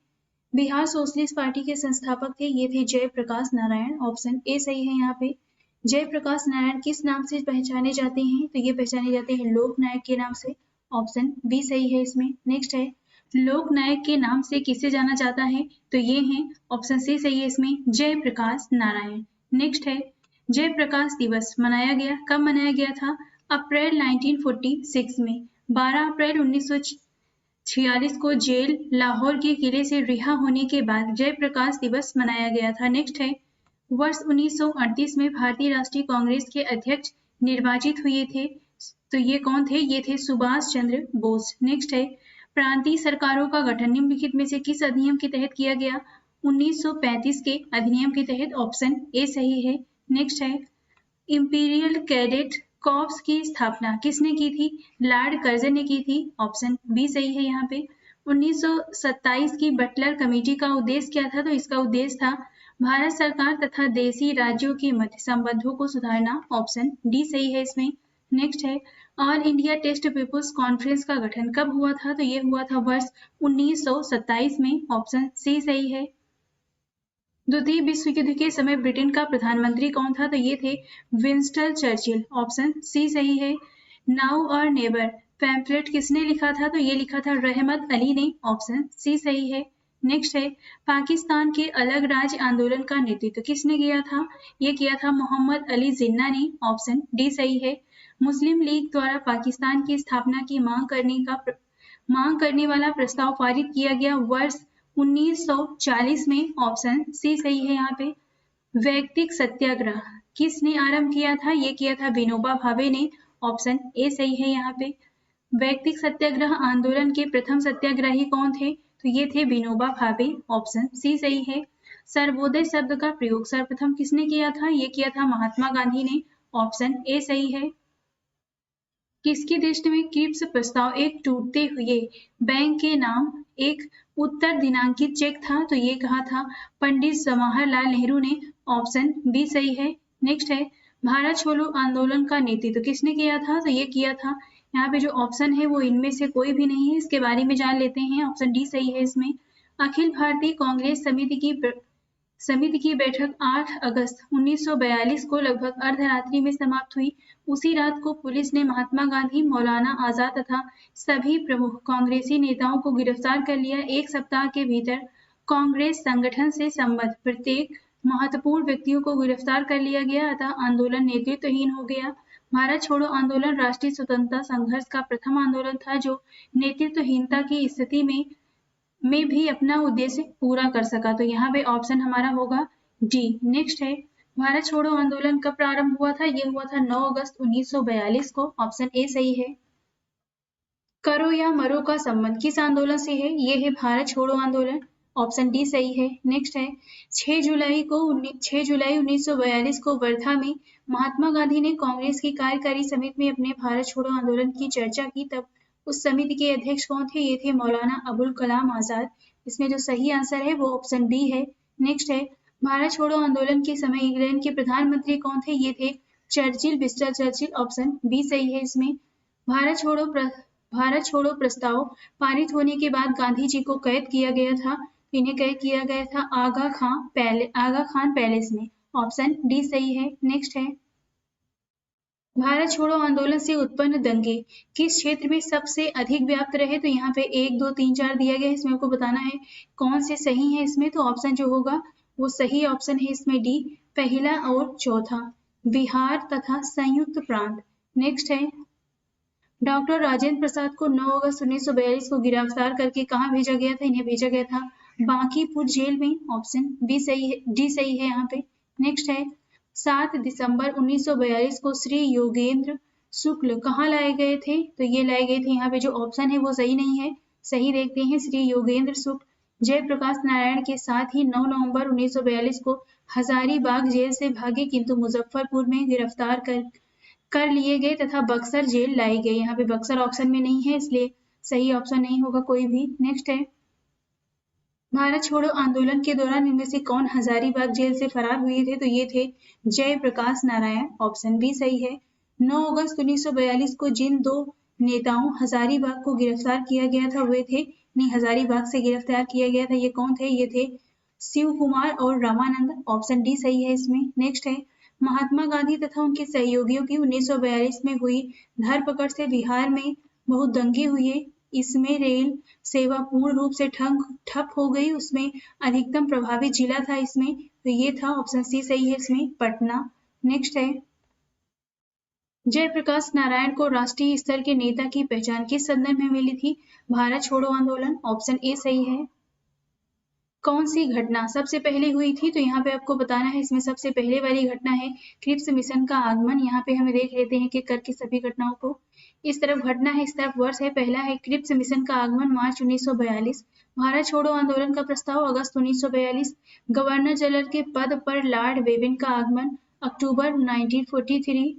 Speaker 1: बिहार सोशलिस्ट पार्टी के संस्थापक थे ये थे जयप्रकाश नारायण। ऑप्शन ए सही है यहाँ पे। जयप्रकाश नारायण किस नाम से पहचाने जाते हैं? तो ये पहचाने जाते हैं लोक नायक के नाम से। ऑप्शन बी सही है इसमें। नेक्स्ट है लोक नायक के नाम से किसे जाना जाता है? तो ये हैं ऑप्शन सी सही है इसमें जयप्रकाश नारायण। नेक्स्ट है जयप्रकाश दिवस मनाया गया कब मनाया गया था? अप्रैल 1946 में। 12 अप्रैल 1946 को जेल लाहौर के किले से रिहा होने के बाद जयप्रकाश दिवस मनाया गया था। नेक्स्ट है वर्ष 1938 में भारतीय राष्ट्रीय कांग्रेस के अध्यक्ष निर्वाचित हुए थे। तो ये कौन थे? ये थे सुभाष चंद्र बोस। नेक्स्ट है प्रांतीय सरकारों का गठन निम्नलिखित में से किस अधिनियम के तहत किया गया? 1935 के अधिनियम के तहत। ऑप्शन ए सही है। नेक्स्ट है इंपीरियल कैडेट कॉर्प्स की स्थापना किसने की थी? लॉर्ड कर्जन ने की थी। ऑप्शन बी सही है यहाँ पे। 1927 की बटलर कमेटी का उद्देश्य क्या था? तो इसका उद्देश्य था भारत सरकार तथा देशी राज्यों के मध्य संबंधों को सुधारना। ऑप्शन डी सही है इसमें। नेक्स्ट है ऑल इंडिया टेस्ट पीपुल्स कॉन्फ्रेंस का गठन कब हुआ था? तो ये हुआ था वर्ष 1927 में। ऑप्शन सी सही है। द्वितीय विश्व युद्ध के समय ब्रिटेन का प्रधानमंत्री कौन था? तो ये थे विंस्टन चर्चिल। ऑप्शन सी सही है। नाउ और नेवर पैम्फलेट किसने लिखा था? तो ये लिखा था रहमत अली ने। ऑप्शन सी सही है। नेक्स्ट है पाकिस्तान के अलग राज्य आंदोलन का नेतृत्व किसने किया था? ये किया था मोहम्मद अली जिन्ना ने। ऑप्शन डी सही है। मुस्लिम लीग द्वारा पाकिस्तान की स्थापना की मांग करने वाला प्रस्ताव पारित किया गया वर्ष 1940 में। ऑप्शन सी सही है यहाँ पे। वैयक्तिक सत्याग्रह किसने आरंभ किया था? ये किया था विनोबा भावे ने। ऑप्शन ए सही है यहाँ पे। वैयक्तिक सत्याग्रह आंदोलन के प्रथम सत्याग्रही कौन थे? तो ये थे विनोबा भावे। ऑप्शन सी सही है। सर्वोदय शब्द का प्रयोग सर्वप्रथम किसने किया था? ये किया था महात्मा गांधी ने। ऑप्शन ए सही है। किसकी दृष्टि में क्रिप्स प्रस्ताव एक टूटते हुए बैंक के नाम एक उत्तर दिनांकित चेक था? तो ये कहा था पंडित जवाहरलाल नेहरू ने। ऑप्शन बी सही है। नेक्स्ट है भारत छोड़ो आंदोलन का नेतृत्व किसने किया था? तो ये किया था, यहाँ पे जो ऑप्शन है वो इनमें से कोई भी नहीं है, इसके बारे में जान लेते हैं। ऑप्शन डी सही है इसमें। अखिल भारतीय कांग्रेस समिति की बैठक 8 अगस्त 1942 को लगभग अर्धरात्रि में समाप्त हुई। उसी रात को पुलिस ने महात्मा गांधी, मौलाना आजाद तथा सभी प्रमुख कांग्रेसी नेताओं को गिरफ्तार कर लिया। एक सप्ताह के भीतर कांग्रेस संगठन से संबद्ध प्रत्येक महत्वपूर्ण व्यक्तियों को गिरफ्तार कर लिया गया अतः आंदोलन नेतृत्वहीन हो गया। भारत छोड़ो आंदोलन राष्ट्रीय स्वतंत्रता संघर्ष का प्रथम आंदोलन था जो नेतृत्वहीनता की स्थिति में भी अपना उद्देश्य पूरा कर सका। तो यहाँ पे ऑप्शन हमारा होगा डी। नेक्स्ट है भारत छोड़ो आंदोलन कब प्रारंभ हुआ था? ये हुआ था 9 अगस्त 1942 को। ऑप्शन ए सही है। करो या मरो का संबंध किस आंदोलन से है? ये है भारत छोड़ो आंदोलन। ऑप्शन डी सही है। नेक्स्ट है 6 जुलाई 1942 को वर्धा में महात्मा गांधी ने कांग्रेस की कार्यकारी समिति में अपने भारत छोड़ो आंदोलन की चर्चा की। तब उस समिति के अध्यक्ष कौन थे? ये थे मौलाना अबुल कलाम आजाद। इसमें जो सही आंसर है वो ऑप्शन बी है। नेक्स्ट है भारत छोड़ो आंदोलन के समय इंग्लैंड के प्रधानमंत्री कौन थे? ये थे Churchill, Winston Churchill. Option B सही है इसमें। भारत छोड़ो प्रस्ताव पारित होने के बाद गांधी जी को कैद किया गया था। इन्हें कैद किया गया था आगा खान पैलेस में। ऑप्शन डी सही है। नेक्स्ट है भारत छोड़ो आंदोलन से उत्पन्न दंगे किस क्षेत्र में सबसे अधिक व्याप्त रहे? तो यहाँ पे 1, 2, 3, 4 दिया गया है, इसमें आपको बताना है कौन से सही है इसमें। तो ऑप्शन जो होगा वो सही ऑप्शन है इसमें डी, पहला और चौथा, बिहार तथा संयुक्त प्रांत। नेक्स्ट है डॉक्टर राजेंद्र प्रसाद को 9 अगस्त 1942 को गिरफ्तार करके कहाँ भेजा गया था? इन्हें भेजा गया था बांकीपुर जेल में। ऑप्शन बी सही है, डी सही है यहाँ पे। नेक्स्ट है 7 दिसंबर 1942 को श्री योगेंद्र शुक्ल कहाँ लाए गए थे? तो ये लाए गए थे, यहाँ पे जो ऑप्शन है वो सही नहीं है, सही देखते हैं। श्री योगेंद्र शुक्ल जयप्रकाश नारायण के साथ ही 9 नवंबर 1942 को हजारीबाग जेल से भागे किंतु मुजफ्फरपुर में गिरफ्तार कर लिए गए तथा बक्सर जेल लाई गई। यहाँ पे बक्सर ऑप्शन में नहीं है इसलिए सही ऑप्शन नहीं होगा कोई भी। नेक्स्ट है भारत छोड़ो आंदोलन के दौरान इनमें से कौन हजारीबाग जेल से फरार हुए थे? तो ये थे जयप्रकाश नारायण। ऑप्शन बी सही है। 9 अगस्त 1942 को जिन दो नेताओं हजारीबाग को गिरफ्तार किया गया था वे थे, नहीं हजारीबाग से गिरफ्तार किया गया था, ये कौन थे? ये थे शिव कुमार और रामानंद। ऑप्शन डी सही है इसमें। नेक्स्ट है महात्मा गांधी तथा उनके सहयोगियों की 1942 में हुई धरपकड़ से बिहार में बहुत दंगे हुए। इसमें रेल सेवा पूर्ण रूप से ठप हो गई। उसमें अधिकतम प्रभावित जिला था इसमें, तो ये था ऑप्शन सी सही है इसमें, पटना। नेक्स्ट है जयप्रकाश नारायण को राष्ट्रीय स्तर के नेता की पहचान किस संदर्भ में मिली थी? भारत छोड़ो आंदोलन। ऑप्शन ए सही है। कौन सी घटना सबसे पहले हुई थी? तो यहाँ पे आपको बताना है, इसमें सबसे पहले वाली घटना है क्रिप्स मिशन का आगमन। यहाँ पे हम देख लेते हैं कि करके सभी घटनाओं को, इस तरफ घटना है, इस तरफ वर्ष है। पहला है क्रिप्स मिशन का आगमन मार्च 1942, भारत छोड़ो आंदोलन का प्रस्ताव अगस्त 1942, गवर्नर जनरल के पद पर लॉर्ड वेबिन का आगमन अक्टूबर 1943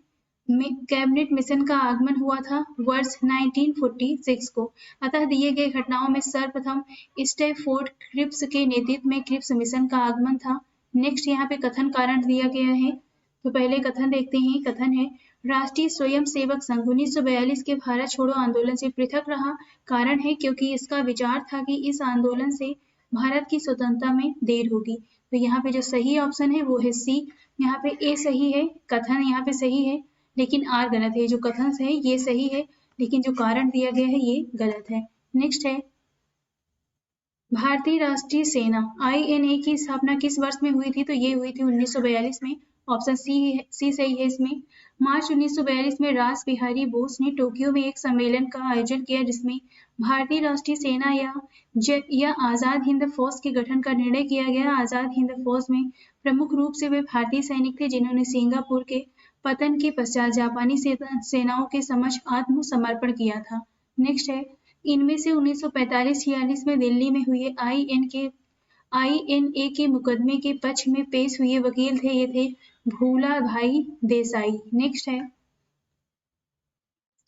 Speaker 1: में, कैबिनेट मिशन का आगमन हुआ था वर्ष 1946 को। अतः दिए गए घटनाओं में सर्वप्रथम स्टैफोर्ड क्रिप्स के नेतृत्व में क्रिप्स मिशन का आगमन था। नेक्स्ट यहाँ पे कथन कारण दिया गया है, तो पहले कथन देखते हैं। कथन है राष्ट्रीय स्वयंसेवक संघ 1942 के भारत छोड़ो आंदोलन से पृथक रहा। कारण है क्योंकि इसका विचार था कि इस आंदोलन से भारत की स्वतंत्रता में देर होगी। तो यहाँ पे जो सही ऑप्शन है वो है सी। यहाँ पे ए सही है, कथन यहाँ पे सही है, लेकिन आर गलत है। जो कथन है ये सही है, लेकिन जो कारण दिया गया है ये गलत है। नेक्स्ट है, भारतीय राष्ट्रीय सेना INA की स्थापना किस वर्ष में हुई थी? तो ये हुई थी 1942 में। ऑप्शन सी सही है इसमें। मार्च 1942 में रास बिहारी बोस ने टोक्यो में एक सम्मेलन का आयोजन किया, जिसमें भारतीय राष्ट्रीय सेना या आजाद हिंद फौज के गठन का निर्णय किया गया। आजाद हिंद फौज में प्रमुख रूप से वे भारतीय सैनिक थे, जिन्होंने सिंगापुर के पतन के पश्चात जापानी सेनाओं के समक्ष आत्मसमर्पण किया था। नेक्स्ट है, इनमें से 1945-46 में दिल्ली में हुए INA के मुकदमे के पक्ष में पेश हुए वकील थे, ये थे भूला भाई देसाई। नेक्स्ट है,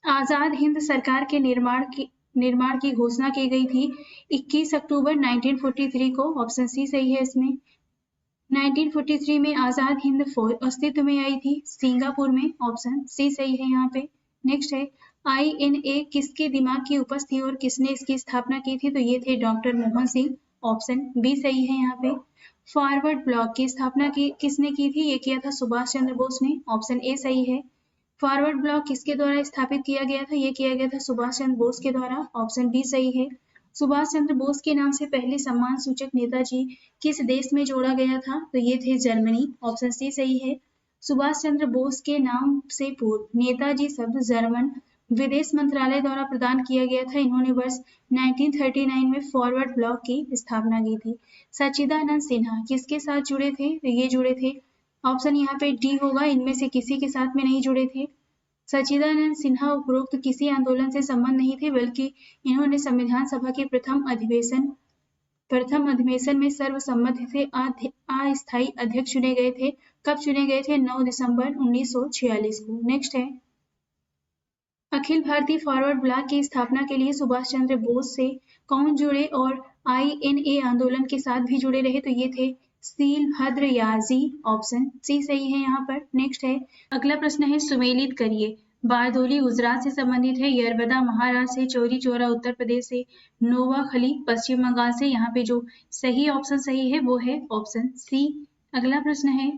Speaker 1: आजाद हिंद सरकार के निर्माण की घोषणा की गई थी 21 अक्टूबर 1943 को। ऑप्शन सी सही है इसमें। 1943 में आजाद हिंद फौज अस्तित्व में आई थी सिंगापुर में। ऑप्शन सी सही है यहाँ पे। नेक्स्ट है, INA किसके दिमाग की उपज थी और किसने इसकी स्थापना की थी? तो ये थे doctor Mohan Singh. Option B सही है यहाँ पे। फॉरवर्ड ब्लॉक की स्थापना किसने की थी? ये किया था सुभाष चंद्र बोस ने। ऑप्शन ए सही है। फॉरवर्ड ब्लॉक किसके द्वारा स्थापित किया गया था? ये किया गया था सुभाष चंद्र बोस के द्वारा। ऑप्शन बी सही है। सुभाष चंद्र बोस के नाम से पहले सम्मान सूचक नेताजी किस देश में जोड़ा गया था? तो ये थे जर्मनी। ऑप्शन सी सही है। सुभाष चंद्र बोस के नाम से पूर्व नेताजी शब्द जर्मन विदेश मंत्रालय द्वारा प्रदान किया गया था। इन्होंने वर्ष 1939 में फॉरवर्ड ब्लॉक की स्थापना की थी। सच्चिदानंद सिन्हा किसके साथ जुड़े थे? तो ये जुड़े थे, ऑप्शन यहाँ पे डी होगा, इनमें से किसी के साथ में नहीं जुड़े थे। सच्चिदानंद सिन्हा उपरोक्त किसी आंदोलन से संबंध नहीं थे, बल्कि इन्होंने संविधान सभा के प्रथम अधिवेशन में सर्वसम्मति से अस्थायी अध्यक्ष चुने गए थे। कब चुने गए थे? 9 दिसंबर 1946 को। नेक्स्ट है, अखिल भारतीय फॉरवर्ड ब्लॉक की स्थापना के लिए सुभाष चंद्र बोस से कौन जुड़े और INA आंदोलन के साथ भी जुड़े रहे? तो ये थे सीलभद्र याजी। ऑप्शन सी सही है यहाँ पर। नेक्स्ट है, अगला प्रश्न है, सुमेलित करिए। बारदोली गुजरात से संबंधित है, यरबदा महाराष्ट्र से, चौरी चौरा उत्तर प्रदेश से, नोवाखली पश्चिम बंगाल से। यहाँ पे जो सही ऑप्शन सही है वो है ऑप्शन सी। अगला प्रश्न है,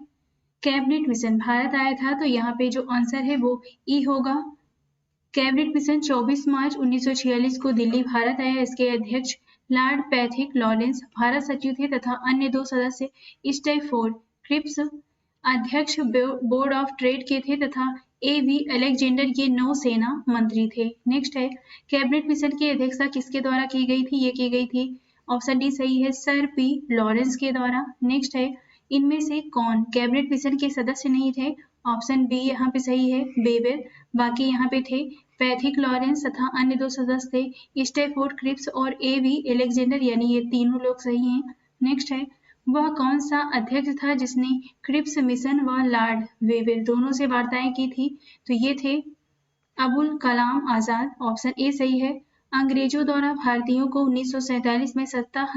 Speaker 1: कैबिनेट मिशन भारत आया था, तो यहाँ पे जो आंसर है वो ई होगा। कैबिनेट मिशन 24 मार्च 1946 को दिल्ली भारत आया। इसके अध्यक्ष लॉर्ड पैथिक लॉरेंस भारत सचिव थे तथा अन्य 2 सदस्य स्टैफोर्ड क्रिप्स अध्यक्ष बोर्ड ऑफ ट्रेड के थे तथा AV अलेक्जेंडर ये नौसेना मंत्री थे। नेक्स्ट है, कैबिनेट मिशन की अध्यक्षता किसके द्वारा की गई थी? ये की गई थी, ऑप्शन डी सही है, सर P लॉरेंस के द्वारा। नेक्स्ट है, इनमें से कौन कैबिनेट मिशन के सदस्य नहीं थे? ऑप्शन बी यहाँ पे सही है, बेवेल। बाकी यहाँ पे थे पैथिक लॉरेंस तथा अन्य 2 सदस्य थे स्टैफोर्ड क्रिप्स और AV अलेक्जेंडर, यानी ये तीनों लोग सही हैं। नेक्स्ट है, वह कौन सा अध्यक्ष था जिसने क्रिप्स मिशन व लॉर्ड वेवेल दोनों से वार्ताएं की थी? तो ये थे अबुल कलाम आजाद। ऑप्शन ए सही है। अंग्रेजों द्वारा भारतीयों को 1947 में सत्ता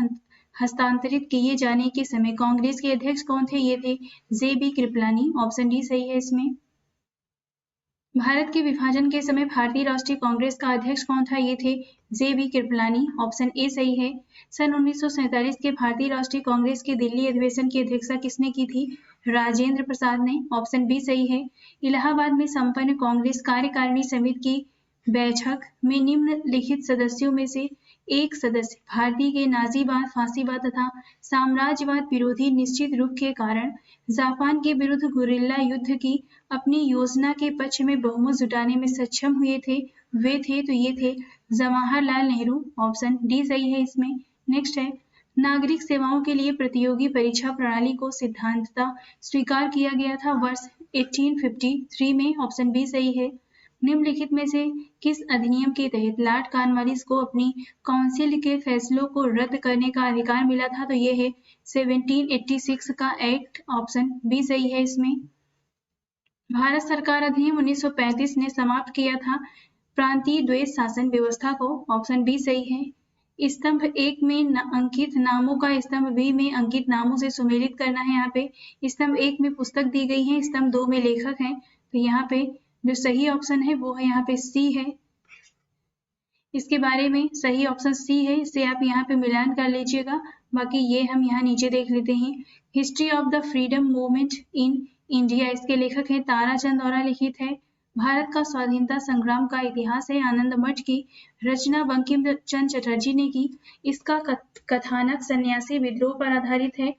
Speaker 1: हस्तांतरित किए जाने के समय कांग्रेस के अध्यक्ष कौन थे? ये थे JB कृपलानी। ऑप्शन डी सही है इसमें। भारत के विभाजन के समय भारतीय राष्ट्रीय कांग्रेस का अध्यक्ष कौन था? ये थे JB कृपलानी। ऑप्शन ए सही है। सन 1947 के भारतीय राष्ट्रीय कांग्रेस के दिल्ली अधिवेशन की अध्यक्षता किसने की थी? राजेंद्र प्रसाद ने। ऑप्शन बी सही है। इलाहाबाद में संपन्न कांग्रेस कार्यकारिणी समिति की बैठक में निम्नलिखित सदस्यों में से एक सदस्य भारतीय के नाजीवाद, फांसीवाद तथा साम्राज्यवाद विरोधी निश्चित रूप के कारण जापान के विरुद्ध गुरिल्ला युद्ध की अपनी योजना के पक्ष में बहुमत जुटाने में सक्षम हुए थे, वे थे, तो ये थे जवाहरलाल नेहरू। ऑप्शन डी सही है इसमें। नेक्स्ट है, नागरिक सेवाओं के लिए प्रतियोगी परीक्षा प्रणाली को सिद्धांततः स्वीकार किया गया था वर्ष 1853 में। ऑप्शन बी सही है। निम्नलिखित में से किस अधिनियम के तहत लॉर्ड कॉर्नवालिस को अपनी काउंसिल के फैसलों को रद्द करने का अधिकार मिला था? तो ये है 1786 का एक्ट। ऑप्शन बी सही है इसमें। भारत सरकार अधिनियम 1935 ने समाप्त किया था प्रांतीय द्वैध शासन व्यवस्था को। ऑप्शन बी सही है। स्तंभ 1 में अंकित नामों का स्तंभ बी में अंकित नामों से सुमेलित करना है। यहाँ पे स्तंभ 1 में पुस्तक दी गई है, स्तंभ 2 में लेखक हैं, तो यहाँ पे जो सही ऑप्शन है वो है यहाँ पे सी है। इसके बारे में सही ऑप्शन सी है, इसे आप यहाँ पे मिलान कर लीजिएगा। बाकी ये हम यहाँ नीचे देख लेते हैं। History of the freedom movement in India, इसके लेखक हैं ताराचंद द्वारा लिखित है। भारत का स्वाधीनता संग्राम का इतिहास है, आनंद मठ की रचना बंकिम चंद्र चटर्जी ने की। इसका कथानक सन्यासी विद्रोह पर आधारित है।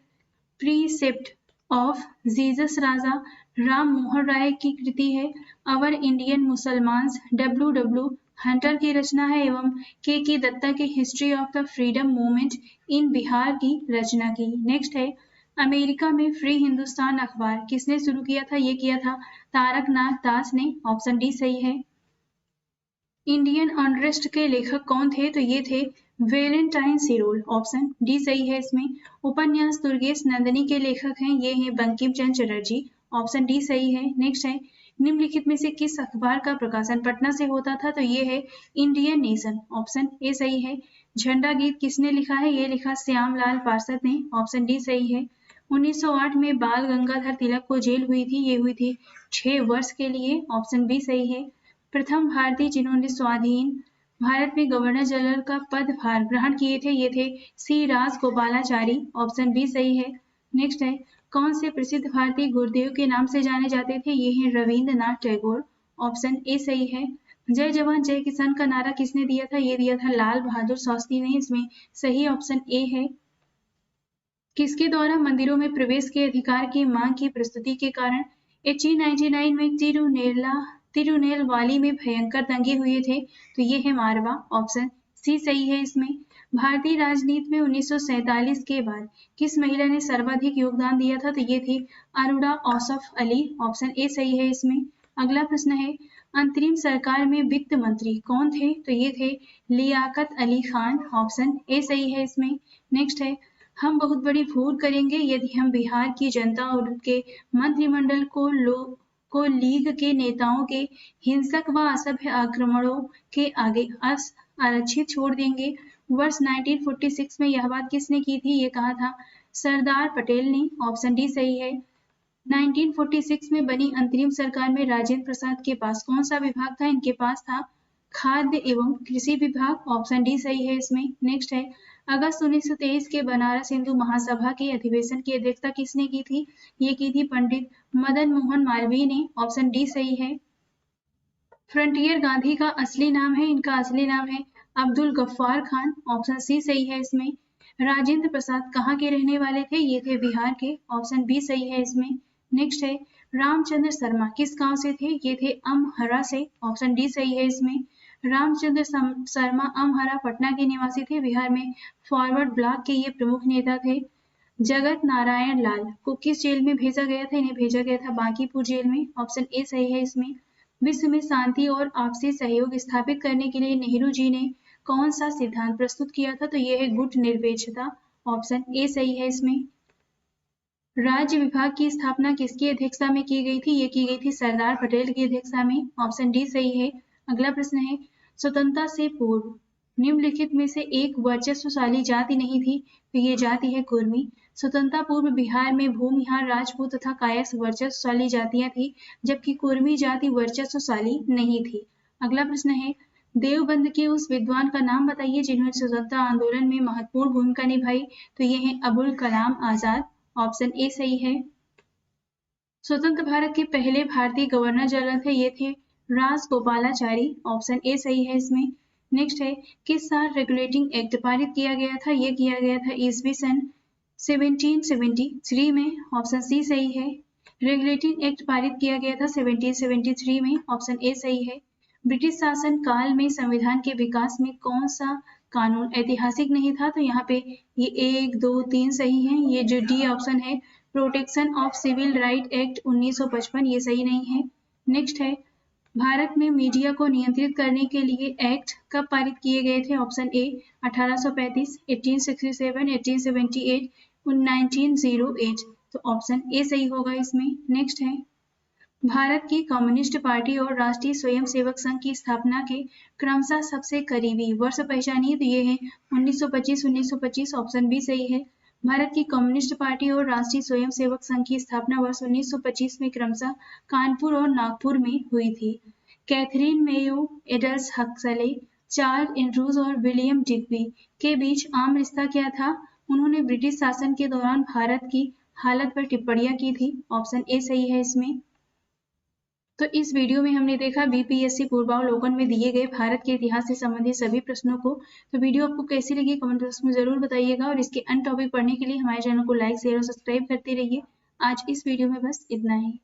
Speaker 1: प्रीसेप्ट ऑफ जीसस राजा राम मोहन राय की कृति है। अवर इंडियन मुसलमान्स डब्ल्यू हंटर की रचना है एवं के दत्ता की history of the freedom movement in Bihar की रचना की। नेक्स्ट है, अमेरिका में फ्री हिंदुस्तान अखबार किसने शुरू किया था? ये किया था तारकनाथ दास ने। ऑप्शन डी सही है। इंडियन अनरेस्ट के लेखक कौन थे? तो ये थे वेलेंटाइन सिरोल। ऑप्शन डी सही है इसमें। उपन्यास दुर्गेश नंदिनी के लेखक हैं, ये हैं बंकिम चंद्र चटर्जी। ऑप्शन डी सही है। नेक्स्ट है, निम्नलिखित में से किस अखबार का प्रकाशन पटना से होता था? तो ये है इंडियन नेशन। ऑप्शन ए सही है। झंडा गीत किसने लिखा है? ये लिखा श्यामलाल पार्षद ने। ऑप्शन डी सही है। 1908 में बाल गंगाधर तिलक को जेल हुई थी, ये हुई थी 6 वर्ष के लिए। ऑप्शन बी सही है। प्रथम भारतीय जिन्होंने स्वाधीन भारत में गवर्नर जनरल का पदभार ग्रहण किए थे, ये थे सी राजगोपालाचारी। ऑप्शन बी सही है। नेक्स्ट है, कौन से प्रसिद्ध भारतीय गुरुदेव के नाम से जाने जाते थे? ये हैं रविंद्रनाथ टैगोर। ऑप्शन ए सही है। जय जवान जय किसान का नारा किसने दिया था? ये दिया था लाल बहादुर शास्त्री ने। इसमें सही ऑप्शन ए है। किसके द्वारा मंदिरों में प्रवेश के अधिकार की मांग की प्रस्तुति के कारण 1899 में तिरुनेलवाली में भयंकर दंगे हुए थे? तो ये है मारवा। ऑप्शन सी सही है इसमें। भारतीय राजनीति में 1947 के बाद किस महिला ने सर्वाधिक योगदान दिया था? तो ये थी अरुणा औसफ अली। ऑप्शन ए सही है इसमें। अगला प्रश्न है, अंतरिम सरकार में वित्त मंत्री कौन थे? तो ये थे लियाकत अली खान। ऑप्शन ए सही है इसमें। नेक्स्ट है, हम बहुत बड़ी भूल करेंगे यदि हम बिहार की जनता और उनके मंत्रिमंडल को लीग के नेताओं के हिंसक व असभ्य आक्रमणों के आगे आरक्षित छोड़ देंगे। वर्ष 1946 में यह बात किसने की थी? ये कहा था सरदार पटेल ने। ऑप्शन डी सही है। 1946 में बनी अंतरिम सरकार में राजेंद्र प्रसाद के पास कौन सा विभाग था? इनके पास था खाद्य एवं कृषि विभाग। ऑप्शन डी सही है इसमें। नेक्स्ट है, अगस्त 1923 के बनारस हिंदू महासभा के अधिवेशन की अध्यक्षता किसने की थी? ये की थी पंडित मदन मोहन मालवीय ने। ऑप्शन डी सही है। फ्रंटियर गांधी का असली नाम है, इनका असली नाम है अब्दुल गफ्फार खान। ऑप्शन सी सही है इसमें। राजेंद्र प्रसाद कहाँ के रहने वाले थे? ये थे बिहार के। ऑप्शन बी सही है इसमें। नेक्स्ट है, रामचंद्र शर्मा किस गांव से थे? ये थे अमहरा से। ऑप्शन डी सही है इसमें। रामचंद्र शर्मा अमहरा पटना के निवासी थे। बिहार में फॉरवर्ड ब्लॉक के ये प्रमुख नेता थे। जगत नारायण लाल को किस जेल में भेजा गया था? इन्हें भेजा गया था बांकीपुर जेल में। ऑप्शन ए सही है इसमें। विश्व में शांति और आपसी सहयोग स्थापित करने के लिए नेहरू जी ने कौन सा सिद्धांत प्रस्तुत किया था? तो यह है गुट निरपेक्षता। ऑप्शन ए सही है इसमें। राज्य विभाग की स्थापना किसकी अध्यक्षता में की गई थी? ये की गई थी सरदार पटेल की अध्यक्षता में। ऑप्शन डी सही है। अगला प्रश्न है, स्वतंत्रता से पूर्व निम्नलिखित में से एक वर्चस्वशाली जाति नहीं थी? तो ये जाति है कुर्मी। स्वतंत्रता पूर्व बिहार में भूमिहार, राजपूत तथा कायस्थ वर्चस्वशाली जातियां थी, जबकि कुर्मी जाति वर्चस्वशाली नहीं थी। अगला प्रश्न है, देवबंद के उस विद्वान का नाम बताइए जिन्होंने स्वतंत्रता आंदोलन में महत्वपूर्ण भूमिका निभाई? तो ये है अबुल कलाम आजाद। ऑप्शन ए सही है। स्वतंत्र भारत के पहले भारतीय गवर्नर जनरल थे, ये थे राजगोपालाचारी। ऑप्शन ए सही है इसमें। नेक्स्ट है, किस साल रेगुलेटिंग एक्ट पारित किया गया था? ये किया गया था ईस्वी सन 1773 में। ऑप्शन सी सही है। रेगुलेटिंग एक्ट पारित किया गया था 1773 में। ऑप्शन ए सही है। ब्रिटिश शासन काल में संविधान के विकास में कौन सा कानून ऐतिहासिक नहीं था? तो यहाँ पे ये 1, 2, 3 सही है। ये जो डी ऑप्शन है protection of civil right act 1955, ये सही नहीं है। नेक्स्ट है, भारत में मीडिया को नियंत्रित करने के लिए एक्ट कब पारित किए गए थे? Option A 1835, 1867, 1878, 1908। तो ऑप्शन ए सही होगा इसमें। नेक्स्ट है, भारत की कम्युनिस्ट पार्टी और राष्ट्रीय स्वयंसेवक संघ की स्थापना के क्रमशः सबसे करीबी वर्ष पहचानिए? तो ये है 1925, 1925। ऑप्शन बी सही है। भारत की कम्युनिस्ट पार्टी और राष्ट्रीय स्वयंसेवक संघ की स्थापना वर्ष 1925 में क्रमशः कानपुर और नागपुर में हुई थी। Catherine Mayo, idols Huxley, Charles Andrews और विलियम डिग्बी के बीच आम रिश्ता क्या था? उन्होंने ब्रिटिश शासन के दौरान भारत की हालत पर टिप्पणियां की थी। ऑप्शन ए सही है इसमें। तो इस वीडियो में हमने देखा बीपीएससी पूर्वावलोकन में दिए गए भारत के इतिहास से संबंधित सभी प्रश्नों को। तो वीडियो आपको कैसी लगी कमेंट बॉक्स में जरूर बताइएगा और इसके अन्य टॉपिक पढ़ने के लिए हमारे चैनल को लाइक शेयर और सब्सक्राइब करते रहिए। आज इस वीडियो में बस इतना ही।